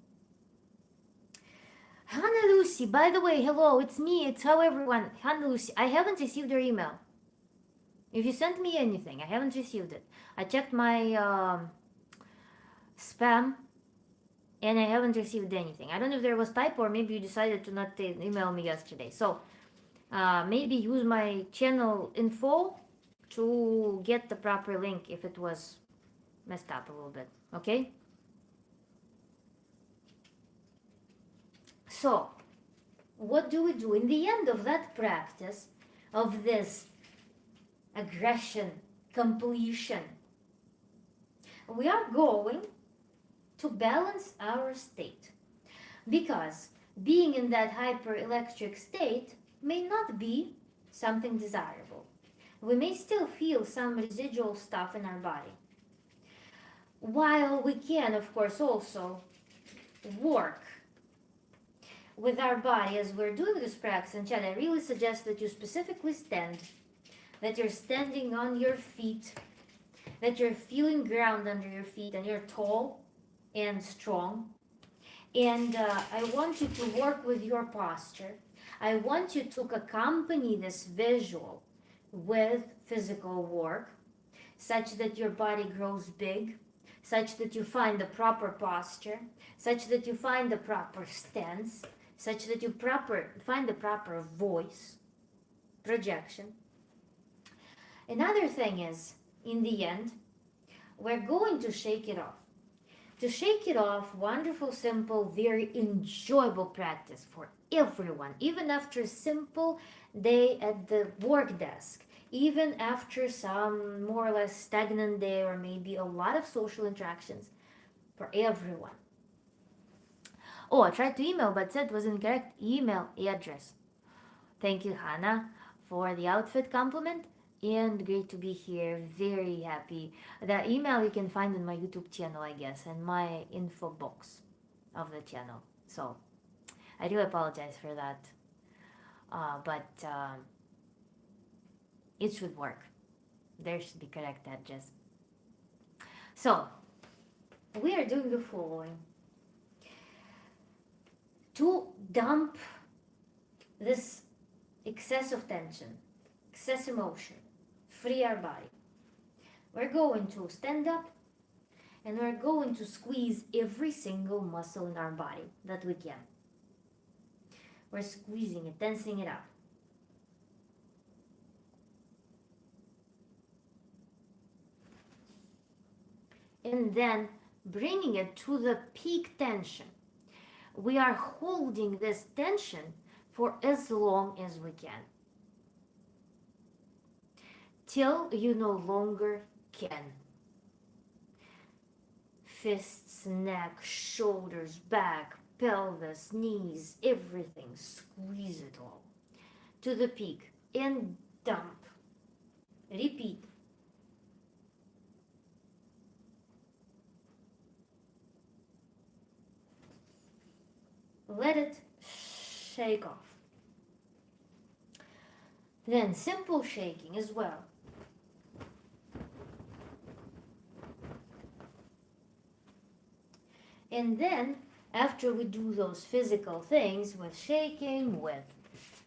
S1: Hannah Lucy, by the way, hello, it's me, it's how everyone. Hannah Lucy, I haven't received your email. If you sent me anything, I haven't received it. I checked my spam and I haven't received anything. I don't know if there was typo or maybe you decided to not email me yesterday. So maybe use my channel info to get the proper link if it was messed up a little bit, okay? So, what do we do in the end of that practice of this aggression, completion? We are going to balance our state, because being in that hyper-electric state may not be something desirable. We may still feel some residual stuff in our body. While we can, of course, also work with our body as we're doing this practice. And Chad, I really suggest that you specifically stand, that you're standing on your feet, that you're feeling ground under your feet, and you're tall and strong. And I want you to work with your posture. I want you to accompany this visual with physical work, such that your body grows big, such that you find the proper posture, such that you find the proper stance, such that you find the proper voice, projection. Another thing is, in the end, we're going to shake it off. To shake it off, wonderful, simple, very enjoyable practice for everyone, even after a simple day at the work desk, even after some more or less stagnant day or maybe a lot of social interactions for everyone. Oh, I tried to email but said it was incorrect email address. Thank you, Hannah, for the outfit compliment. And great to be here. Very happy. The email you can find in my YouTube channel, I guess, and my info box of the channel. So I do apologize for that, but it should work. There should be correct address. So we are doing the following: to dump this excess of tension, excess emotion, free our body. We're going to stand up and we're going to squeeze every single muscle in our body that we can. We're squeezing it, tensing it out. And then bringing it to the peak tension. We are holding this tension for as long as we can, till you no longer can. Fists, neck, shoulders, back, pelvis, knees, everything. Squeeze it all to the peak and dump. Repeat. Let it shake off. Then simple shaking as well. And then, after we do those physical things with shaking, with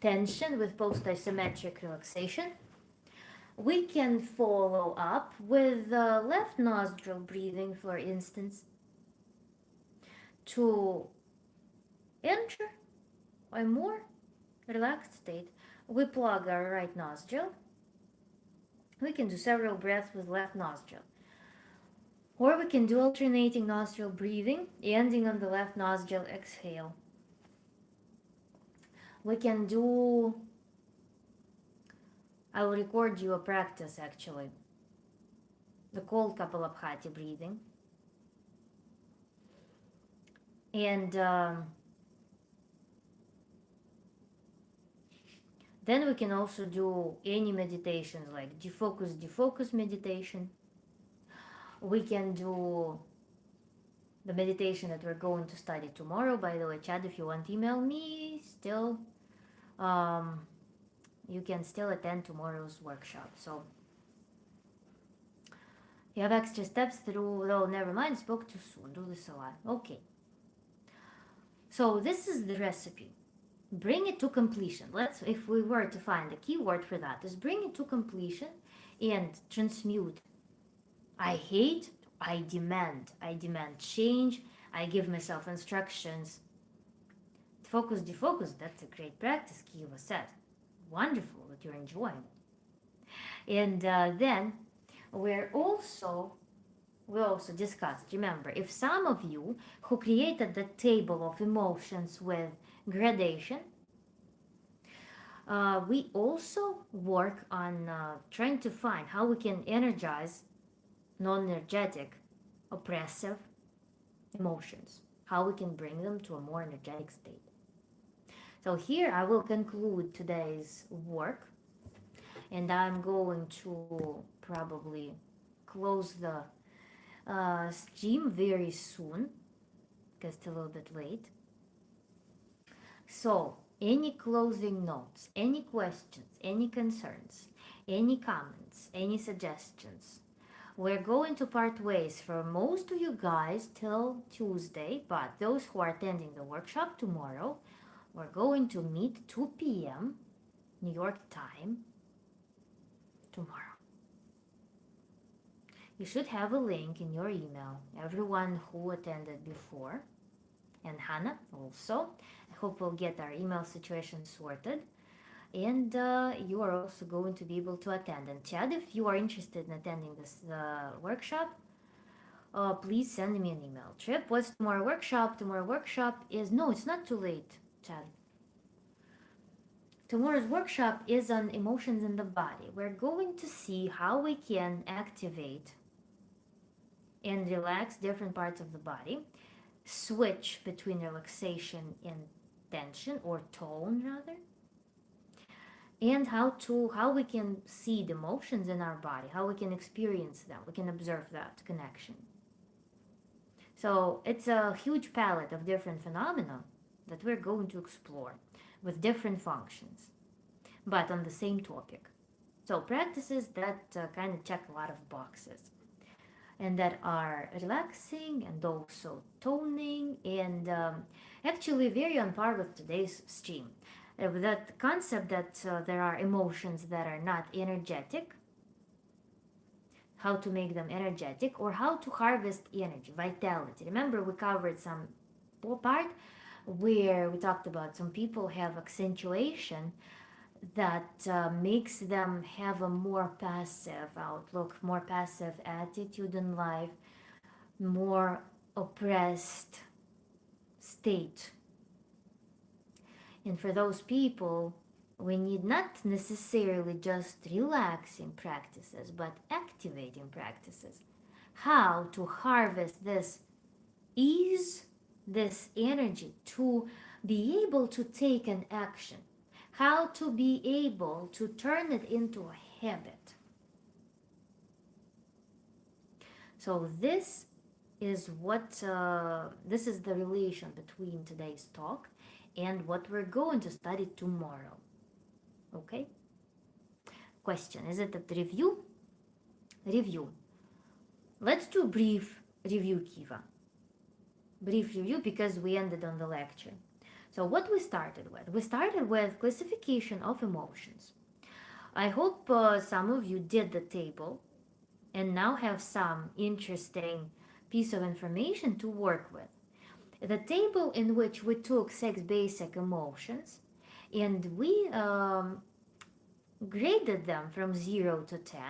S1: tension, with post-isometric relaxation, we can follow up with left nostril breathing, for instance, to enter a more relaxed state. We plug our right nostril. We can do several breaths with left nostril. Or we can do alternating nostril breathing, ending on the left nostril exhale. We can do, I will record you a practice actually, the cold Kapalabhati breathing. And then we can also do any meditations like defocus meditation. We can do the meditation that we're going to study tomorrow. By the way, Chad, if you want, email me still. You can still attend tomorrow's workshop. So you have extra steps through, oh, never mind, spoke too soon. Do this a lot. Okay. So this is the recipe. Bring it to completion. Let's, if we were to find a keyword for that, is bring it to completion and transmute. I hate, I demand change. I give myself instructions. Focus, defocus, that's a great practice, Kiva said. Wonderful that you're enjoying it. And then we also discussed, remember, if some of you who created the table of emotions with gradation, we also work on trying to find how we can energize non-energetic, oppressive emotions, how we can bring them to a more energetic state. So here I will conclude today's work, and I'm going to probably close the stream very soon because it's a little bit late. So any closing notes, any questions, any concerns, any comments, any suggestions? We're going to part ways for most of you guys till Tuesday, but those who are attending the workshop tomorrow, we're going to meet 2 p.m. New York time tomorrow. You should have a link in your email, everyone who attended before, and Hannah also. I hope we'll get our email situation sorted. And you are also going to be able to attend. And Chad, if you are interested in attending this workshop, please send me an email. Trip, what's tomorrow workshop? Tomorrow workshop is, no, it's not too late, Chad. Tomorrow's workshop is on emotions in the body. We're going to see how we can activate and relax different parts of the body, switch between relaxation and tension or tone rather, and how we can see the emotions in our body, how we can experience them, we can observe that connection. So it's a huge palette of different phenomena that we're going to explore with different functions, but on the same topic. So practices that kind of check a lot of boxes and that are relaxing and also toning and actually very on par with today's stream. That concept that there are emotions that are not energetic, how to make them energetic, or how to harvest energy, vitality. Remember, we covered some part where we talked about some people have accentuation that makes them have a more passive outlook, more passive attitude in life, more oppressed state. And for those people, we need not necessarily just relaxing practices, but activating practices. How to harvest this ease, this energy to be able to take an action, how to be able to turn it into a habit. So this is the relation between today's talk and what we're going to study tomorrow. Okay? Question: is it a review? Review. Let's do brief review, Kiva. Brief review because we ended on the lecture. So what we started with? We started with classification of emotions. I hope some of you did the table and now have some interesting piece of information to work with. The table in which we took 6 basic emotions and we graded them from 0 to 10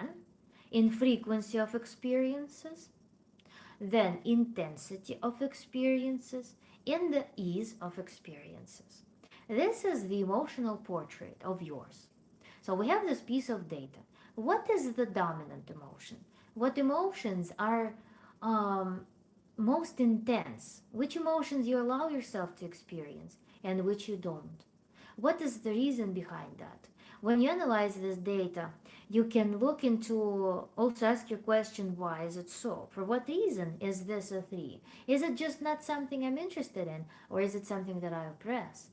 S1: in frequency of experiences, then intensity of experiences, and the ease of experiences. This is the emotional portrait of yours. So we have this piece of data. What is the dominant emotion? What emotions are most intense? Which emotions you allow yourself to experience and which you don't? What is the reason behind that? When you analyze this data, you can look into, also ask your question, why is it so? For what reason is this a 3? Is it just not something I'm interested in? Or is it something that I oppress?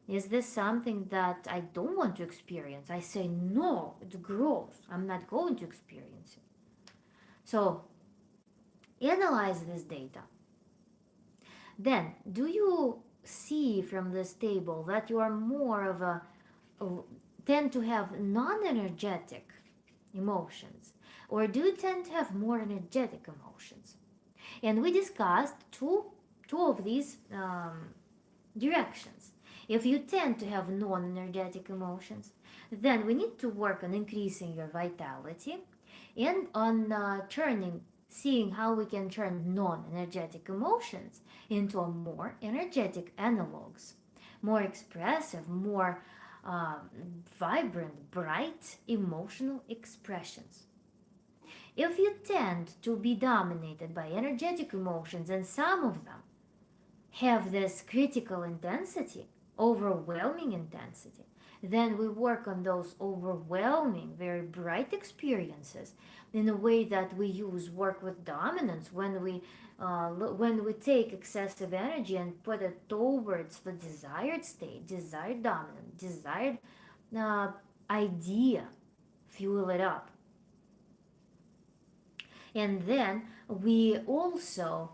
S1: Is this something that I don't want to experience? I say, no, it's growth. I'm not going to experience it. So, analyze this data. Then, do you see from this table that you are more of a, tend to have non-energetic emotions, or do you tend to have more energetic emotions? And we discussed two of these directions. If you tend to have non-energetic emotions, then we need to work on increasing your vitality and on seeing how we can turn non-energetic emotions into a more energetic analogs, more expressive, more vibrant, bright emotional expressions. If you tend to be dominated by energetic emotions, and some of them have this critical intensity, overwhelming intensity, then we work on those overwhelming, very bright experiences in a way that we work with dominance when we take excessive energy and put it towards the desired state, desired dominant, desired idea, fuel it up. And then we also,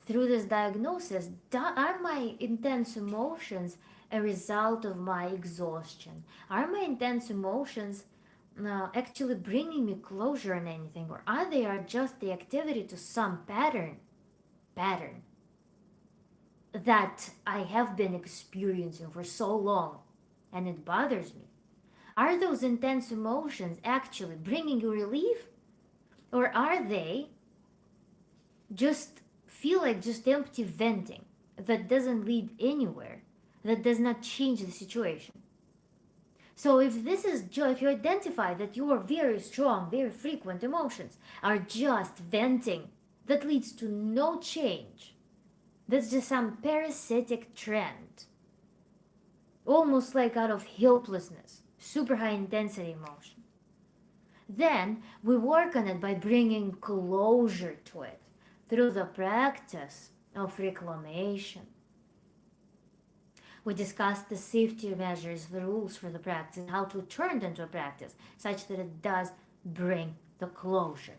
S1: through this diagnosis, are my intense emotions a result of my exhaustion? Are my intense emotions actually bringing me closure in anything, or are they just the activity to some pattern that I have been experiencing for so long and it bothers me? Are those intense emotions actually bringing you relief? Or are they just feel like just empty venting that doesn't lead anywhere, that does not change the situation? So if this is if you identify that your very strong, very frequent emotions are just venting that leads to no change, that's just some parasitic trend, almost like out of helplessness, super high intensity emotion. Then we work on it by bringing closure to it through the practice of reclamation. We discussed the safety measures, the rules for the practice, how to turn it into a practice such that it does bring the closure.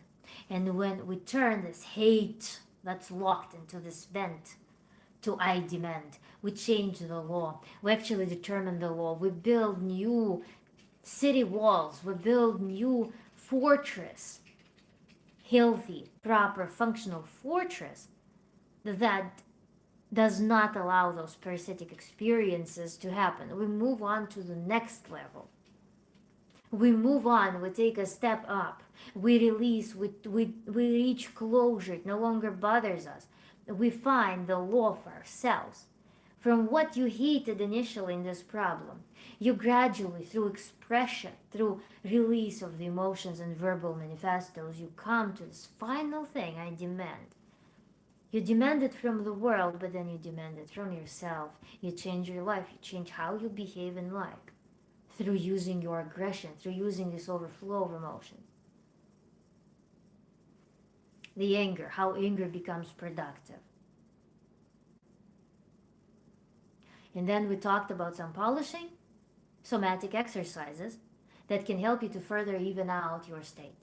S1: And when we turn this hate that's locked into this vent to I demand, we change the law. We actually determine the law. We build new city walls. We build new fortress, healthy, proper, functional fortress that does not allow those parasitic experiences to happen. We move on to the next level. We move on, we take a step up, we release, we reach closure, it no longer bothers us. We find the law for ourselves. From what you hated initially in this problem, you gradually, through expression, through release of the emotions and verbal manifestos, you come to this final thing I demand. You demand it from the world, but then you demand it from yourself. You change your life, you change how you behave in life through using your aggression, through using this overflow of emotions. The anger, how anger becomes productive. And then we talked about some polishing, somatic exercises that can help you to further even out your state.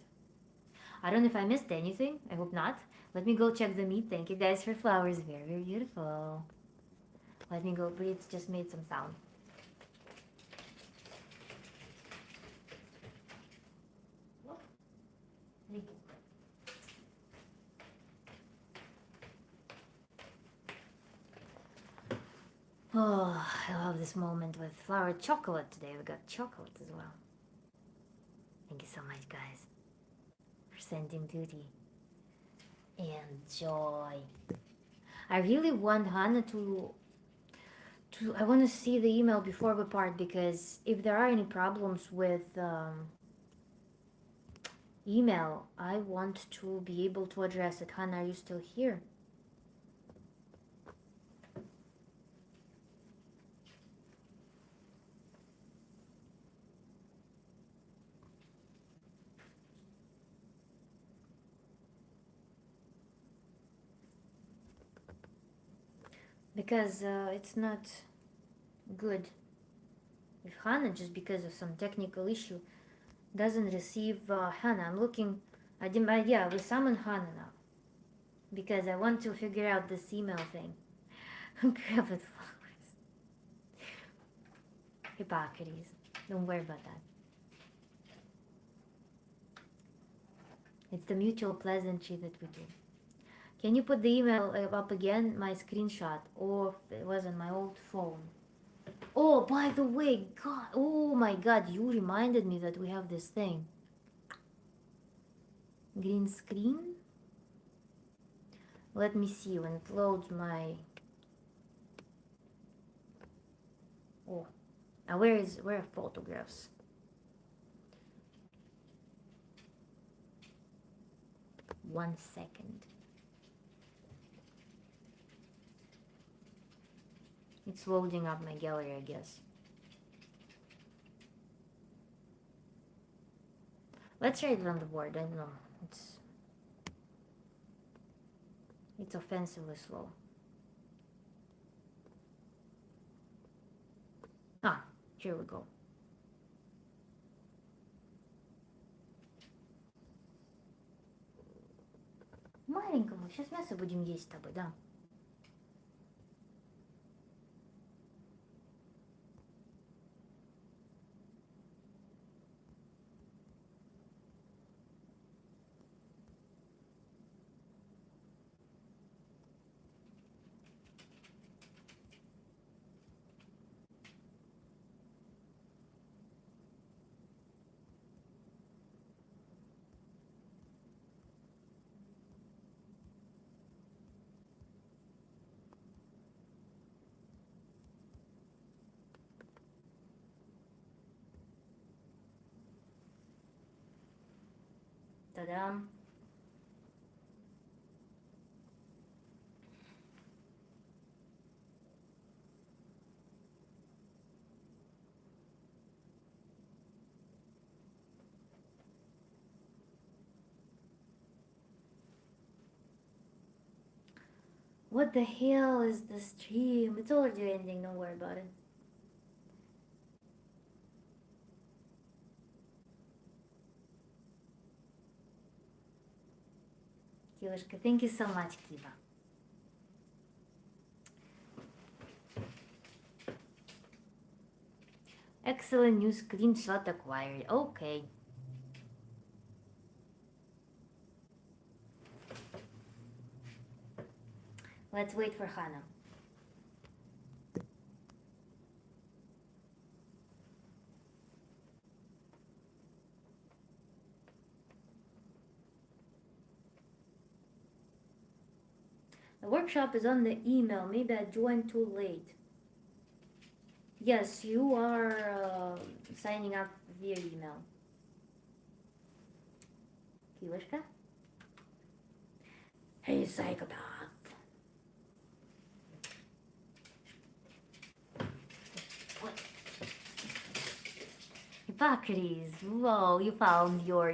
S1: I don't know if I missed anything. I hope not. Let me go check the meat. Thank you guys for flowers. Very, very beautiful. Let me go breathe. Just made some sound. Thank you. Oh, I love this moment with flower chocolate today. We got chocolate as well. Thank you so much, guys, for sending beauty and joy. I really want Hannah to I want to see the email before we part, because if there are any problems with email, I want to be able to address it. Hannah, are you still here? Because it's not good if Hannah, just because of some technical issue, doesn't receive Hannah. I'm looking, yeah, we summon Hannah now, because I want to figure out this email thing. Grab it, flowers. Hippocrates. Don't worry about that. It's the mutual pleasantry that we do. Can you put the email up again, my screenshot? Or it was on my old phone. Oh, by the way, God, oh my God, you reminded me that we have this thing. Green screen? Let me see when it loads my... Oh, now where are photographs? One second. It's loading up my gallery, I guess. Let's write it on the board. I don't know. It's offensively slow. Ah, here we go. Маленькому, сейчас мясо будем есть с тобой, да? Ta-da! What the hell is the stream? It's already ending, don't worry about it. Kivashka, thank you so much, Kiva. Excellent new screenshot acquired. Okay. Let's wait for Hannah. The workshop is on the email. Maybe I joined too late. Yes, you are signing up via email. Kivashka? Hey, psychopath. What? Hippocrates. Whoa, you found your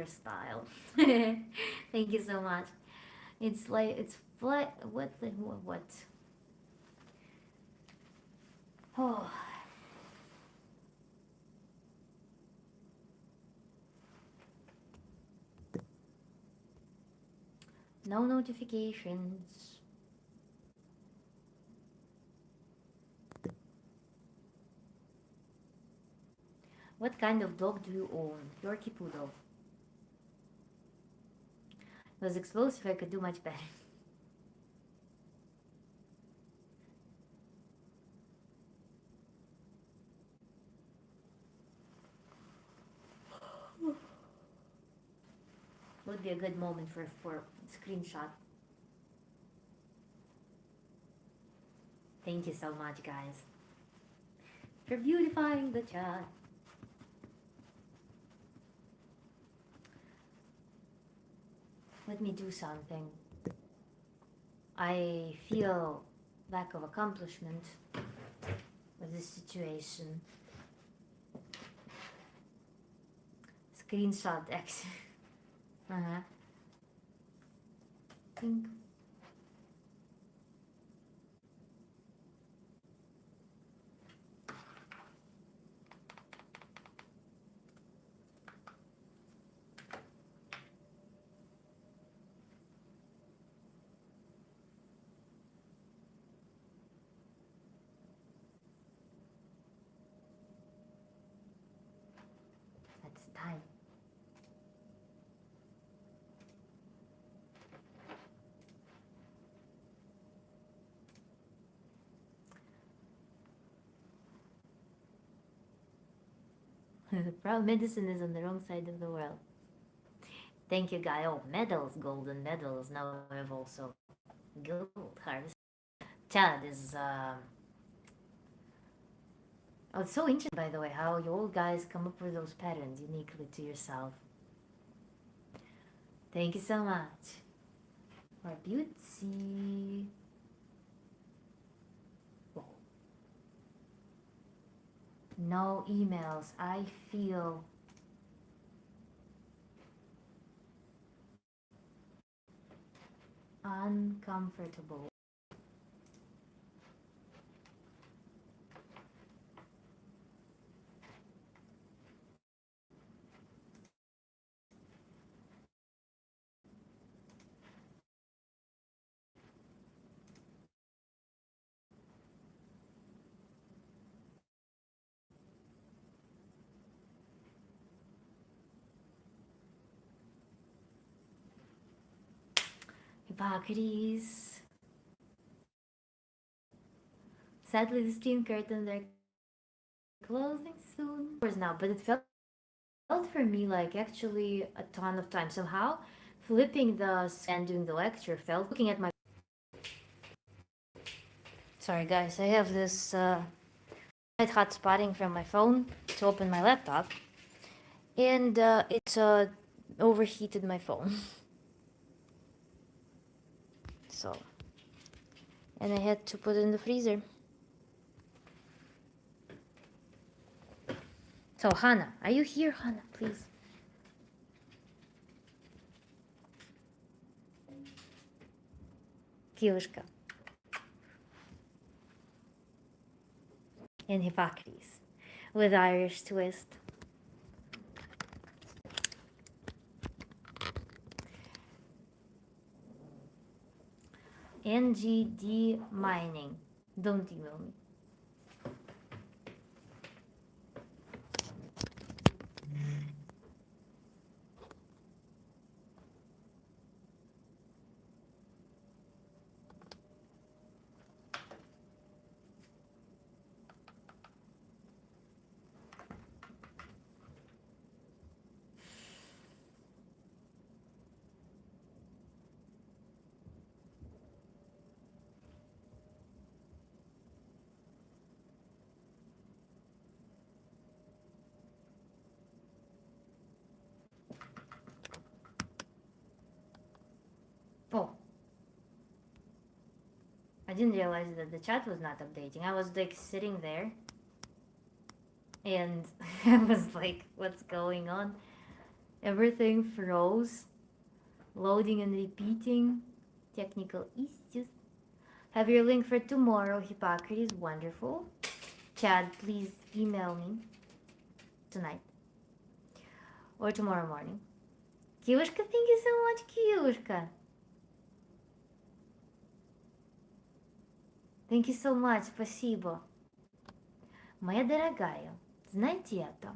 S1: style. Thank you so much. It's like it's flat. What? Oh. No notifications. What kind of dog do you own? Yorkie Poodle. It was explosive, I could do much better. Would be a good moment for screenshot. Thank you so much, guys, for beautifying the chat. Let me do something. I feel lack of accomplishment with this situation. Screenshot X. Think. That's time. The proud medicine is on the wrong side of the world. Thank you, guy. Oh, medals, golden medals. Now we have also gold harvest. Chad is. Oh, it's so interesting, by the way, how you all guys come up with those patterns uniquely to yourself. Thank you so much. More beauty. Whoa. No emails. I feel uncomfortable. Hippocrates. Sadly, the steam curtains are closing soon. Of course now, but it felt for me like actually a ton of time. Somehow, flipping the and doing the lecture felt looking at my. Sorry, guys, I have this hotspotting from my phone to open my laptop, and it's overheated my phone. So, and I had to put it in the freezer. So, Hannah, are you here, Hannah, please? Kiyushka. And Hippocrates with Irish twist. NGD mining. Don't email me. Oh, I didn't realize that the chat was not updating. I was like sitting there and I was like, what's going on? Everything froze, loading and repeating. Technical issues. Have your link for tomorrow, Hippocrates. Wonderful. Chad, please email me tonight or tomorrow morning. Kiyushka, thank you so much, Kiyushka. Thank you so much, спасибо. Моя дорогая, знайте это.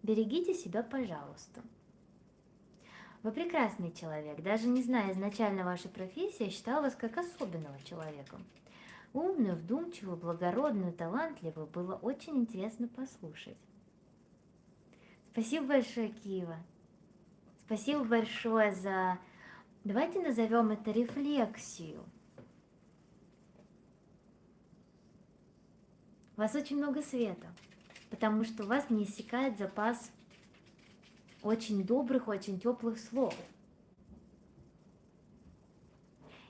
S1: Берегите себя, пожалуйста. Вы прекрасный человек. Даже не зная изначально вашей профессии, я считала вас как особенного человека. Умную, вдумчивую, благородную, талантливую. Было очень интересно послушать. Спасибо большое, Киева. Спасибо большое за... Давайте назовем это рефлексию. У вас очень много света, потому что у вас не иссякает запас очень добрых, очень теплых слов.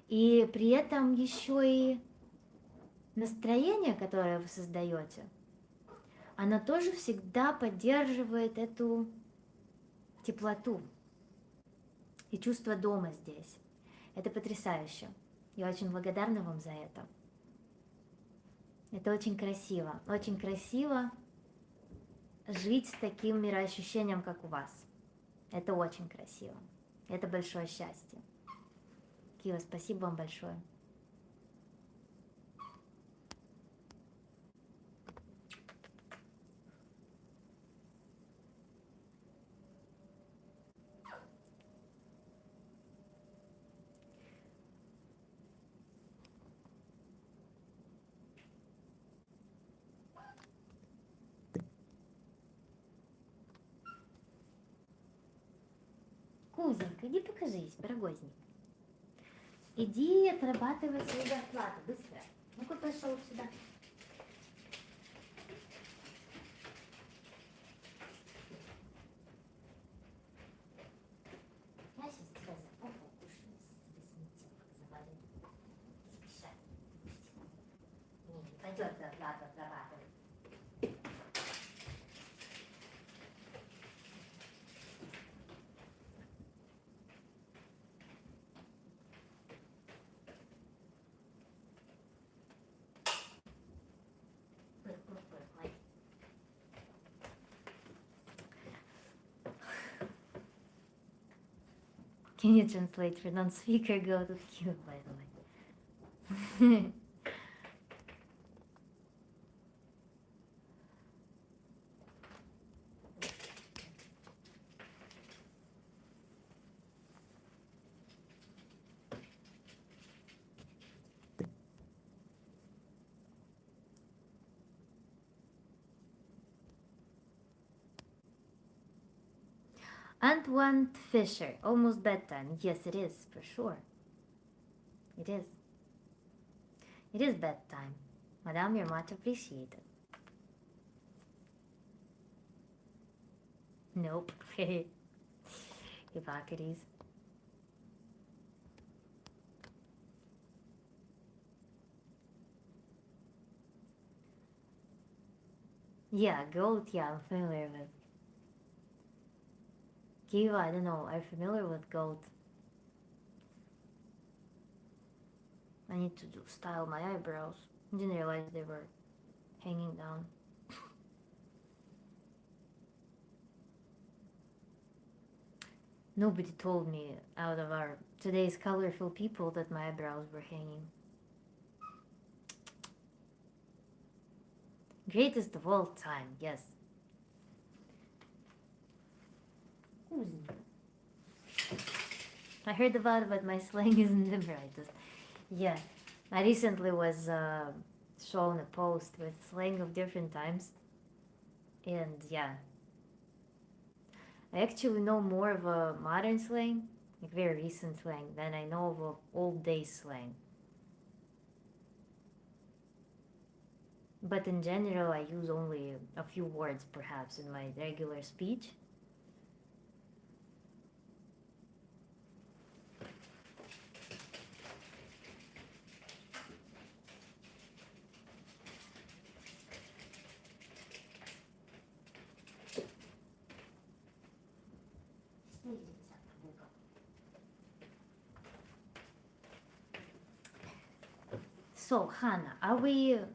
S1: И при этом еще и настроение, которое вы создаете, оно тоже всегда поддерживает эту теплоту и чувство дома здесь. Это потрясающе. Я очень благодарна вам за это. Это очень красиво жить с таким мироощущением, как у вас. Это очень красиво. Это большое счастье. Кива, спасибо вам большое. Кузенька, иди покажись, барагозник. Иди отрабатывай свою зарплату, быстро. Ну-ка, пошел сюда. Я сейчас тебя за попу укушу, если тебе сметелок завалю. Спешай. Не пойдет зарплату отрабатывать. Can you translate for non-speaker? Go to Q, by the way. Antoine Fisher, almost bedtime. Yes, it is, for sure. It is. It is bedtime. Madame, you're much appreciated. Nope. Hippocrates. Yeah, goat, yeah, I'm familiar with. Kiva, I don't know, I'm familiar with goat. I need to style my eyebrows. Didn't realize they were hanging down. Nobody told me out of our today's colorful people that my eyebrows were hanging. Greatest of all time, yes. Who's I heard about it, but my slang isn't the brightest. Yeah, I recently was shown a post with slang of different times, and yeah, I actually know more of a modern slang, like very recent slang, than I know of a old days slang. But in general, I use only a few words, perhaps, in my regular speech. So, Hannah,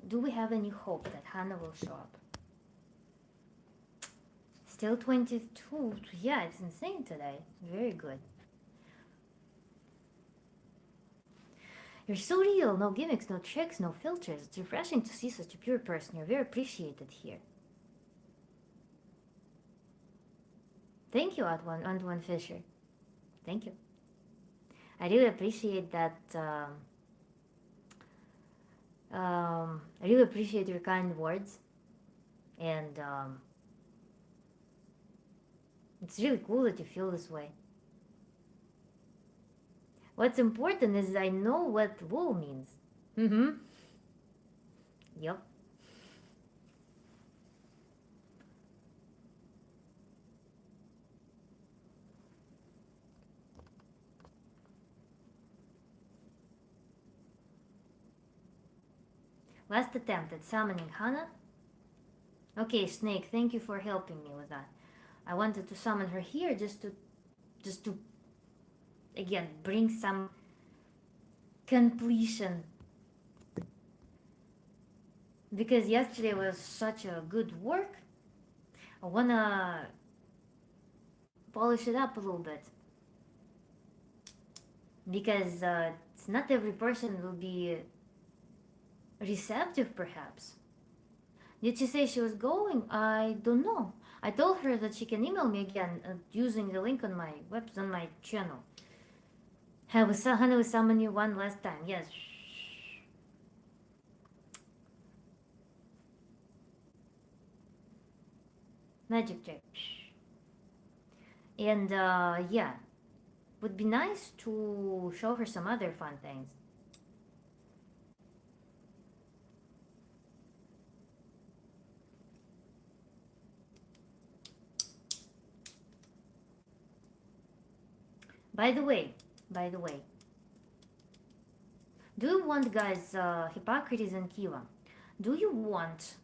S1: do we have any hope that Hannah will show up? Still 22. Yeah, it's insane today. Very good. You're so real. No gimmicks, no tricks, no filters. It's refreshing to see such a pure person. You're very appreciated here. Thank you, Antoine Fisher. Thank you. I really appreciate that. I really appreciate your kind words, and it's really cool that you feel this way. What's important is I know what wool means. Mm-hmm. Yep. Last attempt at summoning Hannah. Okay, Snake, thank you for helping me with that. I wanted to summon her here just to again bring some completion, because yesterday was such a good work. I wanna polish it up a little bit, because it's not every person will be receptive, perhaps. Did she say she was going? I don't know. I told her that she can email me again using the link on my on my channel. Hannah will summon you one last time. Yes. Magic trick. And yeah, would be nice to show her some other fun things. By the way, do you want, guys, Hippocrates and Kiva, do you want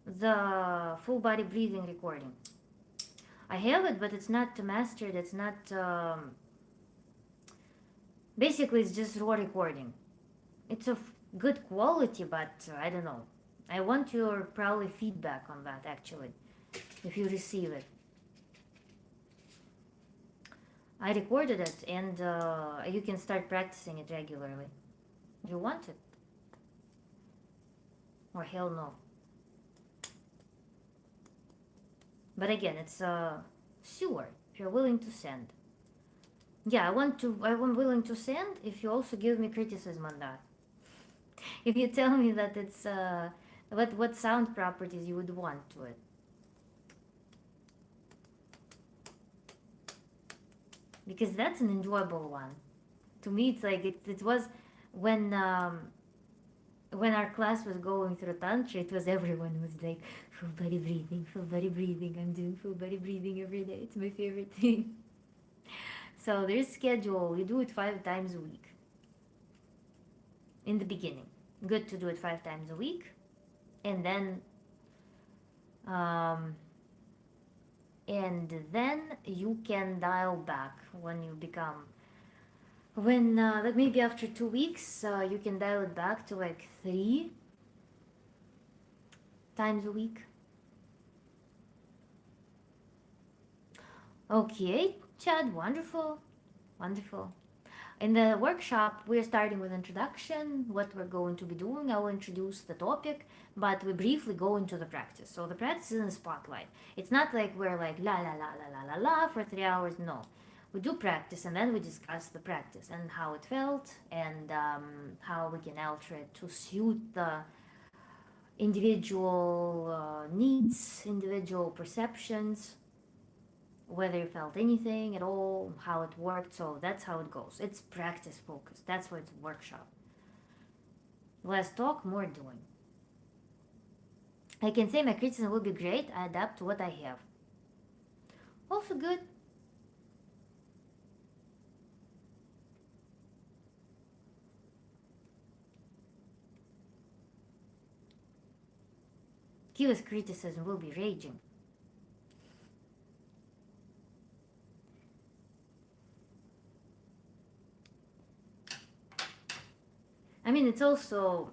S1: the full body breathing recording? I have it, but it's not mastered. It's not. Basically, it's just raw recording. It's of good quality, but I don't know. I want your probably feedback on that, actually, if you receive it. I recorded it, and you can start practicing it regularly. Do you want it? Or hell no. But again, it's sure, if you're willing to send. Yeah, I'm willing to send if you also give me criticism on that. If you tell me that it's what sound properties you would want to it. Because that's an enjoyable one. To me, it's like it was when when our class was going through Tantra, it was everyone was like, full body breathing, full body breathing. I'm doing full body breathing every day. It's my favorite thing. So there's schedule. You do it 5 times a week in the beginning. Good to do it 5 times a week. And then, um, you can dial back when you become when like maybe after 2 weeks you can dial it back to like 3 times a week. Okay, Chad, wonderful, wonderful. In the workshop, we're starting with introduction, what we're going to be doing. I will introduce the topic, but we briefly go into the practice. So the practice is in the spotlight. It's not like we're like la la la la la la la for 3 hours. No, we do practice and then we discuss the practice and how it felt and how we can alter it to suit the individual needs, individual perceptions, whether you felt anything at all, how it worked. So that's how it goes. It's practice focused. That's why it's a workshop. Less talk, more doing. I can say my criticism will be great. I adapt to what I have. Also good. Kiva's criticism will be raging. I mean, it's also,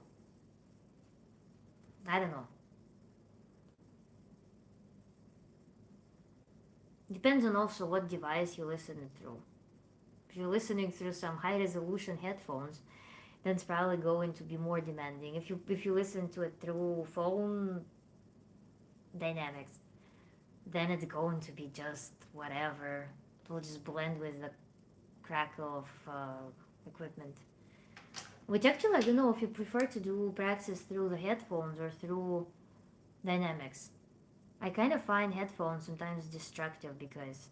S1: I don't know. Depends on also what device you're listening through. If you're listening through some high resolution headphones, then it's probably going to be more demanding. If you listen to it through phone dynamics, then it's going to be just whatever. It will just blend with the crackle of equipment. Which actually, I don't know if you prefer to do practice through the headphones or through dynamics. I kind of find headphones sometimes destructive because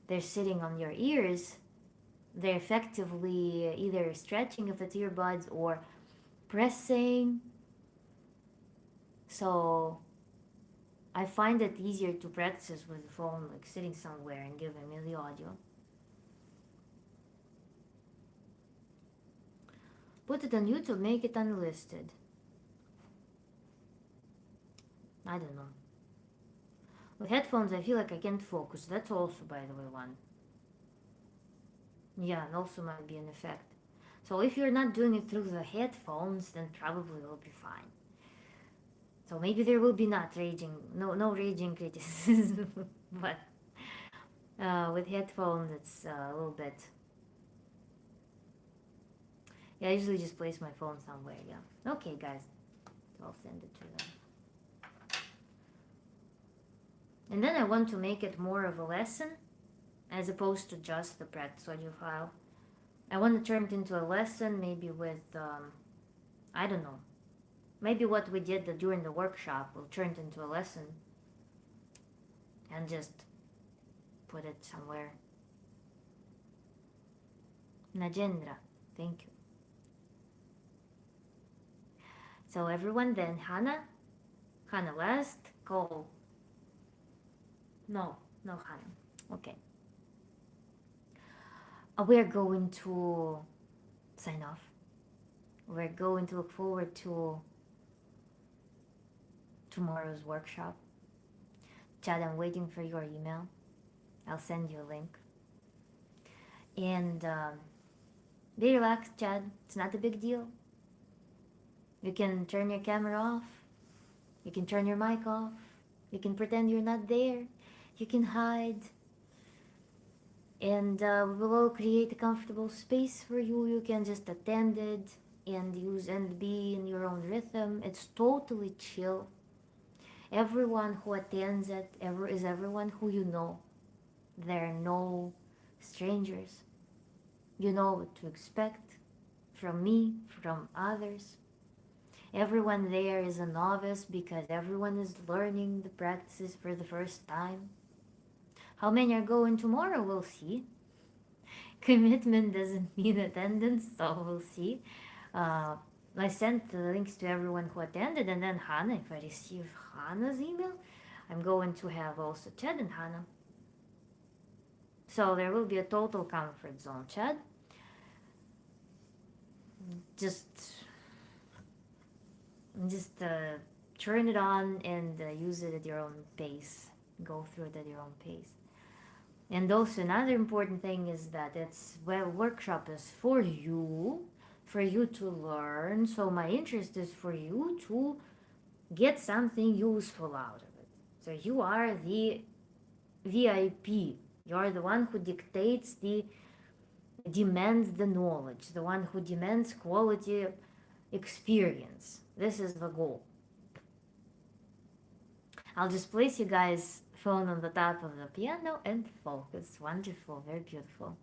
S1: they're sitting on your ears. They're effectively either stretching if it's earbuds or pressing. So I find it easier to practice with the phone, like sitting somewhere and giving me the audio. Put it on YouTube, make it unlisted. I don't know. With headphones, I feel like I can't focus. That's also, by the way, one. Yeah, and also might be an effect. So if you're not doing it through the headphones, then probably will be fine. So maybe there will be not raging, no raging criticism, but with headphones, it's a little bit. Yeah, I usually just place my phone somewhere. Yeah. Okay, guys, so I'll send it to them. And then I want to make it more of a lesson as opposed to just the practice audio file. I want to turn it into a lesson, maybe with, I don't know, maybe what we did during the workshop will turn it into a lesson and just put it somewhere. Najendra, thank you. So everyone then, Hannah last, Cole. No, Hannah. Okay. We're going to sign off. We're going to look forward to tomorrow's workshop. Chad, I'm waiting for your email. I'll send you a link. And be relaxed, Chad. It's not a big deal. You can turn your camera off. You can turn your mic off. You can pretend you're not there. You can hide. And we will all create a comfortable space for you. You can just attend it and use and be in your own rhythm. It's totally chill. Everyone who attends it is everyone who you know. There are no strangers. You know what to expect from me, from others. Everyone there is a novice because everyone is learning the practices for the first time. How many are going tomorrow, we'll see. Commitment doesn't mean attendance, so we'll see. I sent the links to everyone who attended, and then Hannah, if I receive Hannah's email, I'm going to have also Chad and Hannah. So there will be a total comfort zone, Chad. Just, just turn it on and use it at your own pace. Go through it at your own pace. And also another important thing is that it's workshop is for you to learn. So my interest is for you to get something useful out of it. So you are the VIP. You're the one who demands the knowledge, the one who demands quality experience. This is the goal. I'll just place you guys' phone on the top of the piano and focus. Wonderful, very beautiful.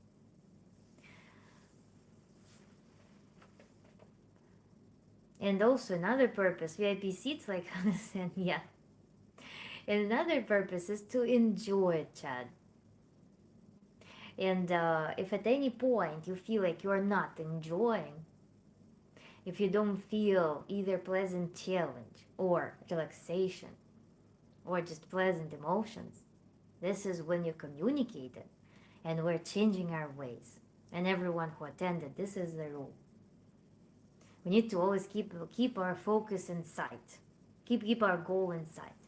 S1: And also another purpose, VIP seats like Hannah said, yeah. And another purpose is to enjoy it, Chad. And if at any point you feel like you're not enjoying, if you don't feel either pleasant challenge or relaxation or just pleasant emotions, this is when you communicate it. And we're changing our ways. And everyone who attended, this is the rule. We need to always keep our focus in sight. Keep our goal in sight.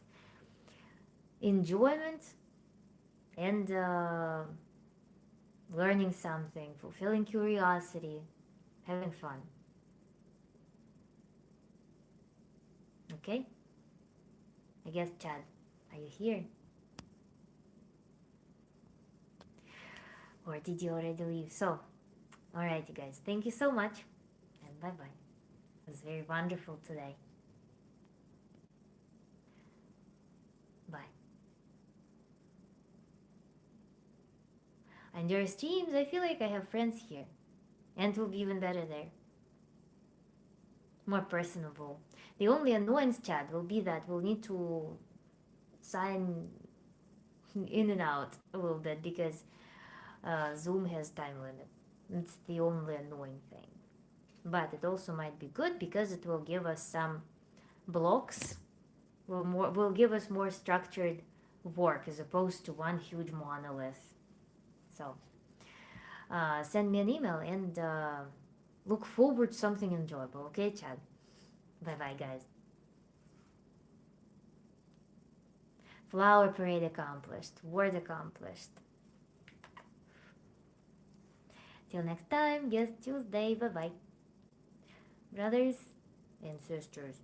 S1: Enjoyment and learning something, fulfilling curiosity, having fun. Okay? I guess, Chad, are you here? Or did you already leave? So, alright, you guys, thank you so much, and bye-bye. It was very wonderful today. Bye. And your streams, I feel like I have friends here. And it will be even better there. More personable. The only annoyance, Chat, will be that we'll need to sign in and out a little bit because Zoom has time limit. It's the only annoying thing. But it also might be good because it will give us some blocks. Will give us more structured work as opposed to one huge monolith. So send me an email and look forward to something enjoyable. Okay, Chad? Bye-bye, guys. Flower parade accomplished. Word accomplished. Till next time, guess Tuesday. Bye-bye. Brothers and sisters.